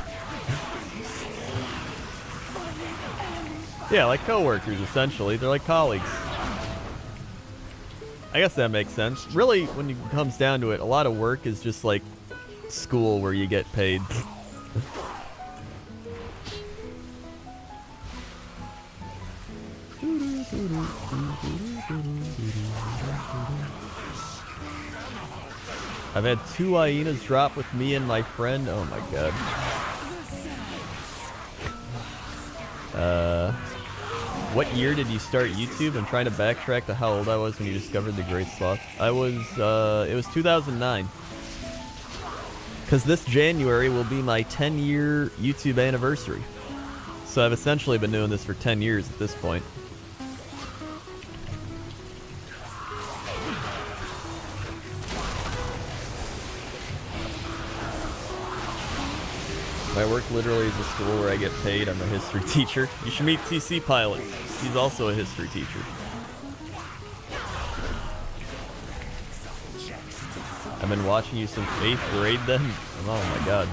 Speaker 1: Yeah, like coworkers, essentially. They're like colleagues. I guess that makes sense. Really, when it comes down to it, a lot of work is just like school where you get paid. I've had 2 hyenas drop with me and my friend. Oh my god. What year did you start YouTube? I'm trying to backtrack to how old I was when you discovered the Great Sloth. I was, it was 2009. Because this January will be my 10-year YouTube anniversary. So I've essentially been doing this for 10 years at this point. My work literally is a school where I get paid. I'm a history teacher. You should meet TC Pilot. He's also a history teacher. I've been watching you since 8th grade then. Oh my god.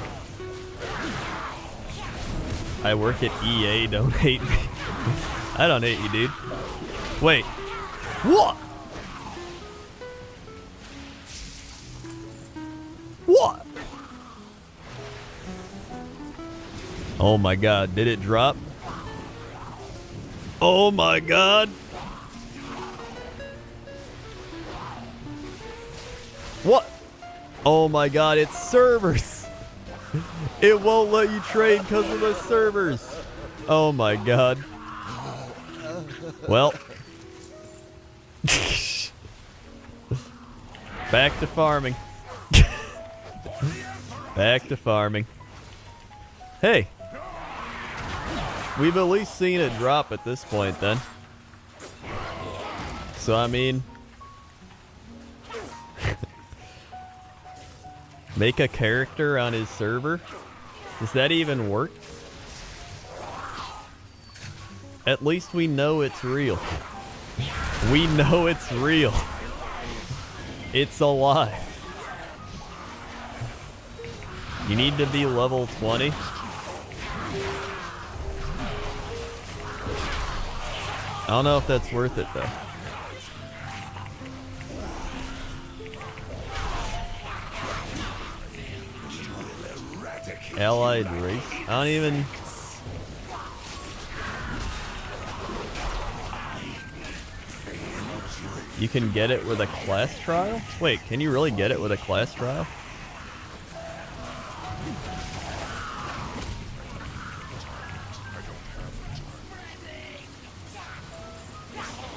Speaker 1: I work at EA, don't hate me. I don't hate you, dude. Wait. What? What? Oh my god, did it drop? Oh my god! What? Oh my god, it's servers! It won't let you trade because of the servers! Oh my god. Well. Back to farming. Back to farming. Hey! We've at least seen it drop at this point then. So I mean... make a character on his server? Does that even work? At least we know it's real. We know it's real. It's alive. You need to be level 20. I don't know if that's worth it though. Allied race? I don't even... You can get it with a class trial? Wait, can you really get it with a class trial?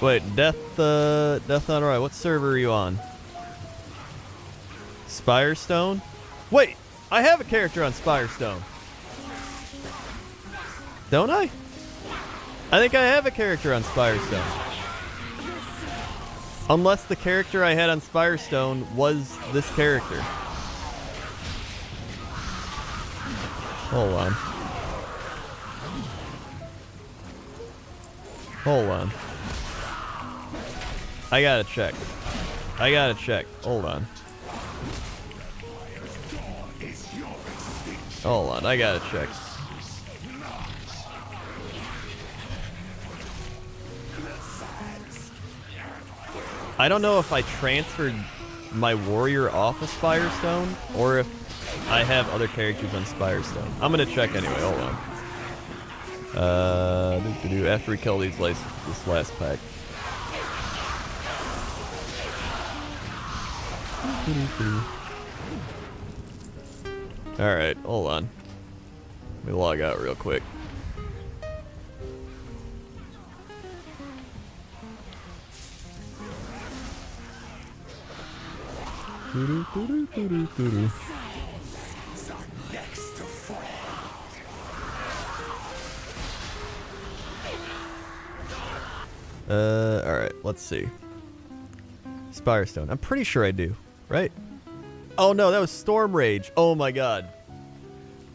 Speaker 1: Wait, Death Not Alright, what server are you on? Spirestone? Wait, I have a character on Spirestone. Don't I? I think I have a character on Spirestone. Unless the character I had on Spirestone was this character. Hold on. Hold on. I gotta check. Hold on. Hold on, I gotta check. I don't know if I transferred my warrior off of Spirestone or if I have other characters on Spirestone. I'm gonna check anyway, hold on. After we kill this last pack. Alright, hold on. Let me log out real quick. Alright, let's see. Spirestone. I'm pretty sure I do, right? Oh no, that was Storm Rage. Oh my god.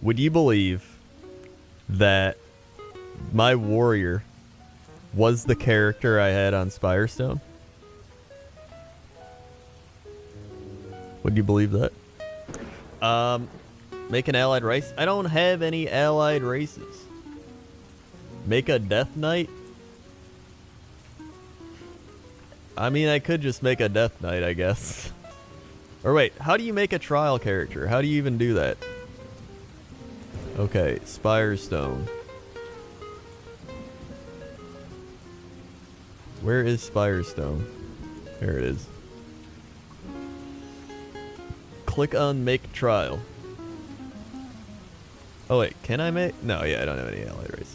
Speaker 1: Would you believe that my warrior was the character I had on Spirestone? Would you believe that? Make an allied race? I don't have any allied races. Make a Death Knight? I mean, I could just make a Death Knight, I guess. Or wait, how do you make a trial character? How do you even do that? Okay, Spirestone. Where is Spirestone? There it is. Click on make trial. Oh wait, can I make? No, yeah, I don't have any allied races.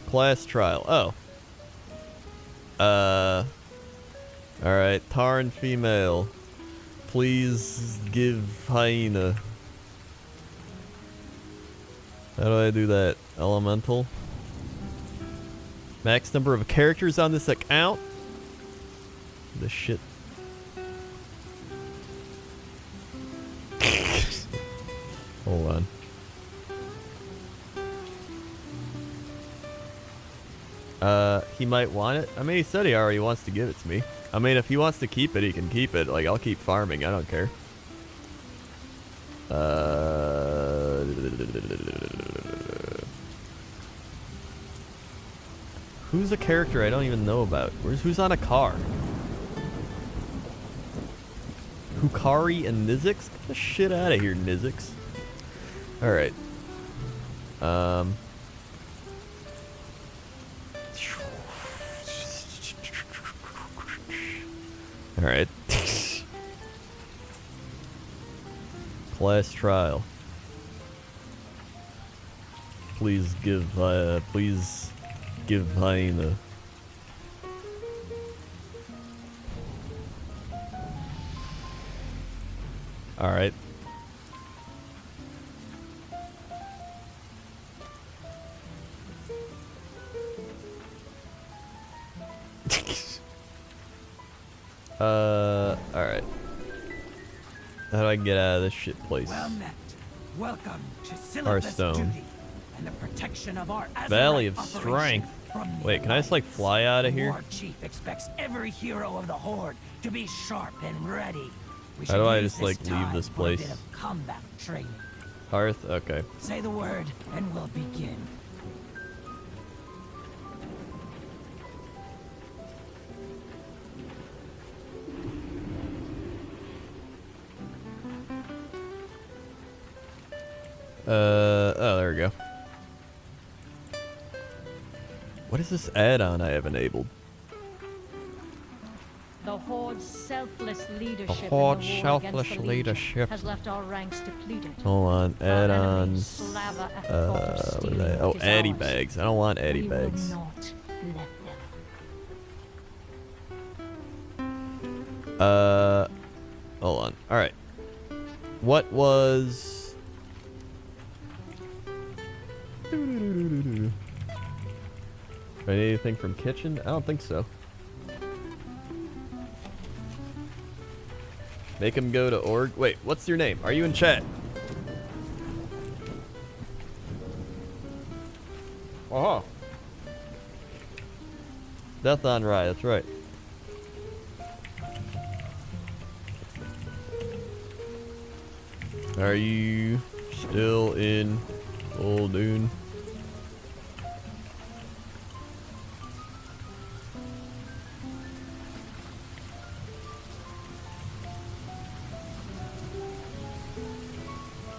Speaker 1: Class trial. Oh. Alright, Tarn female. Please give Hyena. How do I do that? Elemental. Max number of characters on this account. This shit. Hold on. He might want it. I mean, he said he already wants to give it to me. I mean, if he wants to keep it, he can keep it. Like, I'll keep farming. I don't care. Who's a character I don't even know about? Who's on a car? Hukari and Nizix? Get the shit out of here, Nizix. Alright. Alright. Class trial. Please give Hyena. Alright. Alright. How do I get out of this shit place?
Speaker 2: Well met. Welcome to
Speaker 1: Hearthstone.
Speaker 2: duty and the protection of our
Speaker 1: Valley of
Speaker 2: Azerite
Speaker 1: Strength.
Speaker 2: operation from the
Speaker 1: Wait, can I just like fly out of here?
Speaker 2: War Chief expects every hero of the Horde to be sharp and ready. We
Speaker 1: How
Speaker 2: should
Speaker 1: do I
Speaker 2: use
Speaker 1: just like leave
Speaker 2: time
Speaker 1: this
Speaker 2: for a
Speaker 1: place?
Speaker 2: bit of combat training.
Speaker 1: Hearth? Okay.
Speaker 2: Say the word and we'll begin.
Speaker 1: Oh, there we go. What is this add-on I have enabled?
Speaker 6: The Horde's selfless leadership
Speaker 1: The
Speaker 6: in
Speaker 1: Horde's
Speaker 6: the war
Speaker 1: selfless
Speaker 6: against the Legion
Speaker 1: leadership.
Speaker 6: has left our ranks depleted.
Speaker 1: Hold on,
Speaker 6: Our enemies
Speaker 1: add-ons.
Speaker 6: slaver at the thought of
Speaker 1: What is
Speaker 6: stealing
Speaker 1: that?
Speaker 6: what
Speaker 1: Oh,
Speaker 6: is
Speaker 1: Addy
Speaker 6: ours.
Speaker 1: bags. I don't want Addy
Speaker 6: We will
Speaker 1: bags.
Speaker 6: not let them.
Speaker 1: Hold on. All right. What was? Anything from kitchen? I don't think so. Make him go to org. Wait, what's your name? Are you in chat? Death on Rye, that's right. Are you still in Uldoon?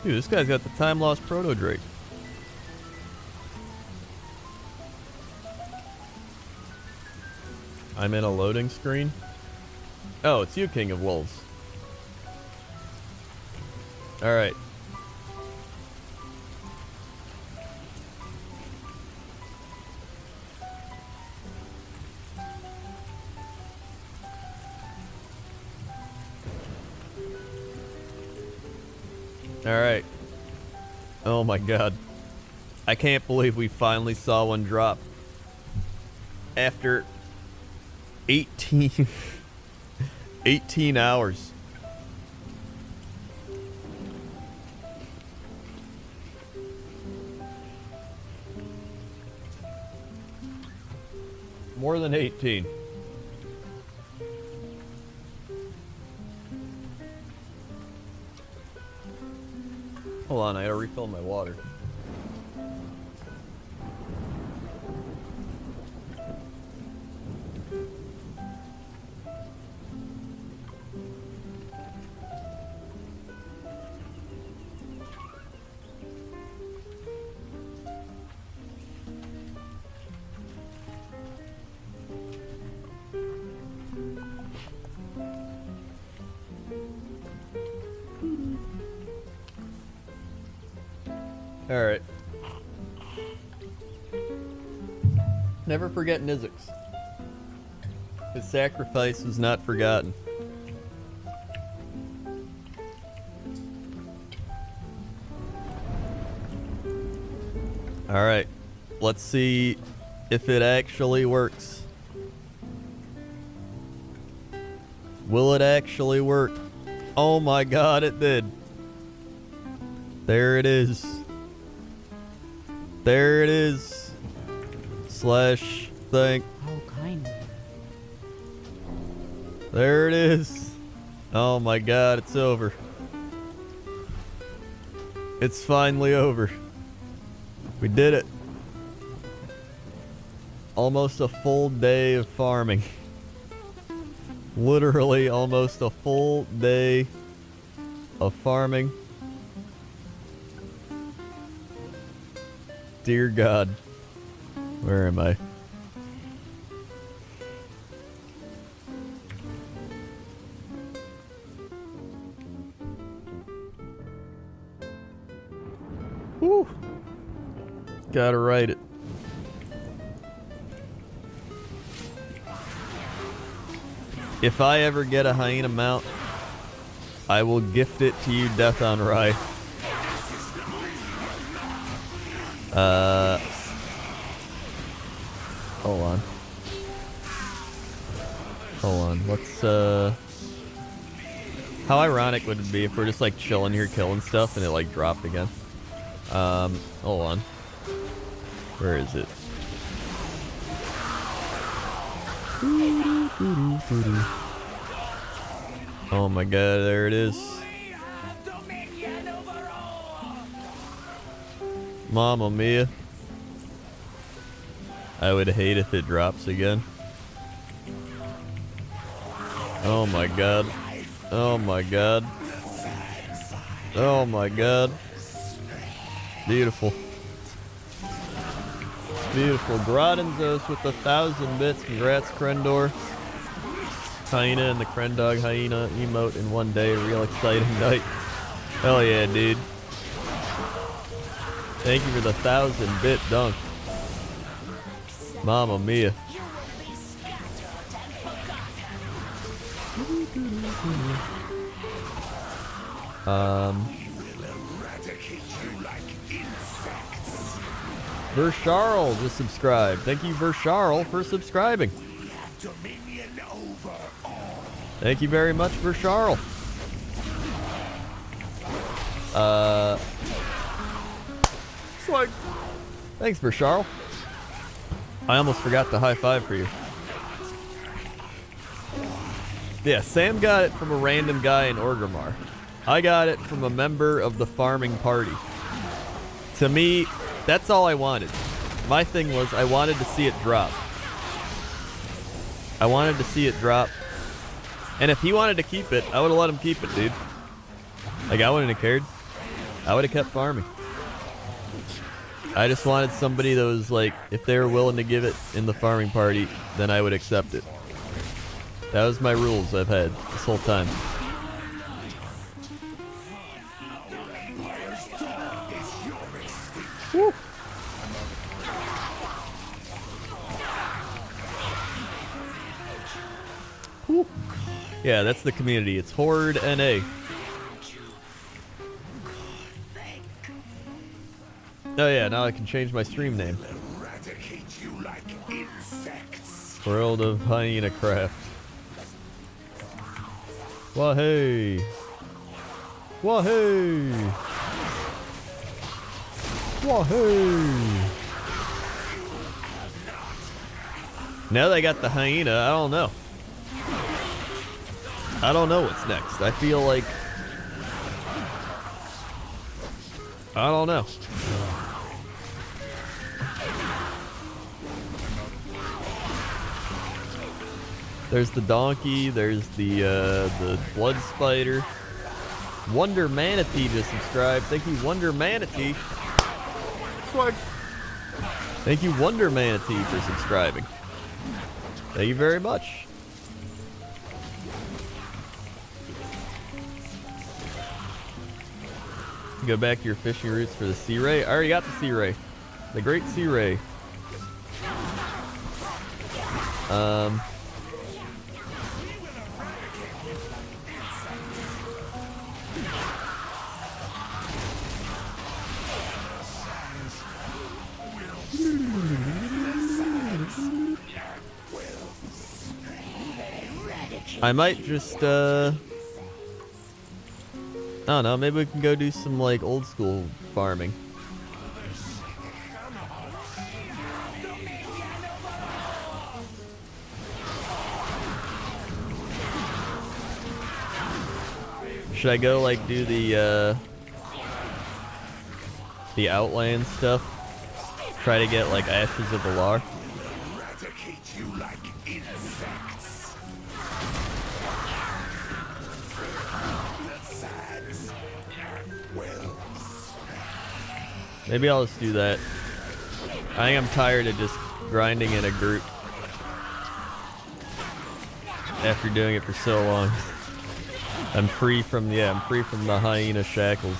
Speaker 1: Dude, this guy's got the time-lost proto-drake. I'm in a loading screen. Oh, it's you, King of Wolves. Alright. Alright. Oh my god. I can't believe we finally saw one drop. After 18 hours. More than 18. Hold on, I gotta refill my water. Alright. Never forget Nizix. His sacrifice was not forgotten. Alright. Let's see if it actually works. Will it actually work? Oh my god, it did. There it is. There it is. Slash thing.
Speaker 6: How kind.
Speaker 1: There it is. Oh my god, it's over. It's finally over. We did it. Almost a full day of farming. Literally almost a full day of farming. Dear God. Where am I? Whew. Gotta write it. If I ever get a hyena mount, I will gift it to you, Death on Rye. Hold on. Hold on. Let's, how ironic would it be if we're just, like, chilling here killing stuff and it, like, dropped again? Hold on. Where is it? Oh my god, there it is. Mamma mia. I would hate if it drops again. Oh my god. Oh my god. Oh my god. Beautiful. Beautiful. Grodenzos with 1,000 bits. Congrats, Crendor. Hyena and the Crendog Hyena emote in one day. Real exciting night. Hell yeah, dude. Thank you for the 1,000-bit dunk. Mamma mia. Versharl just subscribed. Thank you, Versharl, for subscribing. Thank you very much, Versharl. Swag. Thanks, Versharl. I almost forgot to high five for you. Yeah, Sam got it from a random guy in Orgrimmar. I got it from a member of the farming party. To me, that's all I wanted. My thing was I wanted to see it drop. I wanted to see it drop. And if he wanted to keep it, I would have let him keep it, dude. Like, I wouldn't have cared. I would have kept farming. I just wanted somebody that was like, if they were willing to give it in the farming party, then I would accept it. That was my rules I've had this whole time. Woo. Woo. Yeah, that's the community. It's Horde NA. Oh yeah, now I can change my stream name.
Speaker 3: Eradicate you like insects.
Speaker 1: World of Hyena Craft. Wahey! Wahey! Wahey! Now that I got the hyena, I don't know. I don't know what's next. I feel like... I don't know. There's the donkey, there's the blood spider. Wonder Manatee just subscribed. Thank you, Wonder Manatee. Swag. Thank you, Wonder Manatee, for subscribing. Thank you very much. Go back to your fishing roots for the sea ray. I already got the sea ray. The great sea ray. I might just, I don't know, maybe we can go do some, like, old school farming. Should I go, like, do the Outland stuff? Try to get, like, Ashes of Valar?
Speaker 3: Eradicate you like insects.
Speaker 1: Maybe I'll just do that. I think I'm tired of just grinding in a group after doing it for so long. I'm free from the hyena shackles.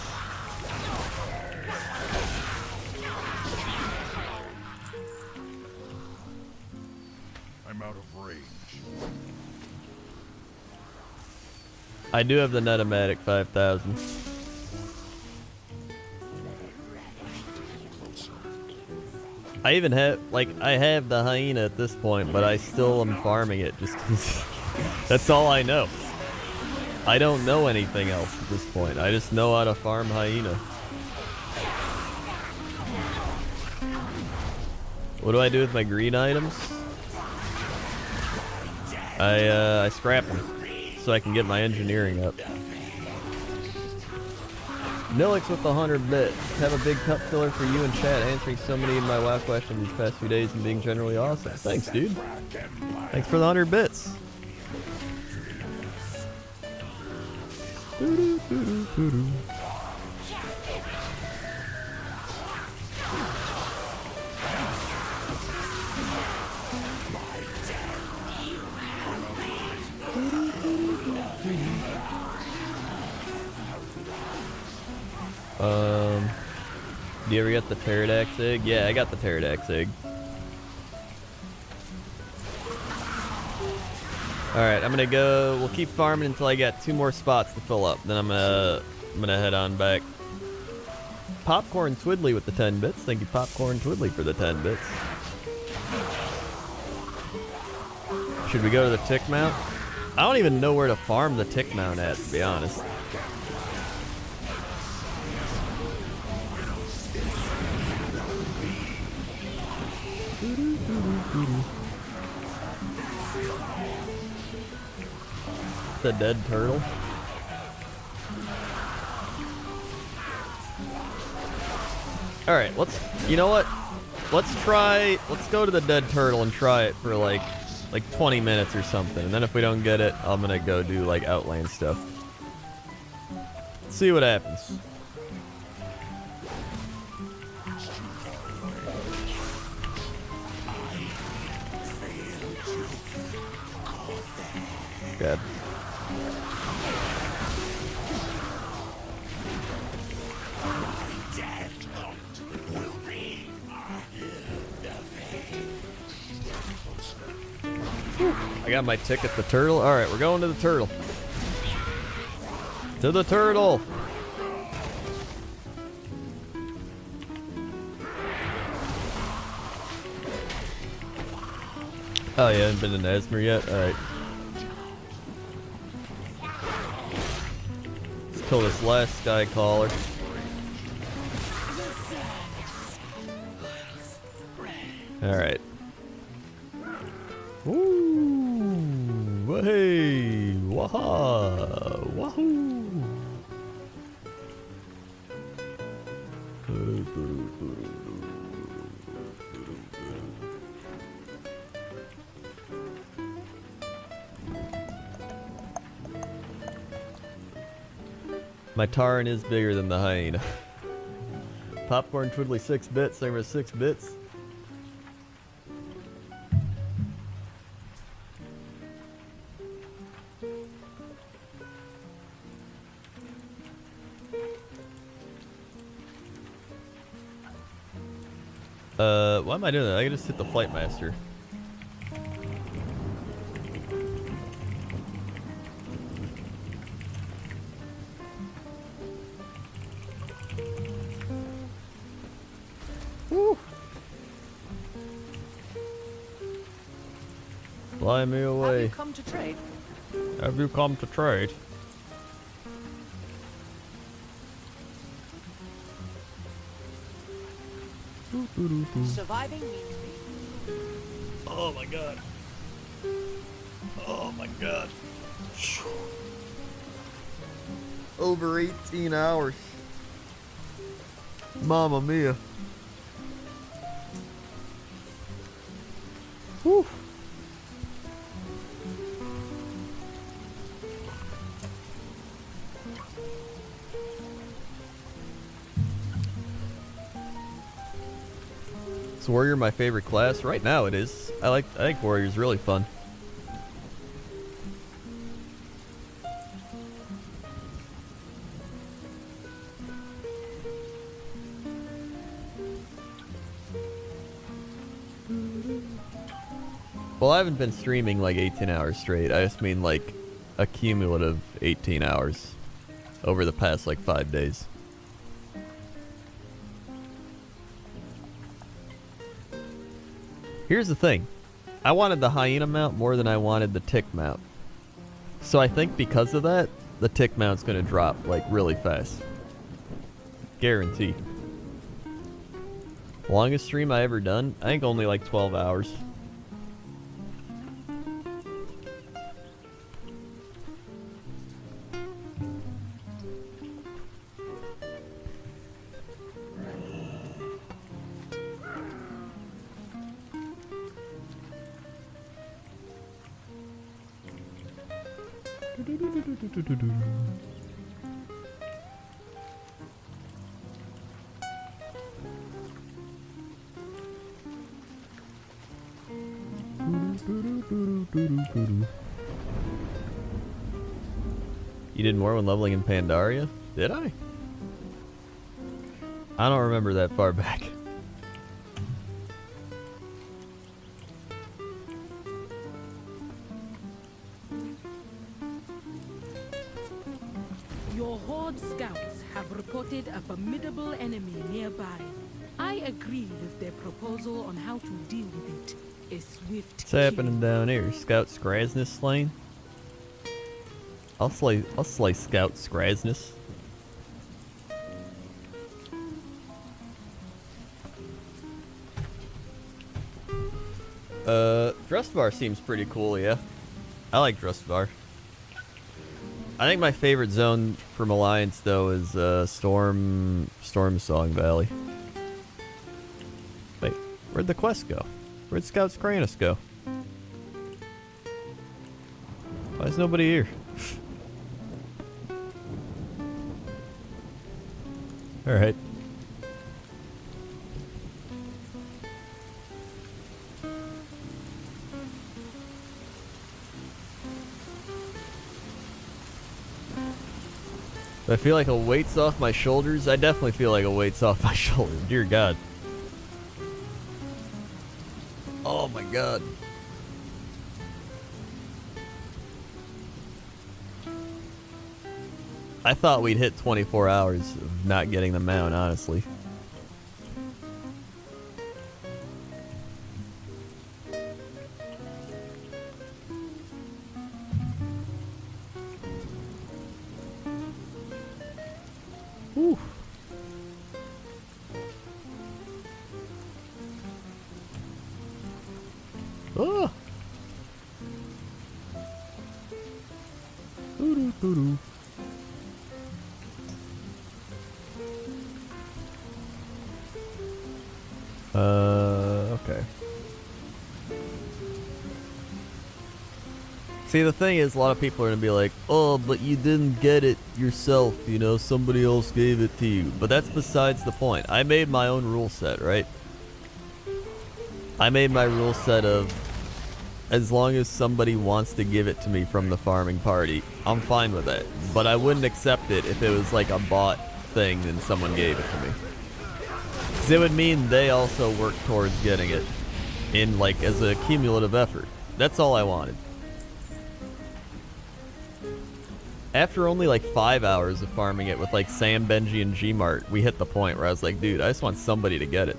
Speaker 3: I'm out of range.
Speaker 1: I do have the Netomatic 5000. I even have, like, I have the hyena at this point, but I still am farming it just 'cause that's all I know. I don't know anything else at this point. I just know how to farm hyena. What do I do with my green items? I scrap them so I can get my engineering up. Nilix with the 100 bits. Have a big cup filler for you and chat, answering so many of my WoW questions these past few days and being generally awesome. Thanks, dude. Thanks for the 100 bits. Do you ever get the Pterodax egg? Yeah, I got the Pterodax egg. Alright, I'm gonna go, we'll keep farming until I got 2 more spots to fill up. Then I'm gonna head on back. Popcorn Twiddly with the 10 bits. Thank you, Popcorn Twiddly, for the 10 bits. Should we go to the tick mount? I don't even know where to farm the tick mount at, to be honest. the dead turtle? Alright, you know what? Let's go to the dead turtle and try it for like 20 minutes or something. And then if we don't get it, I'm gonna go do like Outland stuff. See what happens. God. I got my ticket, the turtle. Alright, we're going to the turtle. To the turtle! Oh, you haven't been to Nesmer yet? Alright. Let's kill this last sky caller. Alright. Woo! Hey! Waha! Wahoo! My Taran is bigger than the Hyena. Popcorn Twiddly 6 bits, same as 6 bits. Why am I doing that? I can just hit the Flight Master. Woo! Fly me away.
Speaker 2: Have you come to trade?
Speaker 1: Have you come to trade?
Speaker 2: Surviving means
Speaker 1: Oh my god. Oh my god. Over 18 hours. Mamma mia. Whew. Is Warrior my favorite class? Right now it is. I think Warrior's really fun. Well, I haven't been streaming like 18 hours straight. I just mean like a cumulative 18 hours over the past like 5 days. Here's the thing. I wanted the Hyena mount more than I wanted the Tick mount. So I think because of that, the Tick mount's gonna drop like really fast. Guaranteed. Longest stream I ever done? I think only like 12 hours. You did more when leveling in Pandaria? Did I? I don't remember that far back.
Speaker 2: Your Horde scouts have reported a formidable enemy nearby. I agree with their proposal on how to deal with it. A swift
Speaker 1: What's happening down here? Scout Scrasnus slain? I'll slay Scout Scrasnus. Drustvar seems pretty cool, yeah. I like Drustvar. I think my favorite zone from Alliance though is Storm Song Valley. Wait, where'd the quest go? Where'd Scout's Kranus go? Why is nobody here? Alright. I feel like a weight's off my shoulders. I definitely feel like a weight's off my shoulders. Dear God. Oh my God. I thought we'd hit 24 hours of not getting the mount, honestly. Whew. Oh. Doo-doo-doo-doo. Okay. See, the thing is, a lot of people are gonna be like, oh, but you didn't get it yourself, you know, somebody else gave it to you. But that's besides the point. I made my own rule set, right? I made my rule set of, as long as somebody wants to give it to me from the farming party, I'm fine with it. But I wouldn't accept it if it was like a bought thing and someone gave it to me. Because it would mean they also work towards getting it in, like, as a cumulative effort. That's all I wanted. After only like 5 hours of farming it with like Sam, Benji, and Gmart, we hit the point where I was like, dude, I just want somebody to get it.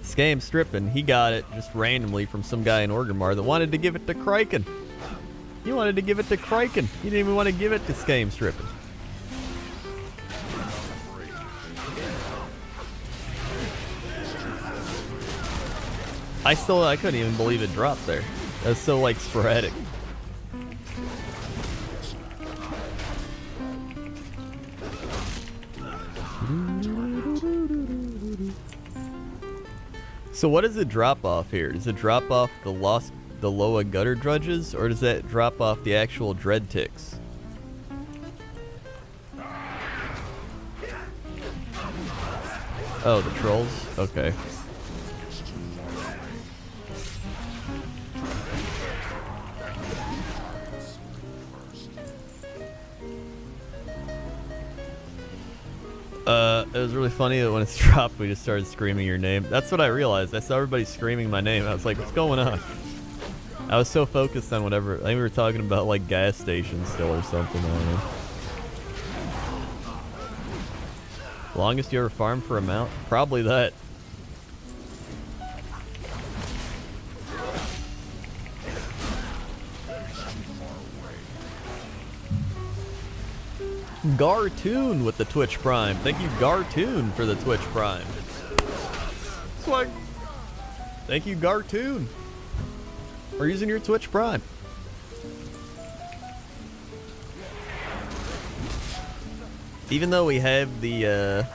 Speaker 1: Scam Strippin', he got it just randomly from some guy in Orgrimmar that wanted to give it to Kraken. He wanted to give it to Kraken. He didn't even want to give it to Scam Strippin'. I couldn't even believe it dropped there. That's so like sporadic. So what does it drop off here? Does it drop off the Loa gutter drudges, or does that drop off the actual dread ticks? Oh, the trolls? Okay. It was really funny that when it's dropped, we just started screaming your name. That's what I realized. I saw everybody screaming my name. I was like, what's going on? I was so focused on whatever. I think we were talking about, like, gas stations still or something. I don't know. Longest you ever farmed for a mount? Probably that. Gartoon with the Twitch Prime. Thank you, Gartoon, for the Twitch Prime. Swag. Thank you, Gartoon, for using your Twitch Prime. Even though we have the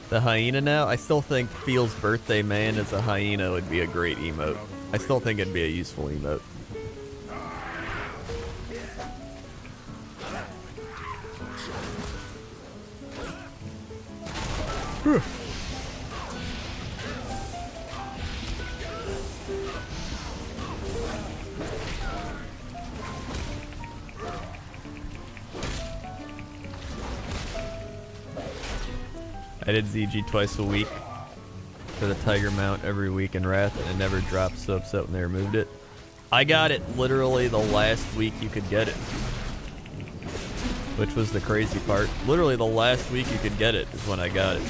Speaker 1: hyena now, I still think Feels Birthday Man as a hyena would be a great emote. I still think it'd be a useful emote. I did ZG twice a week for the Tiger Mount every week in Wrath, and it never dropped, so upset when they removed it. I got it literally the last week you could get it, which was the crazy part. Literally the last week you could get it is when I got it.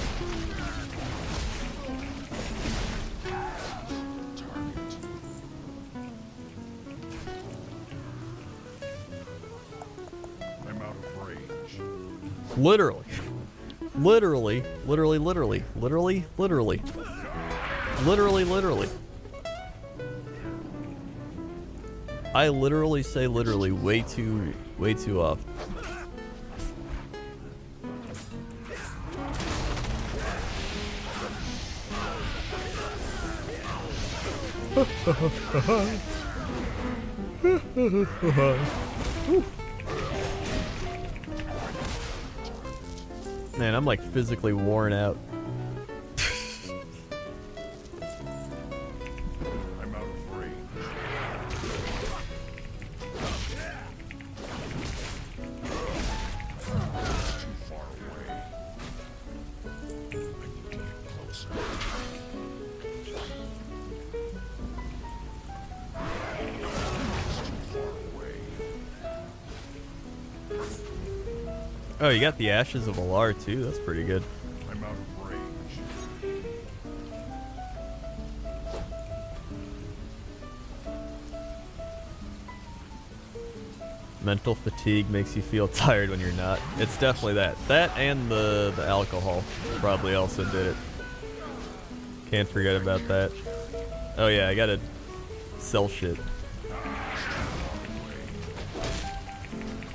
Speaker 3: I'm out of range.
Speaker 1: Literally. Literally, literally, literally, literally, literally. Literally, literally. I literally say literally way too often. Man, I'm like physically worn out.
Speaker 3: I'm out of range. Too far away. I need to get closer. It's too far away.
Speaker 1: Oh, you got the Ashes of Alar too. That's pretty good.
Speaker 3: I'm out of range.
Speaker 1: Mental fatigue makes you feel tired when you're not. It's definitely that. That and the alcohol probably also did it. Can't forget about that. Oh yeah, I gotta sell shit.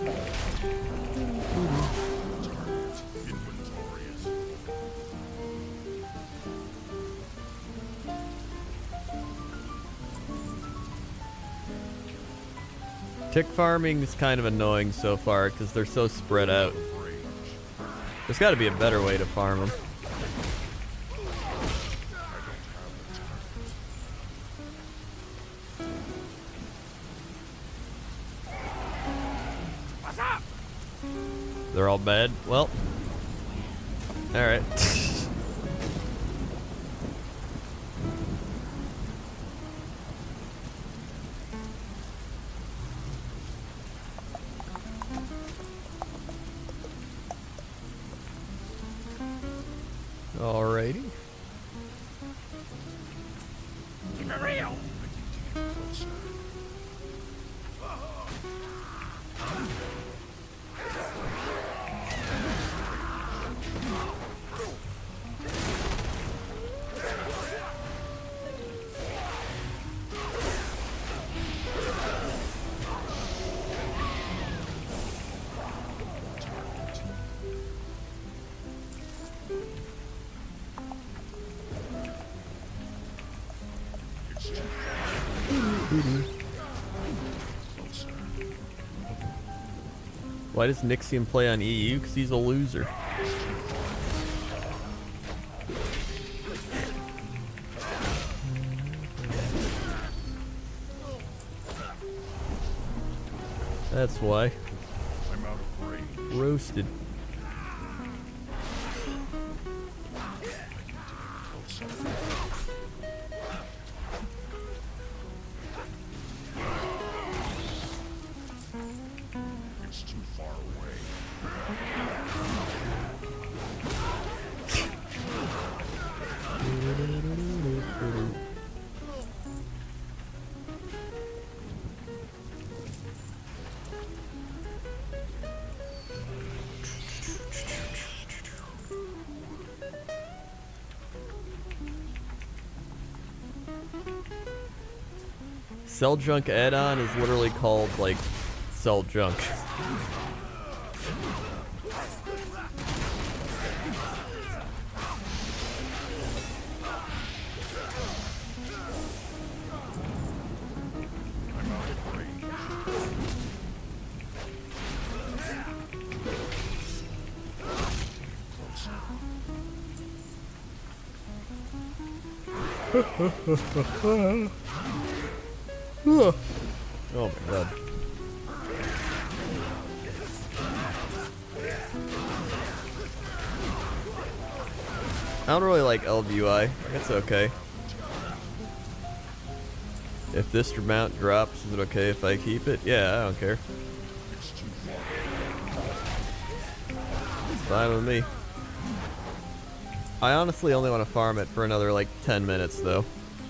Speaker 3: Inventory.
Speaker 1: Tick farming is kind of annoying so far because they're so spread out. There's got to be a better way to farm them. They're all bad? Well, alright. Alrighty.
Speaker 3: For real.
Speaker 1: Why does Nixium play on EU? Because he's a loser. That's why.
Speaker 3: I'm out of range.
Speaker 1: Roasted.
Speaker 3: It's too far away.
Speaker 1: Sell junk add-on is literally called, like, sell junk.
Speaker 3: I'm out of range.
Speaker 1: Oh my god. I don't really like LVUI. It's okay. If this mount drops, is it okay if I keep it? Yeah, I don't care. It's fine with me. I honestly only want to farm it for another like 10 minutes though.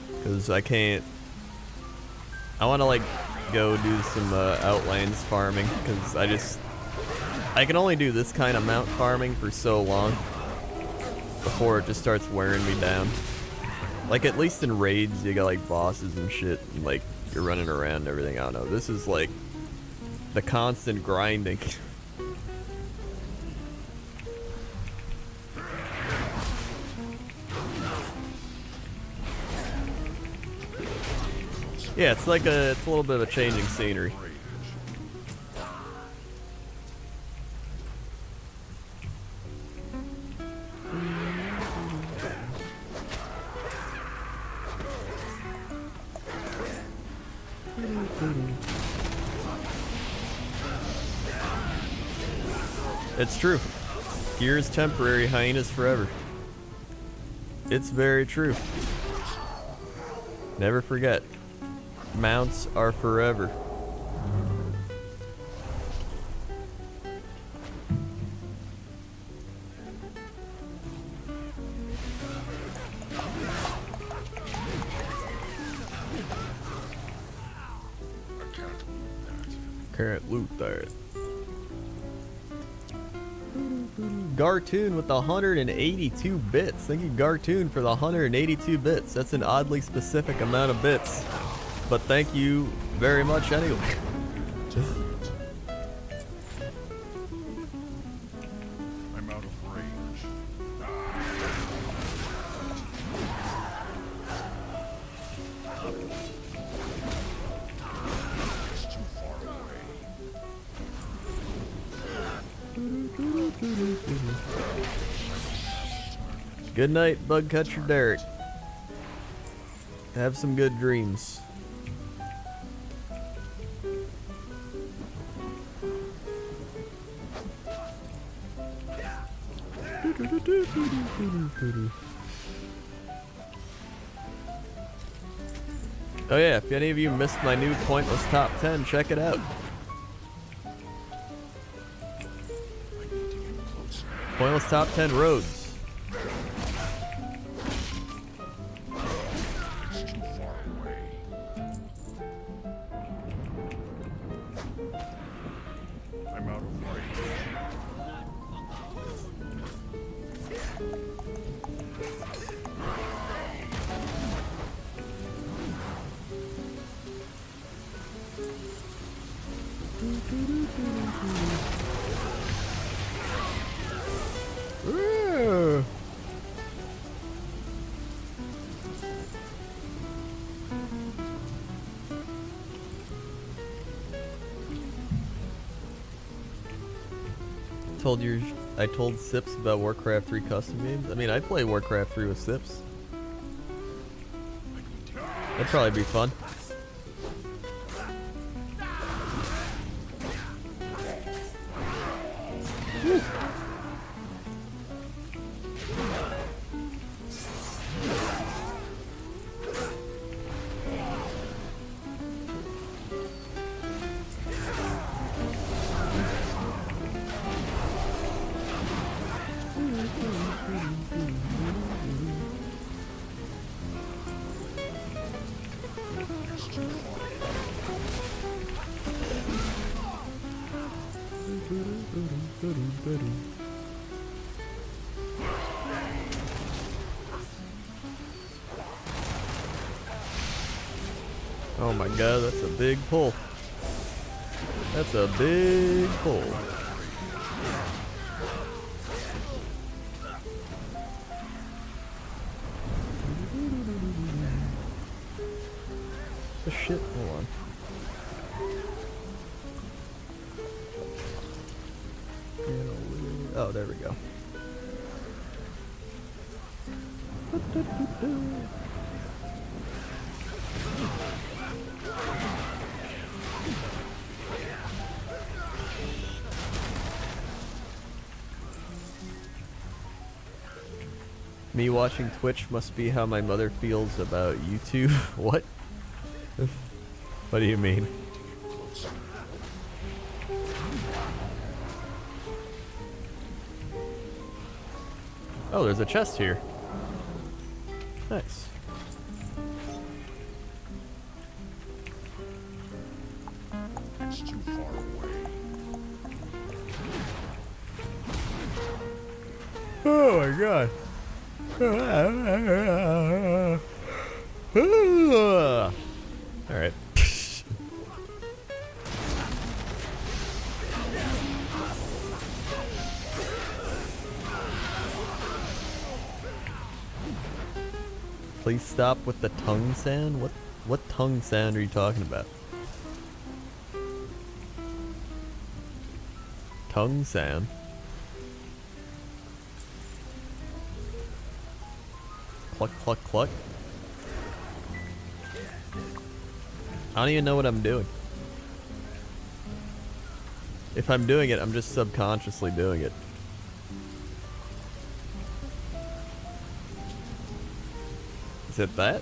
Speaker 1: Because I can't... I want to like go do some outlanes farming because I can only do this kind of mount farming for so long. before it just starts wearing me down. Like, at least in raids, you got, like, bosses and shit, and, like, you're running around and everything. I don't know. This is, like, the constant grinding. Yeah, it's like it's a little bit of a changing scenery. It's true. Gear is temporary, hyenas forever. It's very true. Never forget. Mounts are forever. Can't loot that. Gartoon with the 182 bits. Thank you, Gartoon, for the 182 bits. That's an oddly specific amount of bits. But thank you very much anyway.
Speaker 3: I'm out of range. It's too far away.
Speaker 1: Good night, Bugcatcher Derek. Have some good dreams. Oh yeah, if any of you missed my new Pointless Top 10, check it out. Pointless Top 10 Roads.
Speaker 3: It's too far away. I'm out of range.
Speaker 1: Ooh. I told Sips about Warcraft 3 custom games. I mean, I'd play Warcraft 3 with Sips. That'd probably be fun. Woo. Oh my god, that's a big pull. That's a big pull. Oh shit, hold on. Oh, there we go. Me watching Twitch must be how my mother feels about YouTube. What? What do you mean? Oh, there's a chest here. Nice.
Speaker 3: It's too far away.
Speaker 1: Oh my god. Alright. Please stop with the tongue sound? What tongue sound are you talking about? Tongue sound? Cluck, cluck, cluck. I don't even know what I'm doing. If I'm doing it, I'm just subconsciously doing it. Is it that?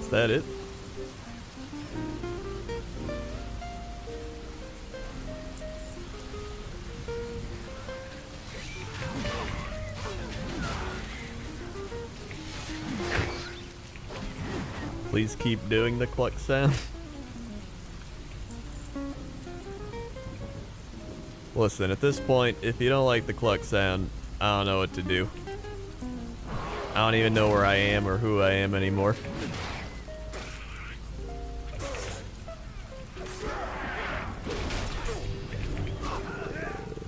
Speaker 1: Is that it? Please keep doing the cluck sound. Listen, at this point, if you don't like the cluck sound, I don't know what to do. I don't even know where I am or who I am anymore.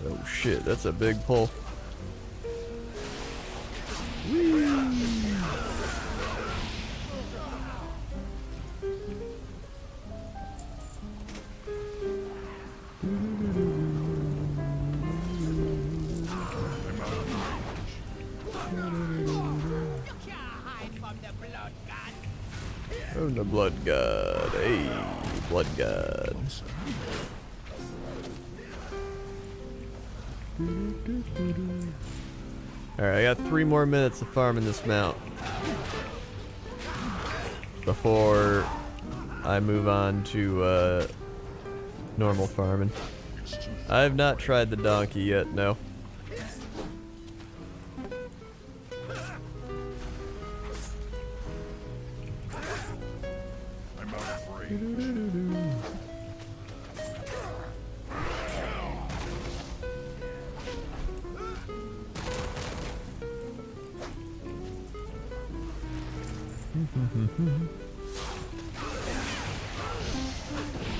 Speaker 1: Oh shit, that's a big pull. Oh, the blood god. Hey, blood god. Alright, I got 3 more minutes of farming this mount before I move on to normal farming. I have not tried the donkey yet, no.
Speaker 3: I'm out of range.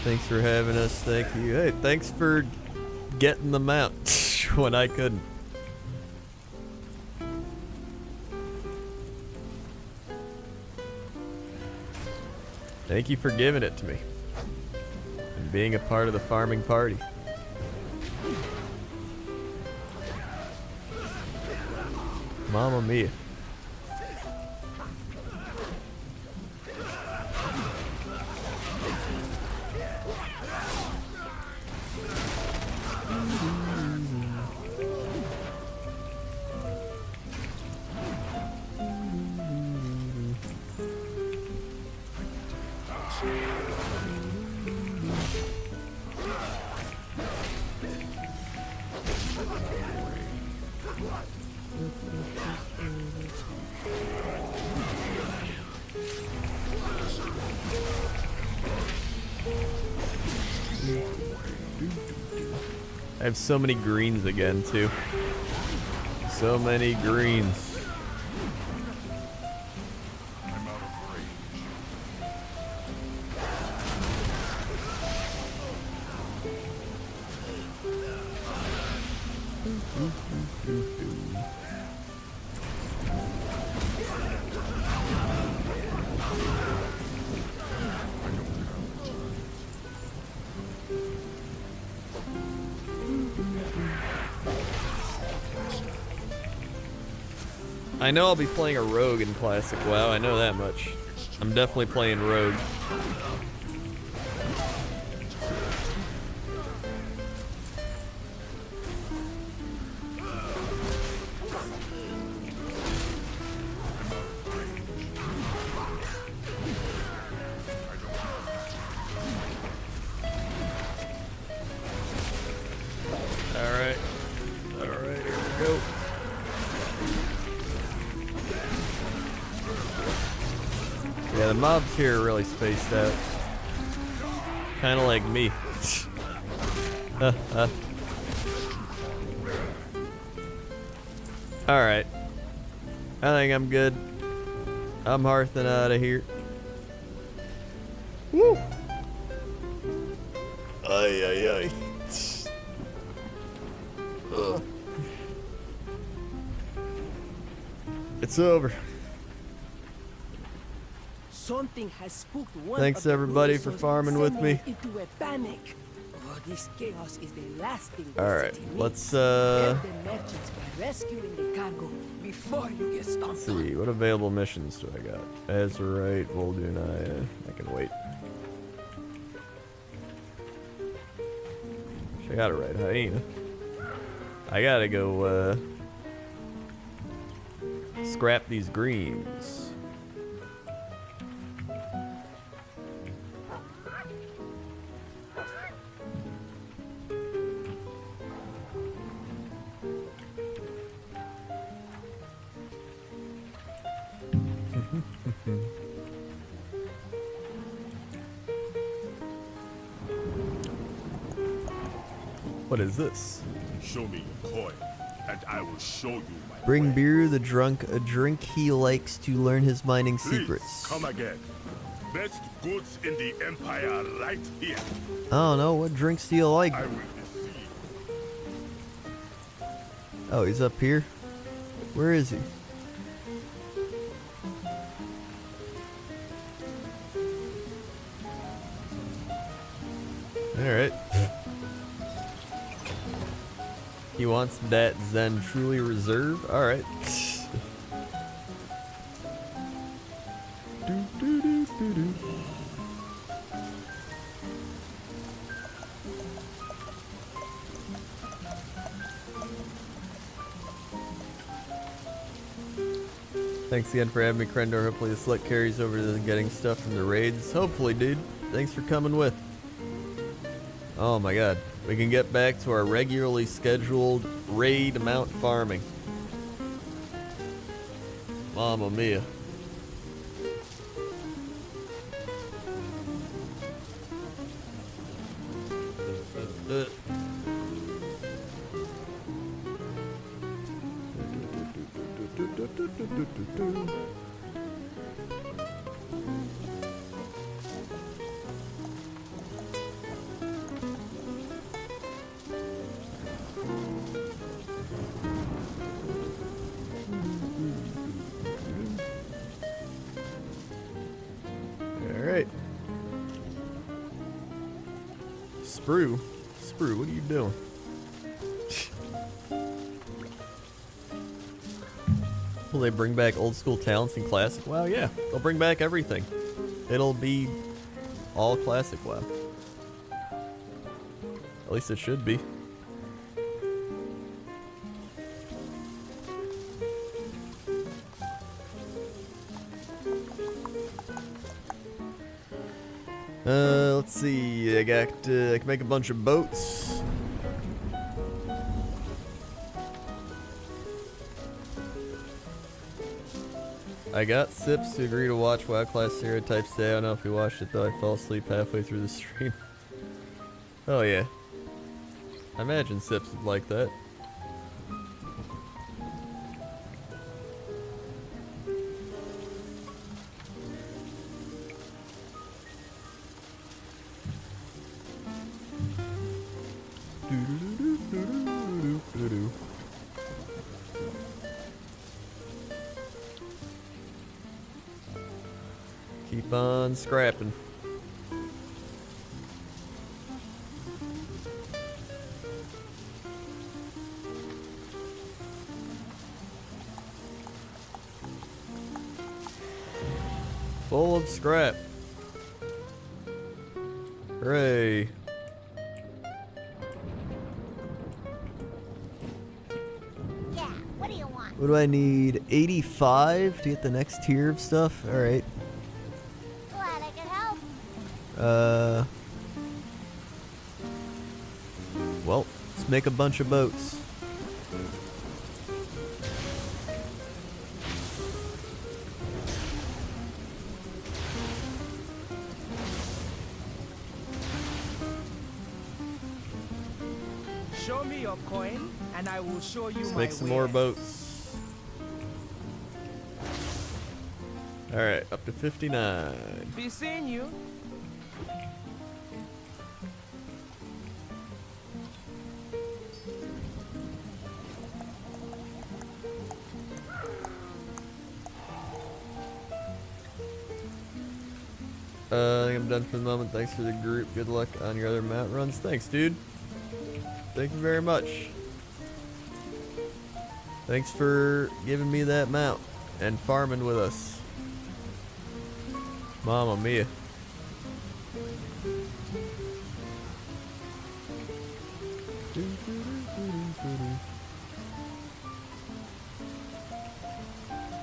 Speaker 1: Thanks for having us, thank you. Hey, thanks for getting them out when I couldn't. Thank you for giving it to me and being a part of the farming party. Mamma mia. I have so many greens again, too. So many greens.
Speaker 3: I'm out of range.
Speaker 1: I know I'll be playing a rogue in Classic WoW, I know that much. I'm definitely playing rogue. Alright. Alright, here we go. Yeah, the mobs here are really spaced out. Kinda like me. Alright. I think I'm good. I'm hearthing out of here. Woo! Ay, ay, ay. Ugh. It's over.
Speaker 2: Something has spooked one
Speaker 1: Thanks
Speaker 2: of the
Speaker 1: everybody for
Speaker 2: Rusos,
Speaker 1: farming with
Speaker 2: sending
Speaker 1: me.
Speaker 2: it into a panic. Oh, this chaos is the last thing the
Speaker 1: Alright,
Speaker 2: city needs.
Speaker 1: let's
Speaker 2: Help the merchants by rescuing the cargo before you get stomped
Speaker 1: see. What available missions do I got? Azurite, Voldunaya. I can wait. I got it right, Hyena. I gotta go, scrap these greens. What is this?
Speaker 3: Show me your coin, and I will show you my
Speaker 1: Bring
Speaker 3: way.
Speaker 1: Beer the Drunk a drink he likes to learn his mining
Speaker 3: Please,
Speaker 1: secrets.
Speaker 3: come again. Best goods in the Empire right here.
Speaker 1: I don't know, what drinks do you like?
Speaker 3: I will deceive.
Speaker 1: Oh, he's up here? Where is he? Alright. He wants that Zen truly reserve? Alright. Thanks again for having me, Crendor. Hopefully this luck carries over to getting stuff from the raids. Hopefully, dude. Thanks for coming with. Oh my god. We can get back to our regularly scheduled raid amount farming. Mamma mia. Alright. Sprue, what are you doing? Will they bring back old school talents in Classic WoW? Yeah, they'll bring back everything. It'll be all Classic WoW. At least it should be. Let's see. I can make a bunch of boats. I got Sips to agree to watch WoW Class Stereotypes today. I don't know if he watched it though. I fell asleep halfway through the stream. Oh yeah. I imagine Sips would like that. Keep on scrapping. Full of scrap. Hooray.
Speaker 4: Yeah, what do you want?
Speaker 1: What do I need? 85 to get the next tier of stuff? Alright.
Speaker 4: Glad I could help.
Speaker 1: Well, let's make a bunch of boats.
Speaker 5: Show me your coin, and I will show you
Speaker 1: Let's
Speaker 5: my
Speaker 1: make some more
Speaker 5: wares.
Speaker 1: boats. Alright, up to 59.
Speaker 5: Be seeing you.
Speaker 1: I think I'm done for the moment. Thanks for the group. Good luck on your other mount runs. Thanks, dude. Thank you very much. Thanks for giving me that mount and farming with us. Mamma mia.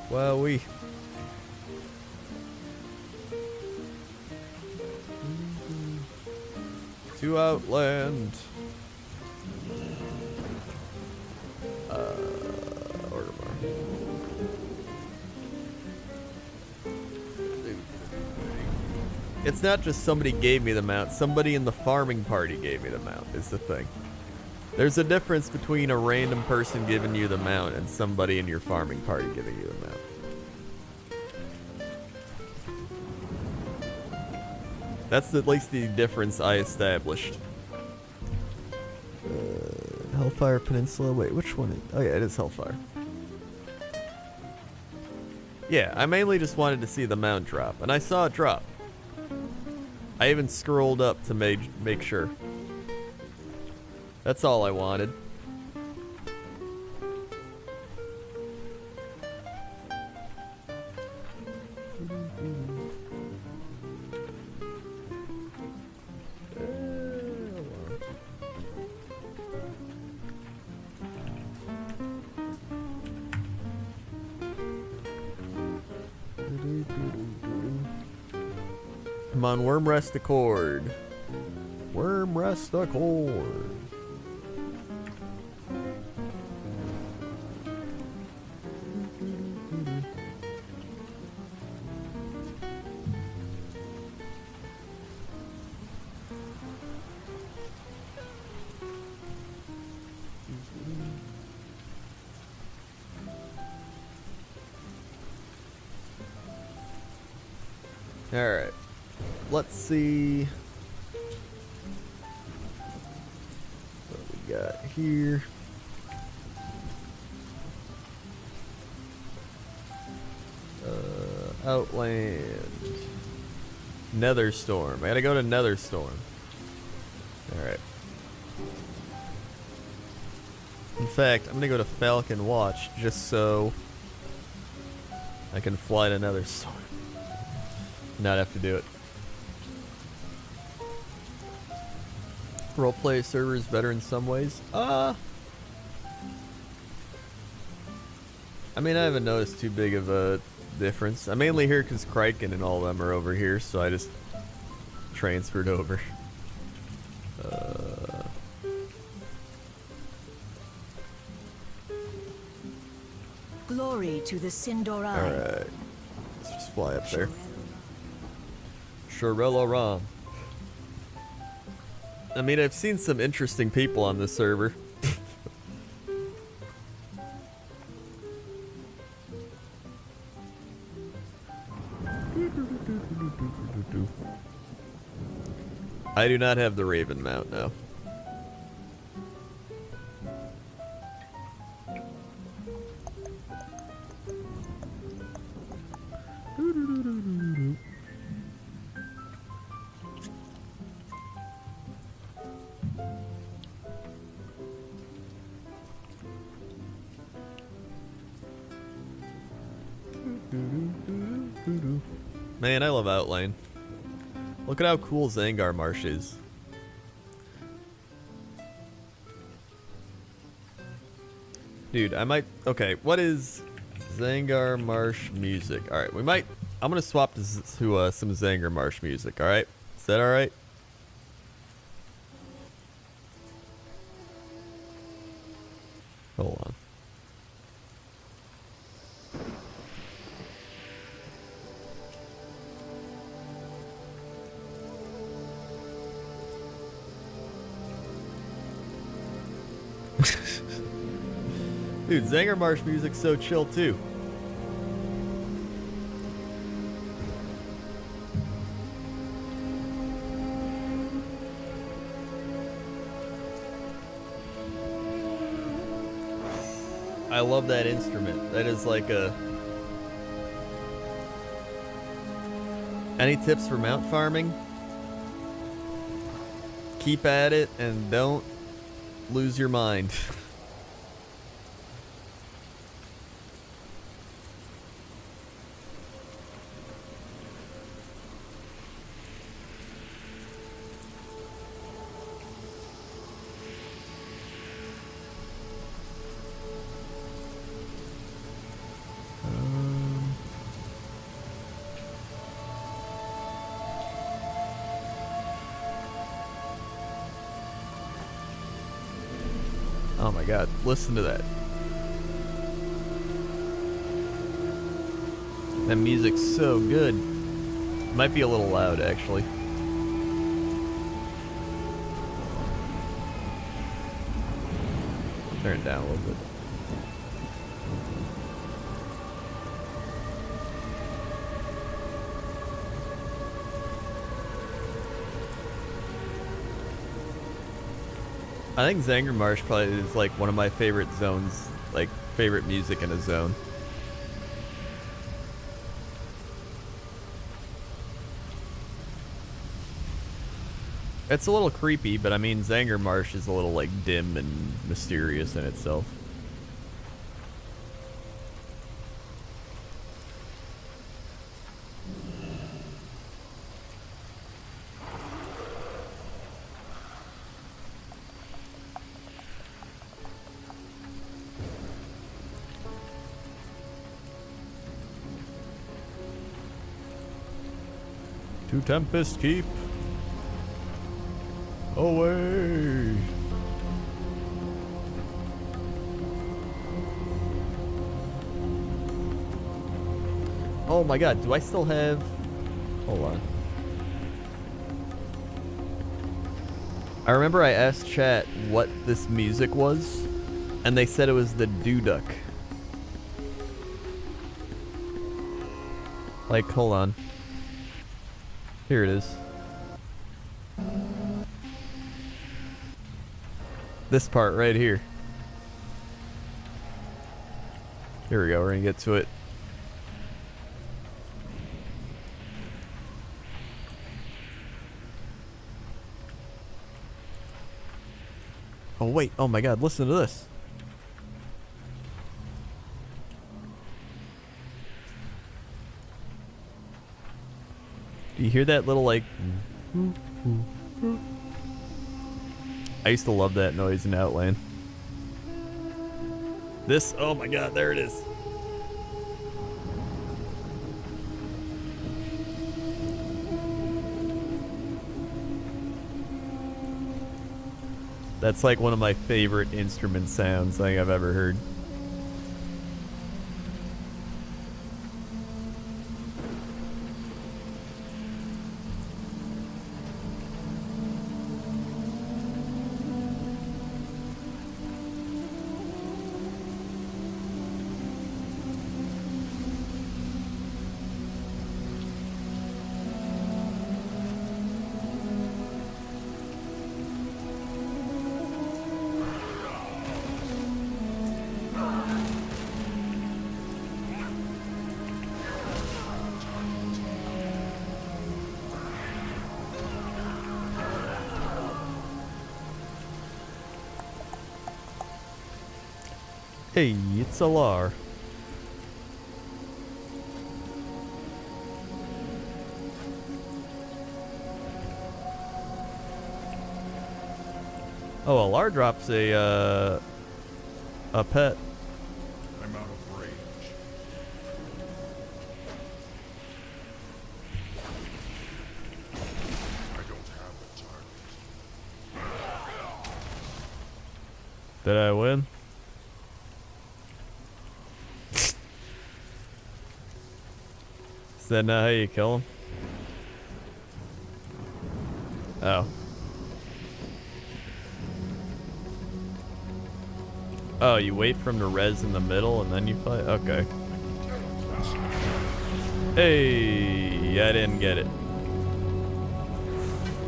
Speaker 1: Wowee. To Outland. Order bar. It's not just somebody gave me the mount, somebody in the farming party gave me the mount, is the thing. There's a difference between a random person giving you the mount and somebody in your farming party giving you the mount. That's at least the difference I established. Hellfire Peninsula. Wait, which one? Oh yeah, it is Hellfire. Yeah, I mainly just wanted to see the mount drop, and I saw it drop. I even scrolled up to make sure. That's all I wanted. Come on, Worm Rest Accord. Worm Rest Accord. Alright. Let's see what we got here. Outland. Netherstorm. I gotta go to Netherstorm. Alright. In fact, I'm gonna go to Falcon Watch just so I can fly to Netherstorm. Not have to do it. Roleplay server is better in some ways. I mean, I haven't noticed too big of a difference. I'm mainly here because Kraken and all of them are over here, so I just transferred over.
Speaker 4: Glory to the Sindor Eye.
Speaker 1: Alright. Let's just fly up there. Shirella Ram. I mean, I've seen some interesting people on this server. I do not have the Raven mount now. Man, I love Outline. Look at how cool Zangar Marsh is. Dude, I might... Okay, what is Zangar Marsh music? Alright, we might... I'm gonna swap to some Zangar Marsh music, alright? Is that alright? Hold on. Dude, Zangermarsh music's so chill too. I love that instrument. That is like a... Any tips for mount farming? Keep at it and don't lose your mind. Oh my god, listen to that. That music's so good. Might be a little loud, actually. Turn it down a little bit. I think Zangermarsh probably is like one of my favorite zones, like favorite music in a zone. It's a little creepy, but I mean Zangermarsh is a little like dim and mysterious in itself. To Tempest Keep. Away. Oh my god, do I still have... Hold on. I remember I asked chat what this music was, and they said it was the Duduk. Like, hold on. Here it is. This part right here. Here we go, we're gonna get to it. Oh wait, oh my god, listen to this. Do you hear that little like... I used to love that noise in Outland. This, oh my god, there it is. That's like one of my favorite instrument sounds I think I've ever heard. Hey, it's Alar. Oh, Alar drops a pet.
Speaker 3: I'm out of range. I don't have a target.
Speaker 1: Did I win? Is that not how you kill him? Oh. Oh, you wait for him to res in the middle and then you fight? Okay. Hey, I didn't get it.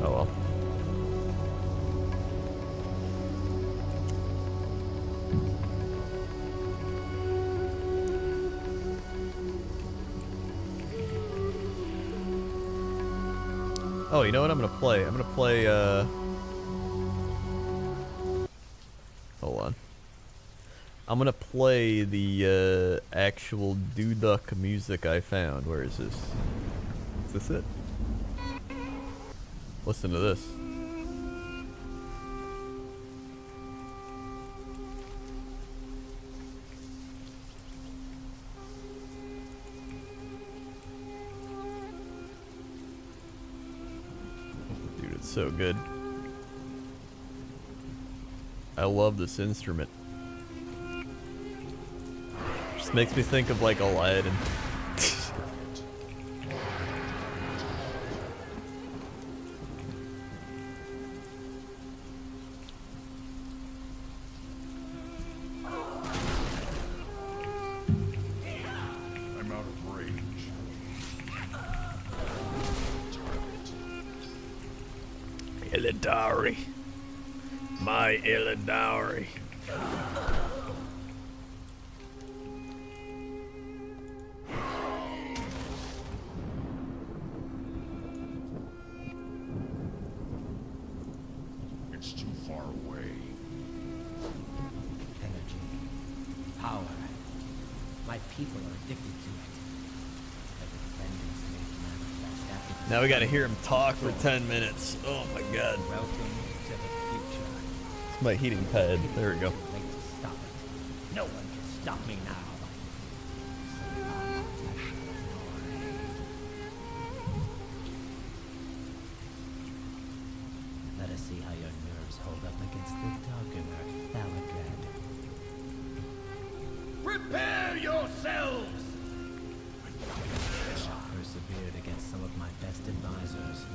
Speaker 1: Oh well. Oh, you know what I'm gonna play? I'm gonna play, hold on. I'm gonna play the, actual Duduk music I found. Where is this? Is this it? Listen to this. Dude, it's so good. I love this instrument. Just makes me think of like Aladdin.
Speaker 3: I'm out of range.
Speaker 1: Illidari. My Illidari.
Speaker 3: It's too far away.
Speaker 7: Energy. Power. My people are addicted to it. Every vengeance made manifest after
Speaker 1: Now we gotta hear him talk for 10 minutes. Oh my god.
Speaker 7: welcome to the future.
Speaker 1: It's my heating pad. There we go.
Speaker 7: Too late to stop it. No one can stop me now. Let us see how your nerves hold up against the Darkener, Thalagad.
Speaker 3: Prepare yourselves!
Speaker 7: I persevered against some of my best advisors,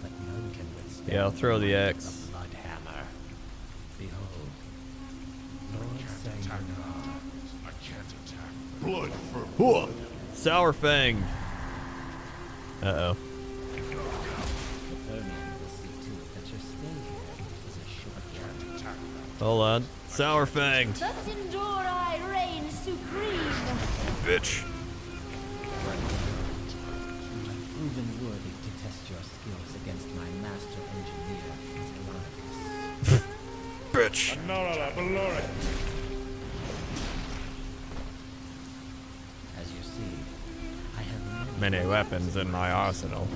Speaker 7: but none can withstand
Speaker 1: Yeah, I'll throw the
Speaker 7: the
Speaker 1: axe.
Speaker 7: blood hammer. Behold, Lord Sayonara.
Speaker 3: I can't attack. Blood for
Speaker 1: Whoa. Sour Fang. Uh-oh.
Speaker 7: Earning will see to it that your stay here is a short one.
Speaker 1: Hold on. Sour Fang.
Speaker 4: Thus endure I reign supreme.
Speaker 1: Bitch.
Speaker 7: You have proven worthy to test your skills against my master engineer, Telemachus.
Speaker 1: Bitch.
Speaker 7: As you see, I have
Speaker 1: Many weapons in my arsenal.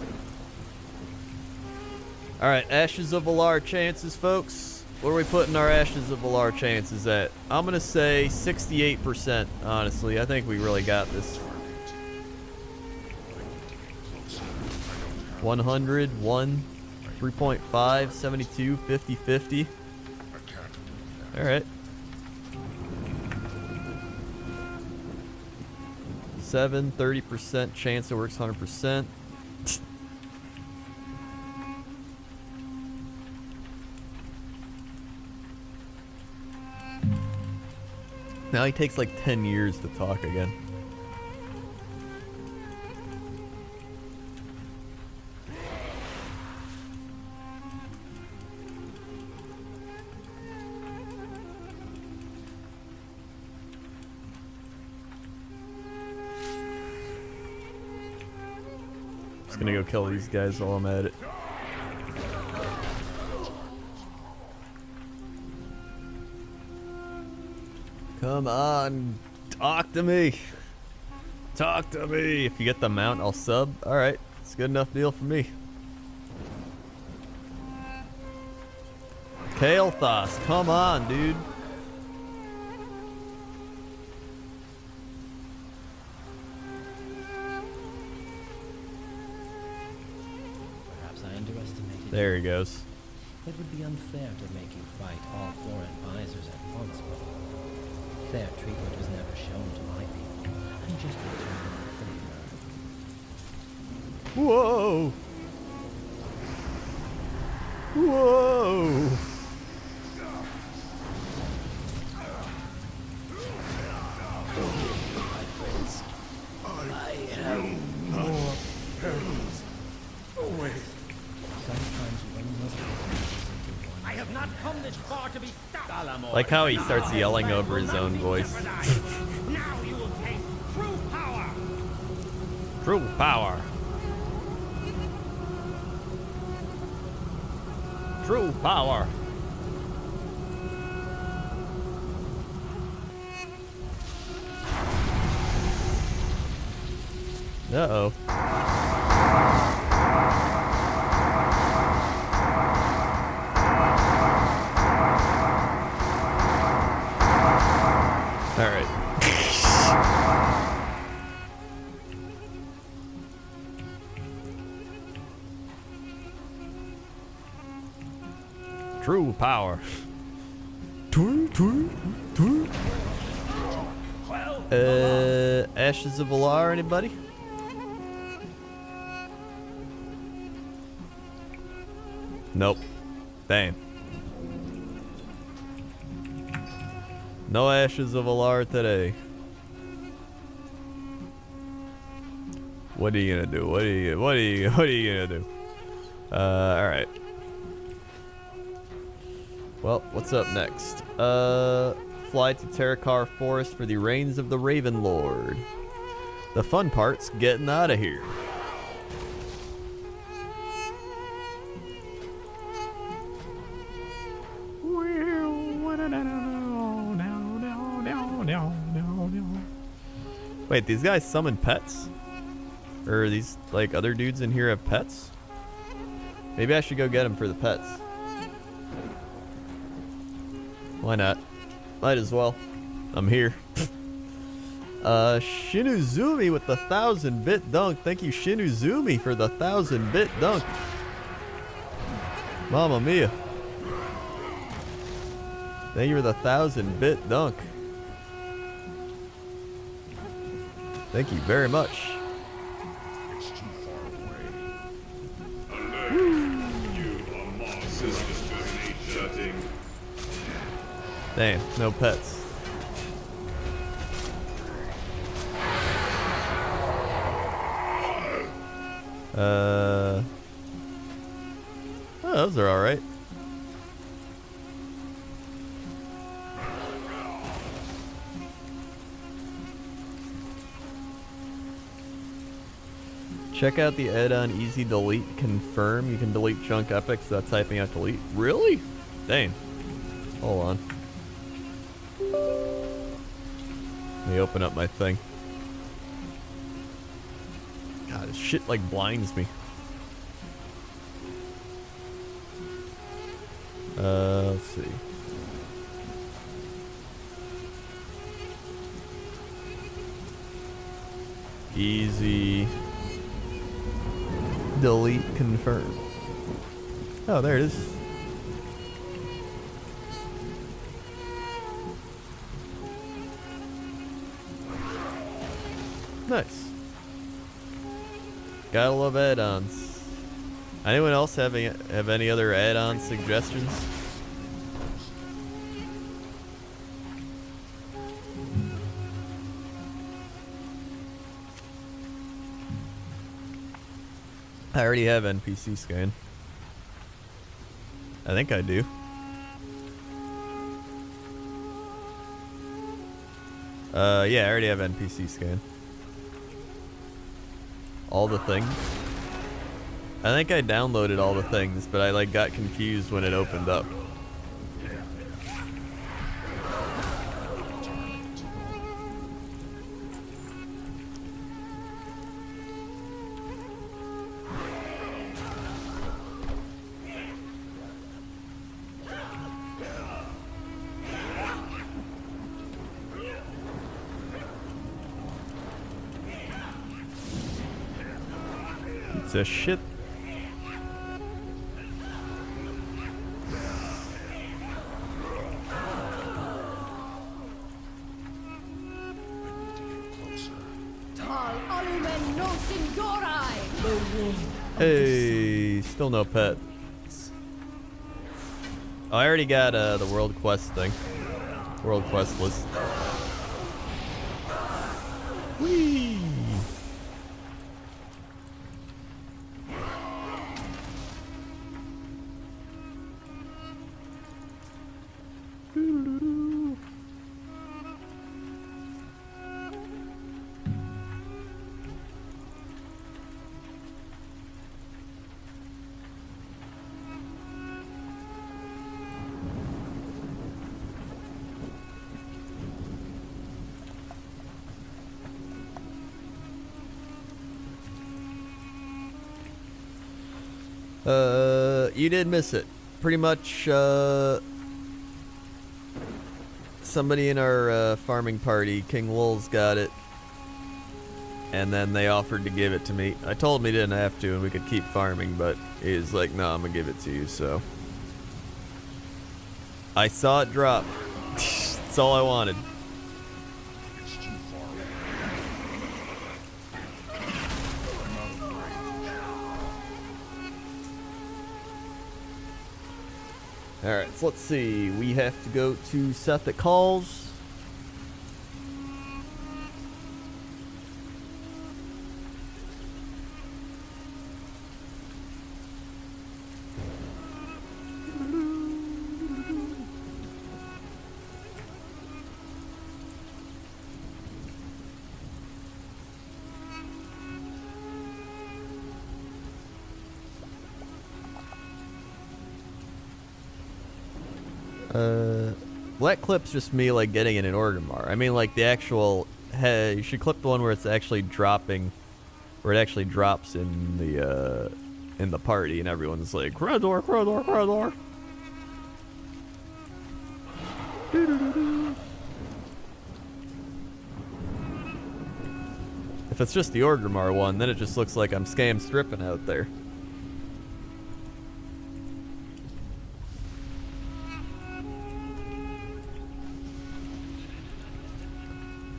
Speaker 1: Alright, Ashes of Valar chances, folks. What are we putting our Ashes of Valar chances at? I'm gonna say 68%, honestly. I think we really got this. 100, 1, 3.5, 72, 50, 50. Alright. 7, 30% chance it works 100%. Now he takes like 10 years to talk again. Just gonna go kill these guys while I'm at it. Come on, talk to me. Talk to me. If you get the mount, I'll sub. Alright, it's a good enough deal for me. Kael'thas, come on, dude.
Speaker 7: Perhaps I underestimated
Speaker 1: There he
Speaker 7: you.
Speaker 1: goes.
Speaker 7: It would be unfair to make you fight all 4 advisors at once. Fair treatment was never shown to my people. I'm just returning a favor.
Speaker 1: Whoa. Whoa. Like how he starts yelling over his own voice.
Speaker 5: Now you will taste true power.
Speaker 1: True power. True power. Uh-oh. All right. True power. Ashes of Valar, anybody? Nope. Damn. No Ashes of Valar today. What are you gonna do? What are you gonna do? Alright. Well, what's up next? Fly to Terrakar Forest for the Reigns of the Raven Lord. The fun part's getting out of here. Wait, these guys summon pets? Or these, like, other dudes in here have pets? Maybe I should go get them for the pets. Why not? Might as well. I'm here. Shinuzumi with the 1000-bit dunk. Thank you, Shinuzumi, for the 1000-bit dunk. Mamma mia. Thank you for the 1000-bit dunk. Thank you very much.
Speaker 3: It's too far away. Alert! You are monsters discriminate shutting.
Speaker 1: Damn, no pets. Oh, those are alright. Check out the add-on Easy Delete Confirm. You can delete junk epics without typing out delete. Really? Dang. Hold on. Let me open up my thing. God, this shit like blinds me. Let's see. Easy delete confirm. Oh, there it is. Nice. Gotta love add-ons. Anyone else have any other add-on suggestions? I already have NPC scan. I think I do. Yeah, I already have NPC scan. All the things. I think I downloaded all the things, but I like got confused when it opened up. It's a shit. Hey, still no pet. Oh, I already got the world quest thing. World quest list. Whee! You did miss it. Pretty much, somebody in our farming party, King Wool's got it. And then they offered to give it to me. I told him he didn't have to and we could keep farming, but he's like, no, I'm gonna give it to you, so. I saw it drop. That's all I wanted.
Speaker 3: It's too far away. I'm out of range.
Speaker 1: Alright, so let's see. We have to go to Seth at Calls. Well, that clip's just me, like, getting in an Orgrimmar. I mean, like, the actual... Hey, you should clip the one where it's actually dropping... Where it actually drops in the party, and everyone's like, Crendor, Crendor, Crendor! If it's just the Orgrimmar one, then it just looks like I'm scam stripping out there.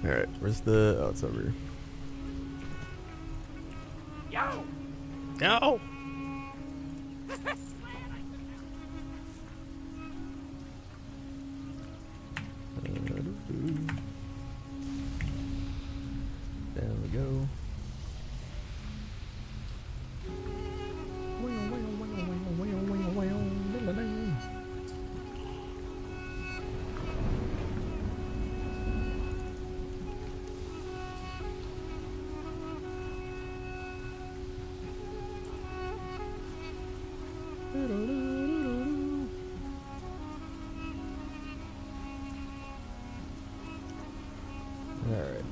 Speaker 1: Alright, where's the... Oh, it's over here.
Speaker 5: Yo!
Speaker 1: Go! Down we go. Alright.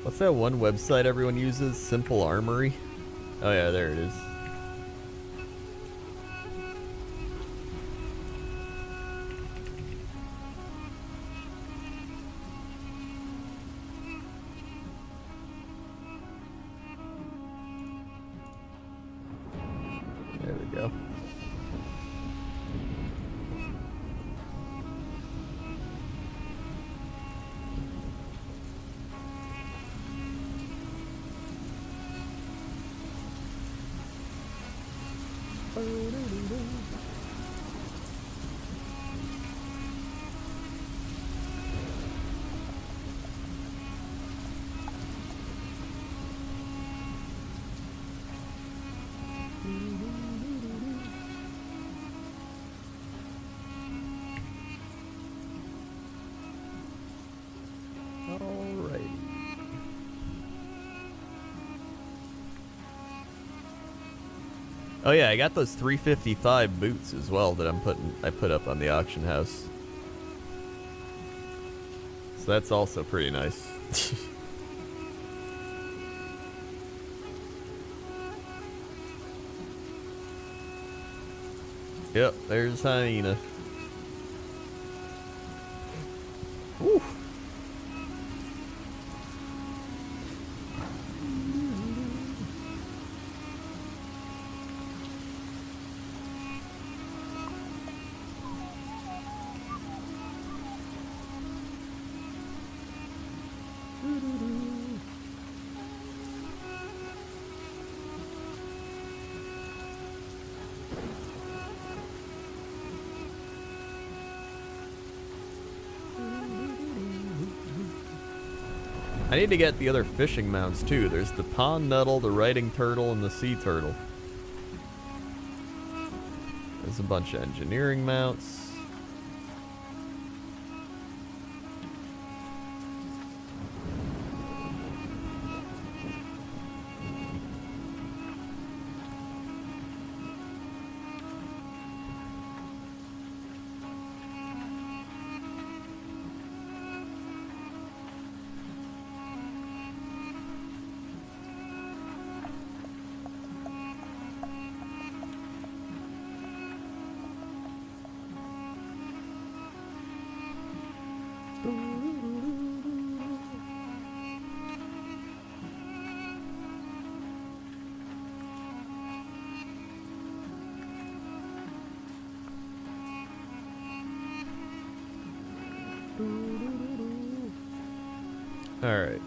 Speaker 1: What's that one website everyone uses? Simple Armory? Oh yeah, there it is. There we go. Alrighty. Oh yeah, I got those 355 boots as well that I put up on the auction house. So that's also pretty nice. Yep, there's Hyena. Woo. I need to get the other fishing mounts too. There's the pond nettle, the riding turtle, and the sea turtle. There's a bunch of engineering mounts. Alright.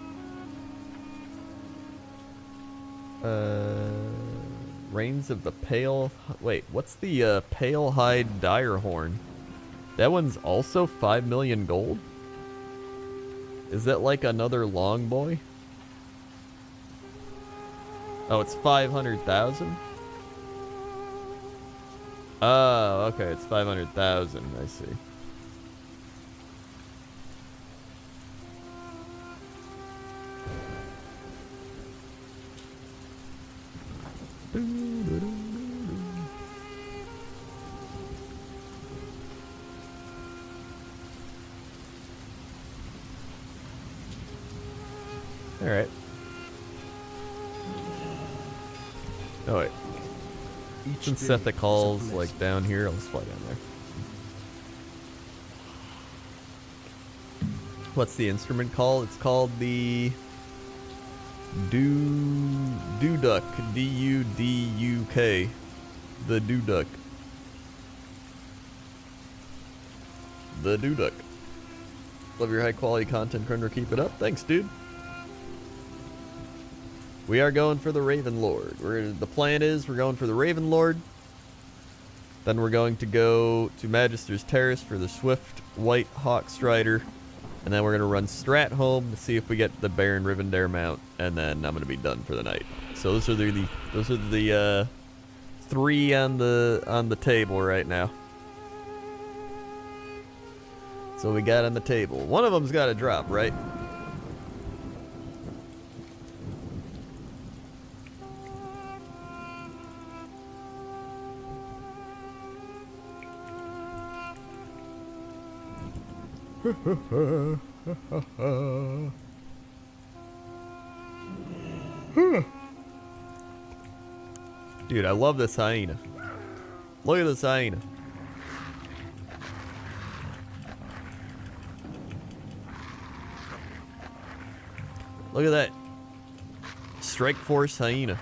Speaker 1: Reigns of the Pale... Wait, what's the Pale Hide Dire Horn? That one's also 5 million gold? Is that like another long boy? Oh, it's 500,000? Oh, okay, it's 500,000, I see. Alright. Oh wait. Since Seth calls like down here, I'll just fly down there. What's the instrument called? It's called the Duduk. D-U-D-U-K. The Duduk. The Duduk. Love your high quality content, Crendor. Keep it up. Thanks, dude. We are going for the Raven Lord. The plan is we're going for the Raven Lord. Then we're going to go to Magister's Terrace for the Swift White Hawk Strider. And then we're going to run Strat home to see if we get the Baron Rivendare mount. And then I'm going to be done for the night. So those are the three on the table right now. So we got on the table. One of them's got to drop, right? Dude, I love this hyena. Look at this hyena. Look at that. Strike Force hyena.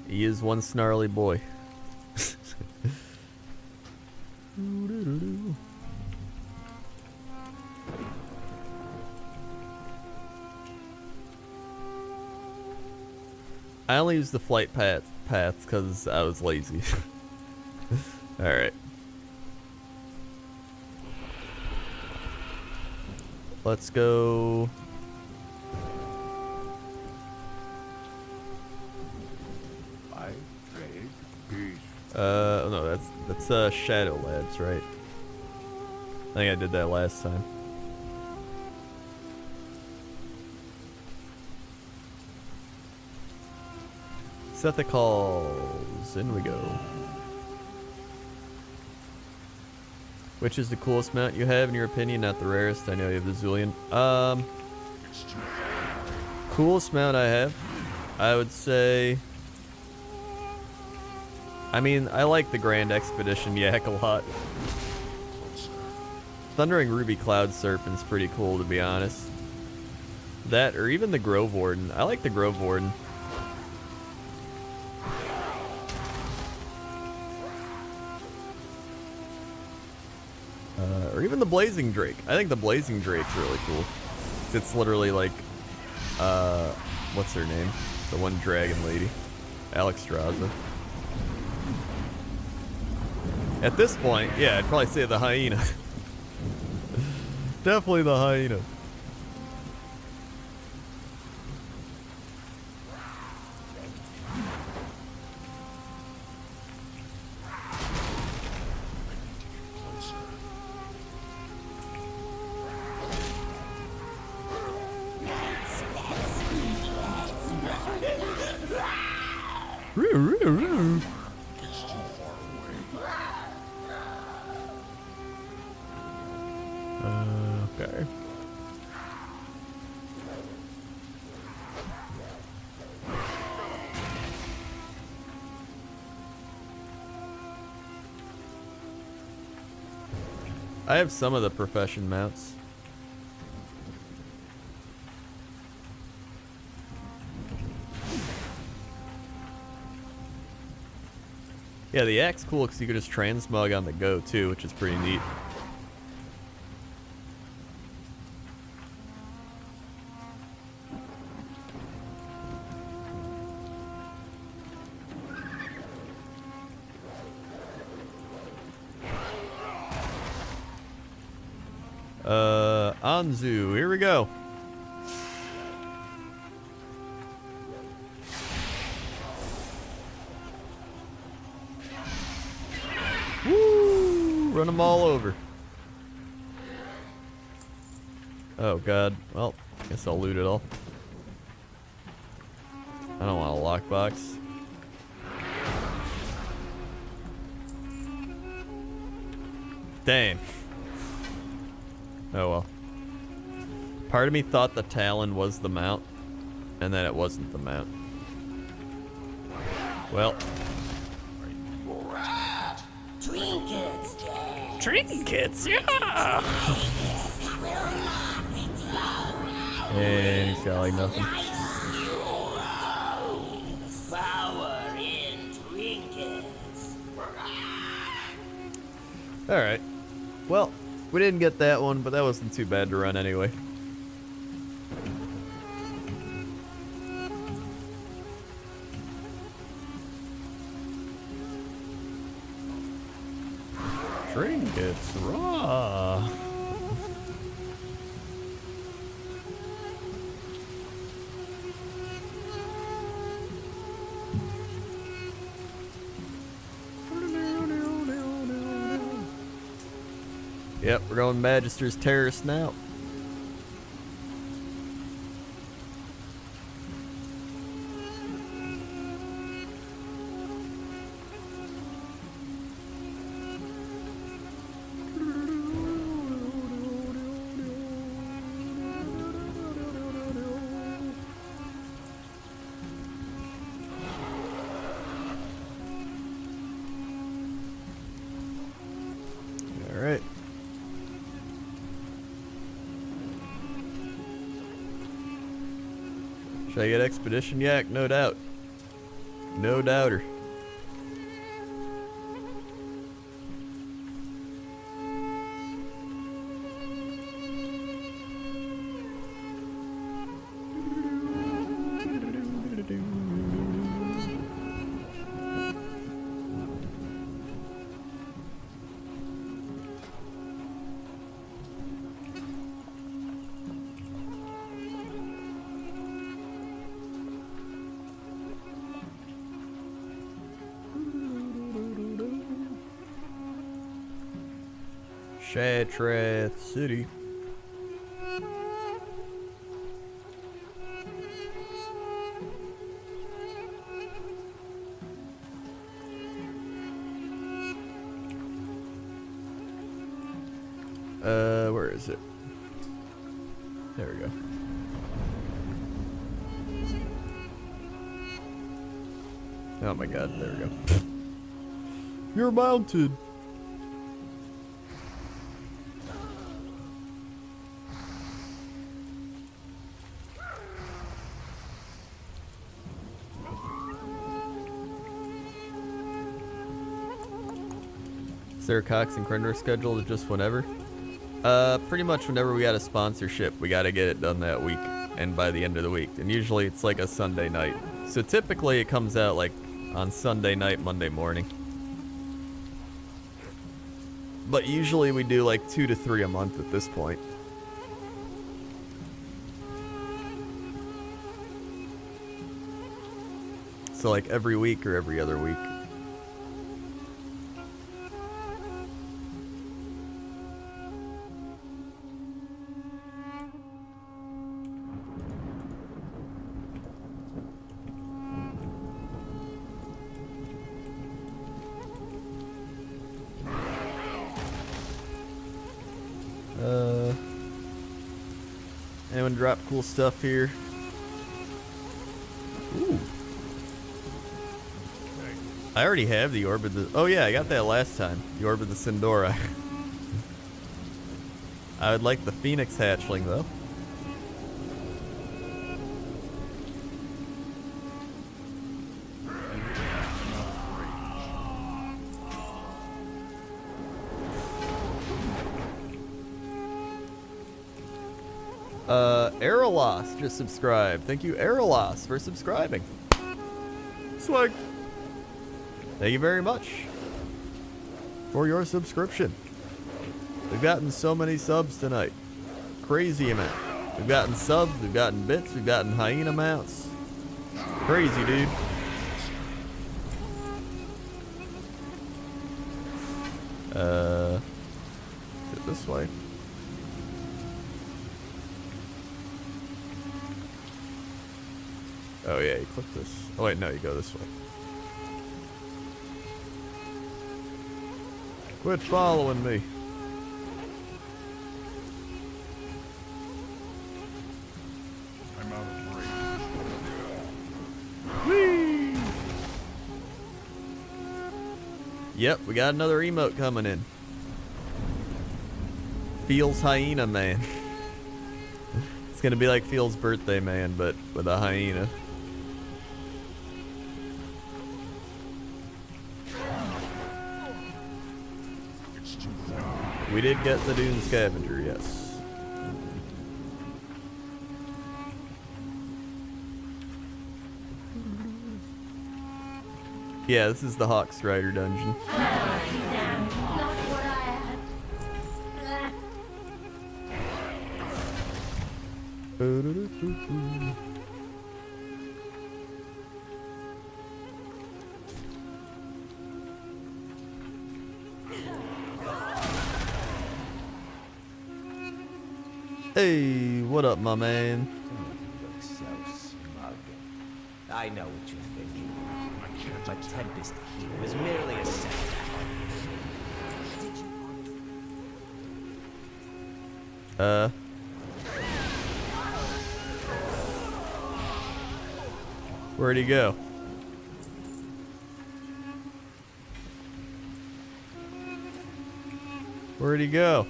Speaker 1: He is one snarly boy. I only use the flight paths because I was lazy. Alright. Let's go. No, that's Shadow Labs, right? I think I did that last time. Set the calls. In we go. Which is the coolest mount you have in your opinion? Not the rarest. I know you have the Zulian. Coolest mount I have, I would say. I mean, I like the Grand Expedition Yak a lot. Thundering Ruby Cloud Serpent's pretty cool, to be honest. That, or even the Grove Warden. I like the Grove Warden. Or even the Blazing Drake. I think the Blazing Drake's really cool. It's literally like, what's her name? The one dragon lady. Alexstrasza. At this point, yeah, I'd probably say the hyena. Definitely the hyena. Okay. I have some of the profession mounts. Yeah, the axe cool because you can just transmog on the go too, which is pretty neat. Anzu, here we go. Woo! Run them all over. Oh god. Well, guess I'll loot it all. I don't want a lockbox. Dang. Oh well. Part of me thought the Talon was the mount, and then it wasn't the mount. Well.
Speaker 4: Trinkets, Dad.
Speaker 1: Trinkets, yeah! And he's got like nothing.
Speaker 4: Power in trinkets.
Speaker 1: Alright. Well, we didn't get that one, but that wasn't too bad to run anyway. Trinkets, raw. Yep, we're going Magister's Terrace now. All right. Should I get Expedition Yak? No doubt. No doubter. Shatrath City. Where is it? There we go. Oh my god, there we go. You're mounted. Is there a Cox and Crendor schedule to just whenever? Pretty much whenever we got a sponsorship, we got to get it done that week and by the end of the week. And usually it's like a Sunday night. So typically it comes out like on Sunday night, Monday morning. But usually we do like 2 to 3 a month at this point. So like every week or every other week. Anyone drop cool stuff here? Ooh. I already have the Orb of the... Oh yeah, I got that last time. The Orb of the Sindora. I would like the Phoenix hatchling, though. Aerolos just subscribed. Thank you, Aerolos, for subscribing. Swag. Thank you very much for your subscription. We've gotten so many subs tonight. Crazy amount. We've gotten subs, we've gotten bits, we've gotten hyena mounts. Crazy, dude. Get this way. Oh yeah, you click this. Oh wait, no, you go this way. Quit following me.
Speaker 3: I'm out of range.
Speaker 1: Whee! Yep, we got another emote coming in. Feels Hyena Man. It's gonna be like Feels Birthday Man, but with a hyena. We did get the Dune Scavenger, yes. Yeah, this is the Hawk Strider dungeon. Hey, what up, my man?
Speaker 8: You look so smug. I know what you're thinking. But Tempest Key was merely a setback.
Speaker 1: Where'd he go? Where'd he go?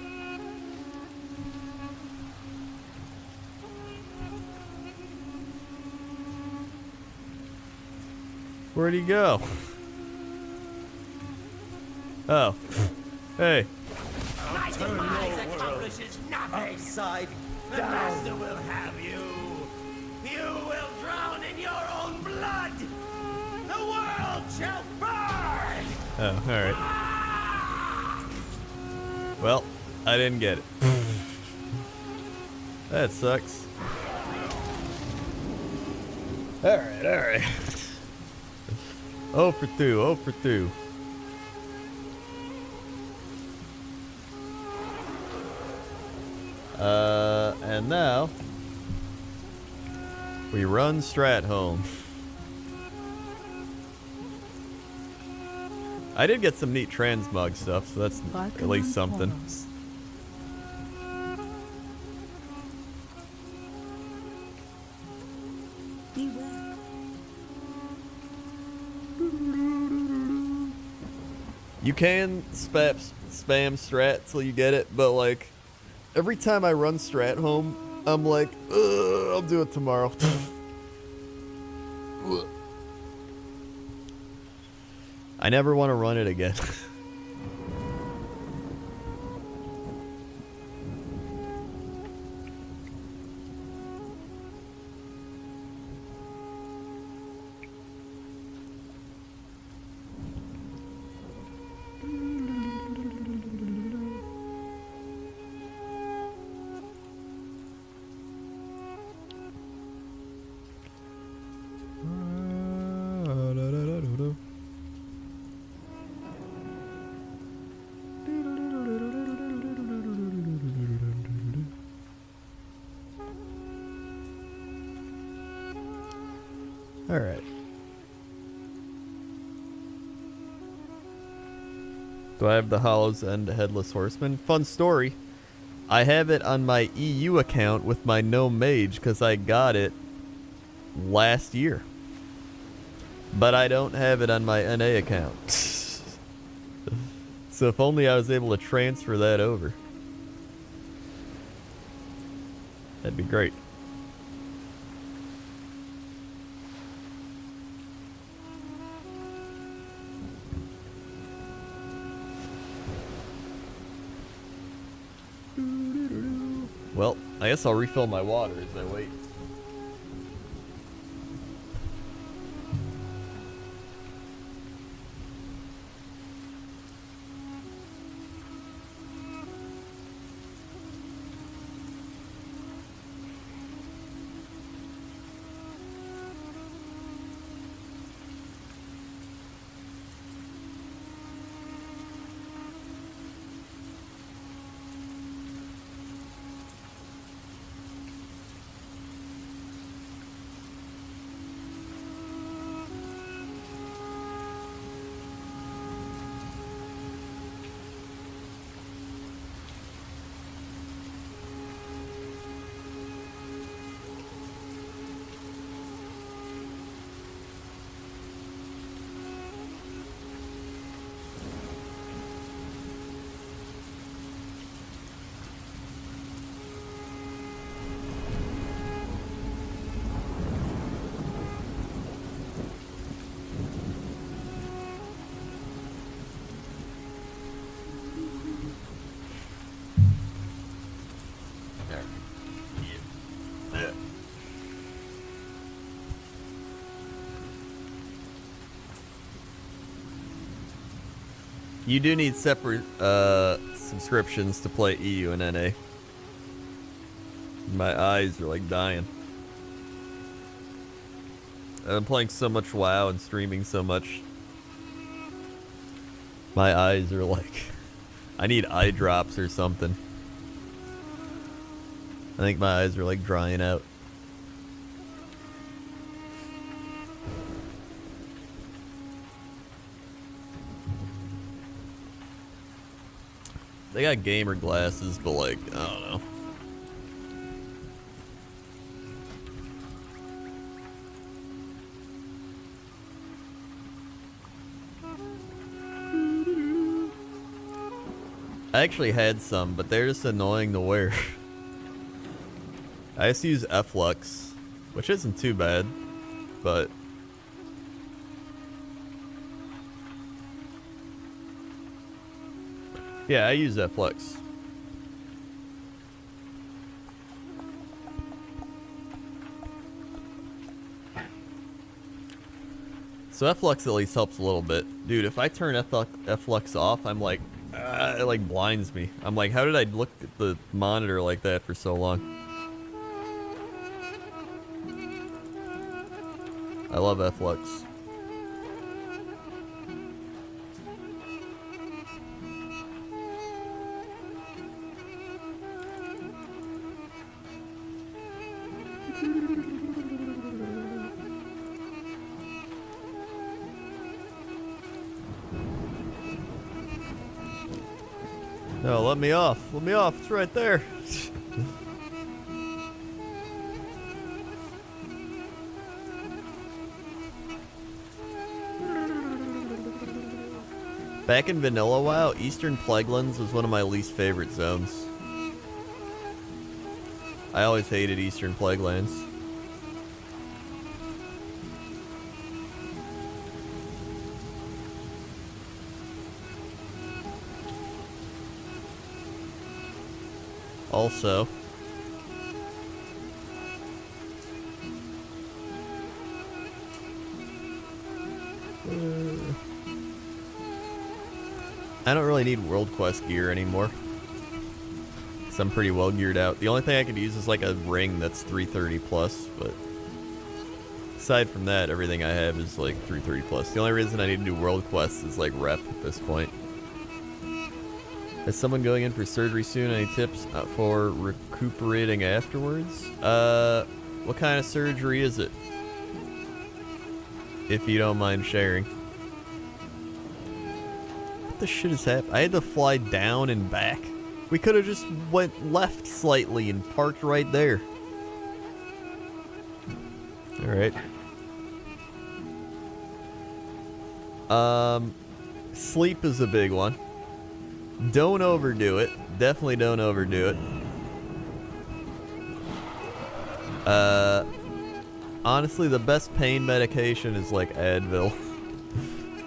Speaker 1: Where'd he go? Oh. Hey.
Speaker 5: My demise accomplishes nothing.
Speaker 8: Upside
Speaker 5: The
Speaker 8: down.
Speaker 5: master will have you. You will drown in your own blood. The world shall burn.
Speaker 1: Oh, alright. Well, I didn't get it. That sucks. Alright, alright. 0 for 2, 0 for 2. And now we run Strat home. I did get some neat transmog stuff, so that's at least something.
Speaker 2: Beware.
Speaker 1: You can spam Strat till you get it, but like every time I run Strat home, I'm like, ugh, I'll do it tomorrow. I never want to run it again. All right. Do I have the Hollow's End Headless Horseman? Fun story. I have it on my EU account with my Gnome Mage because I got it last year. But I don't have it on my NA account. So if only I was able to transfer that over. That'd be great. Well, I guess I'll refill my water as I wait. You do need separate subscriptions to play EU and NA. My eyes are like dying. I'm playing so much WoW and streaming so much. My eyes are like... I need eye drops or something. I think my eyes are like drying out. They got gamer glasses, but like, I don't know. I actually had some, but they're just annoying to wear. I used to use F-Lux, which isn't too bad, but... yeah, I use F-Lux. So F-Lux at least helps a little bit. Dude, if I turn F-Lux off, I'm like... it like blinds me. I'm like, how did I look at the monitor like that for so long? I love F-Lux. No, let me off. Let me off. It's right there. Back in Vanilla WoW, Eastern Plaguelands was one of my least favorite zones. I always hated Eastern Plaguelands. Also, I don't really need World Quest gear anymore, because I'm pretty well geared out. The only thing I could use is like a ring that's 330 plus, but aside from that, everything I have is like 330 plus. The only reason I need to do World Quest is like rep at this point. Is someone going in for surgery soon? Any tips for recuperating afterwards? What kind of surgery is it? If you don't mind sharing. What the shit is happening? I had to fly down and back. We could have just went left slightly and parked right there. Alright. Sleep is a big one. Don't overdo it. Definitely don't overdo it. Honestly, the best pain medication is like Advil.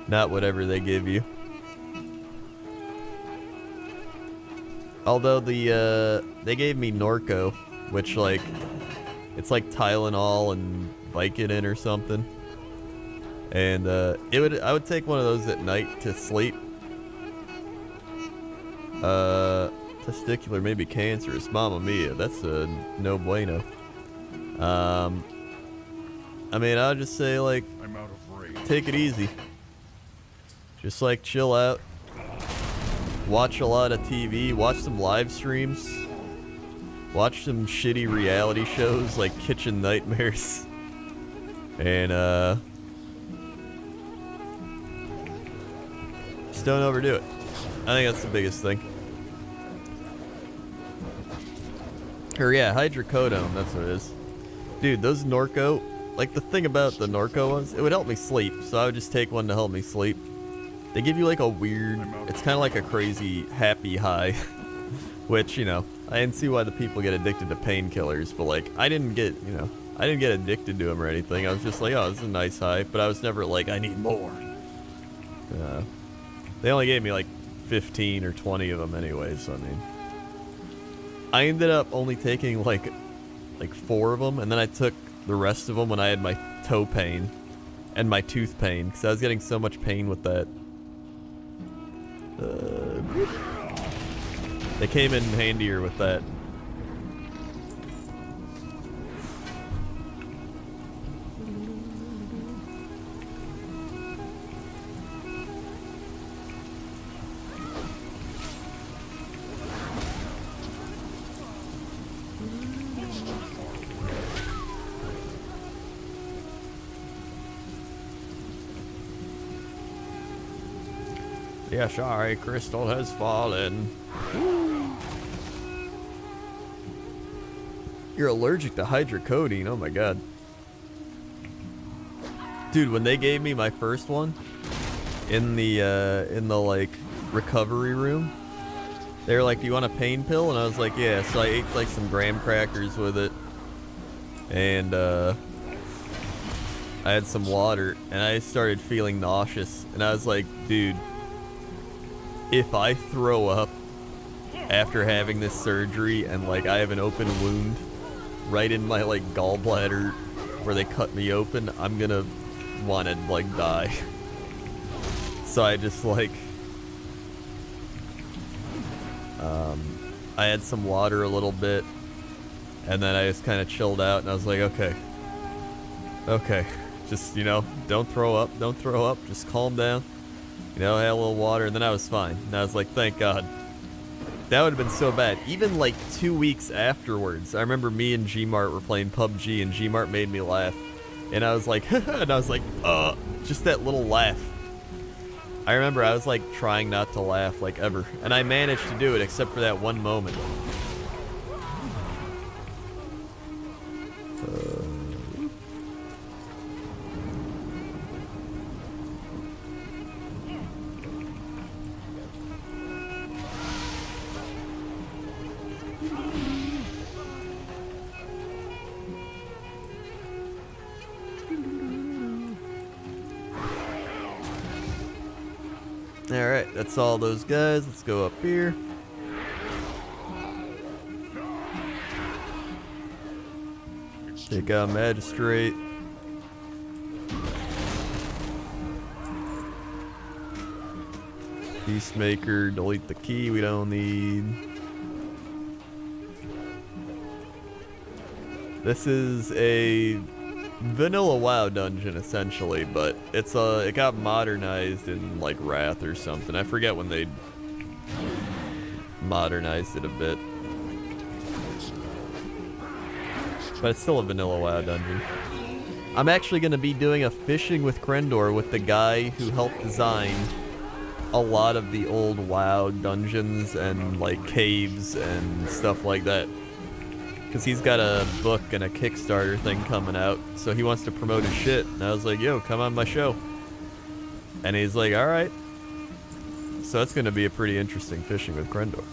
Speaker 1: Not whatever they give you. Although they gave me Norco, which like, it's like Tylenol and Vicodin or something. And I would take one of those at night to sleep. Testicular, maybe cancerous. Mamma mia, that's a no bueno. I mean, I'll just say, like,
Speaker 3: I'm out of rage.
Speaker 1: take it easy. Just, like, chill out. Watch a lot of TV. Watch some live streams. Watch some shitty reality shows like Kitchen Nightmares. And, just don't overdo it. I think that's the biggest thing. Or yeah, hydrocodone, that's what it is. Dude, those Norco, like the thing about the Norco ones, it would help me sleep, so I would just take one to help me sleep. They give you like a weird, it's kind of like a crazy happy high, which, you know, I didn't see why the people get addicted to painkillers, but like, I didn't get addicted to them or anything. I was just like, oh, this is a nice high, but I was never like, I need more. They only gave me like 15 or 20 of them anyway, so I mean, I ended up only taking like 4 of them, and then I took the rest of them when I had my toe pain and my tooth pain, because I was getting so much pain with that. They came in handier with that. Yeah, sorry, crystal has fallen. You're allergic to hydrocodone, oh my god. Dude, when they gave me my first one in the like recovery room, they were like, "Do you want a pain pill?" And I was like, "Yeah." So I ate like some graham crackers with it, and I had some water, and I started feeling nauseous, and I was like, "Dude, if I throw up after having this surgery and like I have an open wound right in my like gallbladder where they cut me open, I'm gonna want to like die." So I just like I had some water a little bit, and then I just kind of chilled out, and I was like, okay, just, you know, don't throw up, just calm down. You know, I had a little water, and then I was fine. And I was like, thank God. That would have been so bad. Even like 2 weeks afterwards, I remember me and Gmart were playing PUBG, and Gmart made me laugh. And I was like, and I was like, just that little laugh. I remember I was like trying not to laugh like ever. And I managed to do it except for that one moment. Alright, that's all those guys. Let's go up here. Take out Magistrate. Peacemaker, delete the key we don't need. This is a vanilla WoW dungeon essentially, but it's it got modernized in like Wrath or something. I forget when they modernized it a bit. But it's still a vanilla WoW dungeon. I'm actually going to be doing a fishing with Crendor with the guy who helped design a lot of the old WoW dungeons and like caves and stuff like that. Because he's got a book and a Kickstarter thing coming out, so he wants to promote his shit. And I was like, yo, come on my show. And he's like, alright. So it's going to be a pretty interesting fishing with Crendor.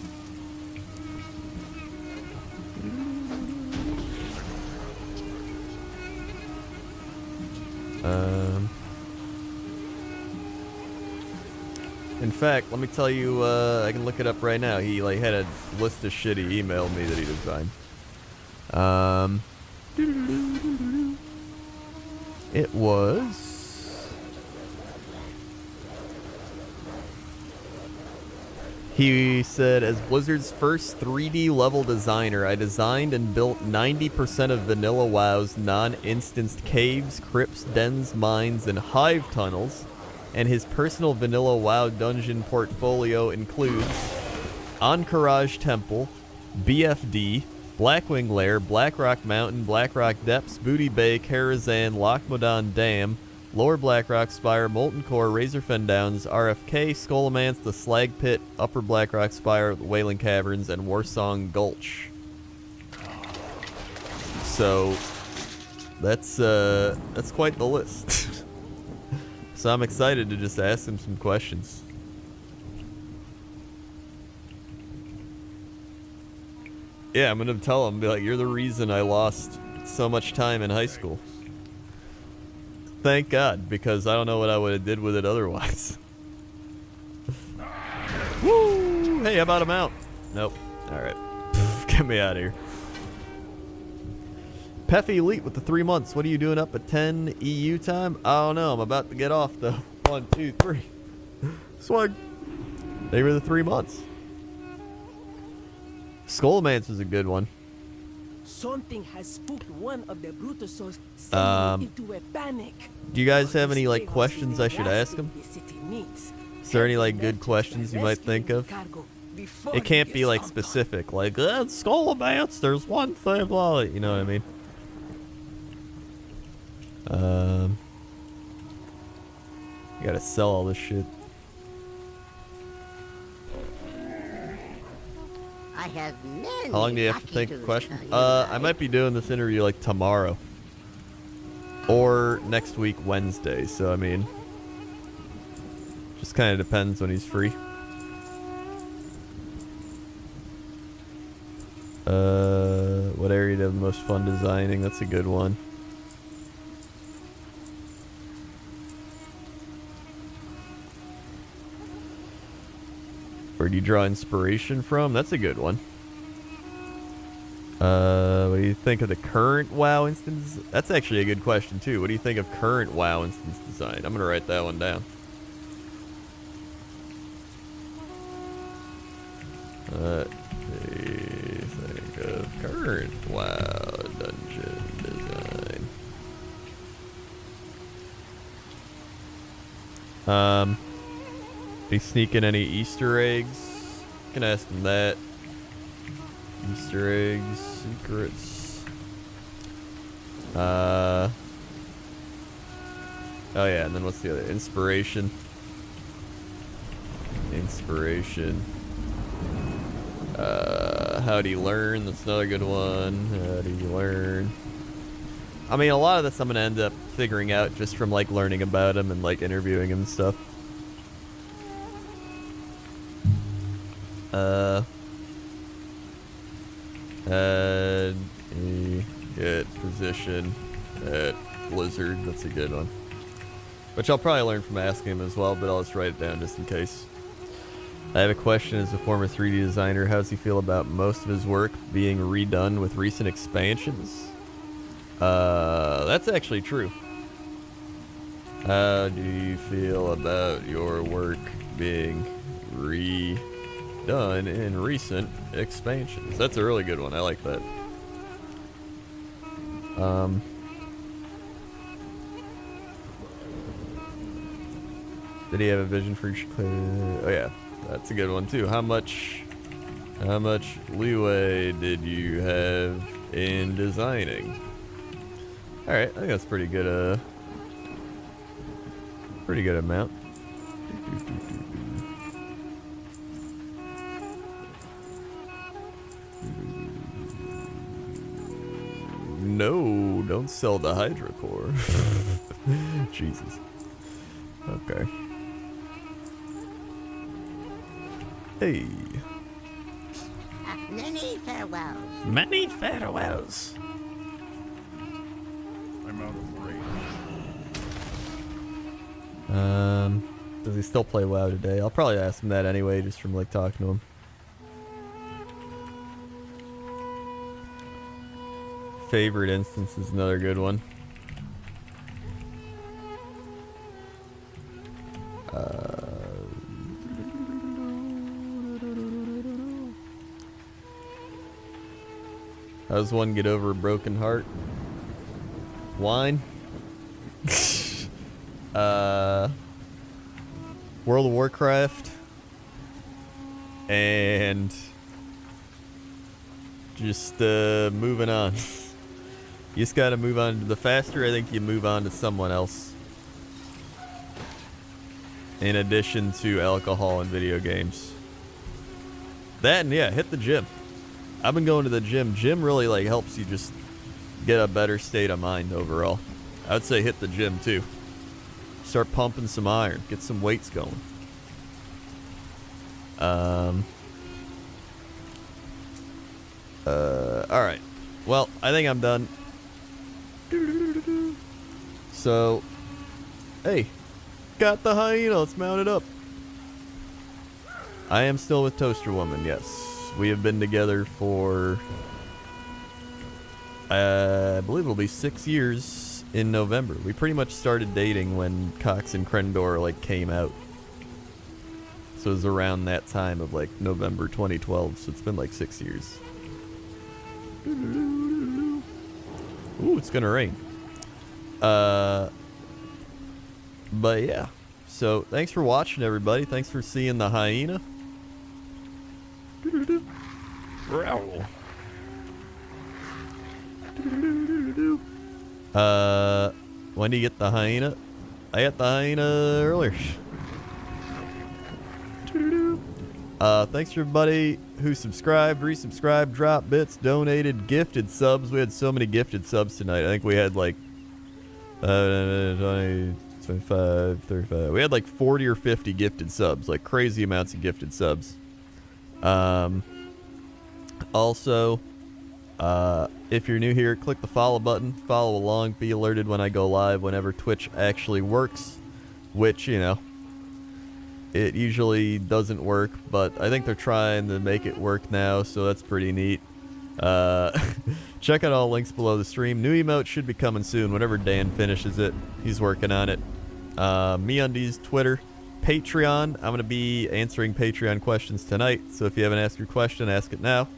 Speaker 1: In fact, let me tell you, I can look it up right now. He like had a list of shit he emailed me that he designed. It was... He said, as Blizzard's first 3D level designer, I designed and built 90% of Vanilla WoW's non-instanced caves, crypts, dens, mines, and hive tunnels, and his personal Vanilla WoW dungeon portfolio includes Anchorage Temple, BFD, Blackwing Lair, Blackrock Mountain, Blackrock Depths, Booty Bay, Karazhan, Lochmodan Dam, Lower Blackrock Spire, Molten Core, Razorfen Downs, RFK, Skullomance, the Slag Pit, Upper Blackrock Spire, the Wailing Caverns, and Warsong Gulch. So that's quite the list. So I'm excited to just ask him some questions. Yeah, I'm gonna tell him, be like, you're the reason I lost so much time in high school. Thank God, because I don't know what I would have did with it otherwise. Woo! Hey, how about a mount? Nope. Alright. Get me out of here. Peffy Elite with the 3 months. What are you doing up at 10 EU time? I don't know. I'm about to get off though. 1, 2, 3. Swag. They were the 3 months. Skullomance is a good one.
Speaker 5: Something has spooked one of the Brutusos, sending into a panic.
Speaker 1: Do you guys have any like questions I should ask them? Is there any like good questions you might think of? It can't be like specific, like Skullomance. There's one thing, blah. You know what I mean? You gotta sell all this shit.
Speaker 9: I have many.
Speaker 1: How long do you have to think of questions? I might be doing this interview like tomorrow. Or next week, Wednesday. So, I mean, just kind of depends when he's free. What area do you have the most fun designing? That's a good one. Where do you draw inspiration from? That's a good one. What do you think of the current WoW instance? That's actually a good question too. What do you think of current WoW instance design? I'm gonna write that one down. What do you think of current WoW dungeon design? They sneaking any Easter eggs? You can ask them that. Easter eggs, secrets. Oh yeah, and then what's the other? Inspiration. Inspiration. How do you learn? That's another good one. How do you learn? I mean, a lot of this I'm gonna end up figuring out just from like learning about him and like interviewing him and stuff. Get position at Blizzard. That's a good one. Which I'll probably learn from asking him as well, but I'll just write it down just in case. I have a question as a former 3D designer. How does he feel about most of his work being redone with recent expansions? That's actually true. How do you feel about your work being redone in recent expansions? That's a really good one. I like that. Did he have a vision for each player? Oh yeah, that's a good one too. How much leeway did you have in designing? All right, I think that's pretty good. Pretty good amount. No, don't sell the Hydra core. Jesus. Okay. Hey.
Speaker 9: Many farewells.
Speaker 1: Many farewells.
Speaker 3: I'm out of range.
Speaker 1: Does he still play WoW today? I'll probably ask him that anyway, just from like talking to him. Favorite instance is another good one. How does one get over a broken heart? Wine? World of Warcraft. And just moving on. You just gotta move on. The faster I think you move on to someone else. In addition to alcohol and video games. That and yeah, hit the gym. I've been going to the gym. Gym really like helps you just get a better state of mind overall. I would say hit the gym too. Start pumping some iron. Get some weights going. Alright. Well, I think I'm done. So, hey, got the hyena. Let's mount it up. I am still with Toaster Woman, yes. We have been together for, I believe it'll be 6 years in November. We pretty much started dating when Cox and Crendor like came out. So it was around that time of like November 2012. So it's been like 6 years. Ooh, it's gonna rain. But yeah. So thanks for watching, everybody. Thanks for seeing the hyena. When do you get the hyena? I got the hyena earlier. Thanks for everybody who subscribed, resubscribed, dropped bits, donated, gifted subs. We had so many gifted subs tonight. I think we had like 20, 25, 35. We had like 40 or 50 gifted subs, like crazy amounts of gifted subs. Also, if you're new here, click the follow button, follow along, be alerted when I go live whenever Twitch actually works, which, you know, it usually doesn't work, but I think they're trying to make it work now, so that's pretty neat. Check out all links below the stream. New emote should be coming soon, whenever Dan finishes it. He's working on it. MeUndies, Twitter, Patreon. I'm going to be answering Patreon questions tonight, so if you haven't asked your question, ask it now.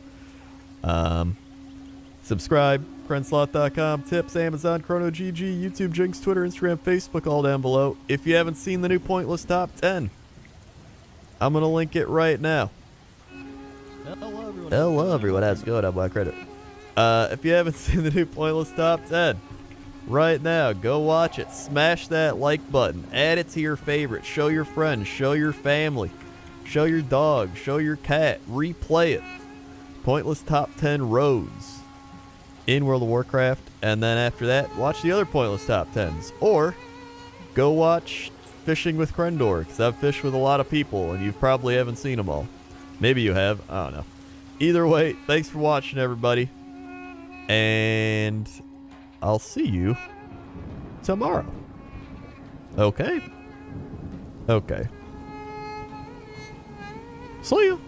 Speaker 1: Subscribe, Crenslot.com, tips, Amazon, Chrono GG, YouTube, Jinx, Twitter, Instagram, Facebook, all down below. If you haven't seen the new Pointless Top 10, I'm going to link it right now.
Speaker 7: Hello, everyone.
Speaker 1: Hello, everyone. How's it going? I'm Black Credit. If you haven't seen the new Pointless Top 10, right now, go watch it. Smash that like button. Add it to your favorites. Show your friends. Show your family. Show your dog. Show your cat. Replay it. Pointless Top 10 roads in World of Warcraft. And then after that, watch the other Pointless Top 10s. Or go watch Fishing with Crendor, because I've fished with a lot of people, and you probably haven't seen them all. Maybe you have. I don't know. Either way, thanks for watching, everybody. And I'll see you tomorrow. Okay? Okay. See you.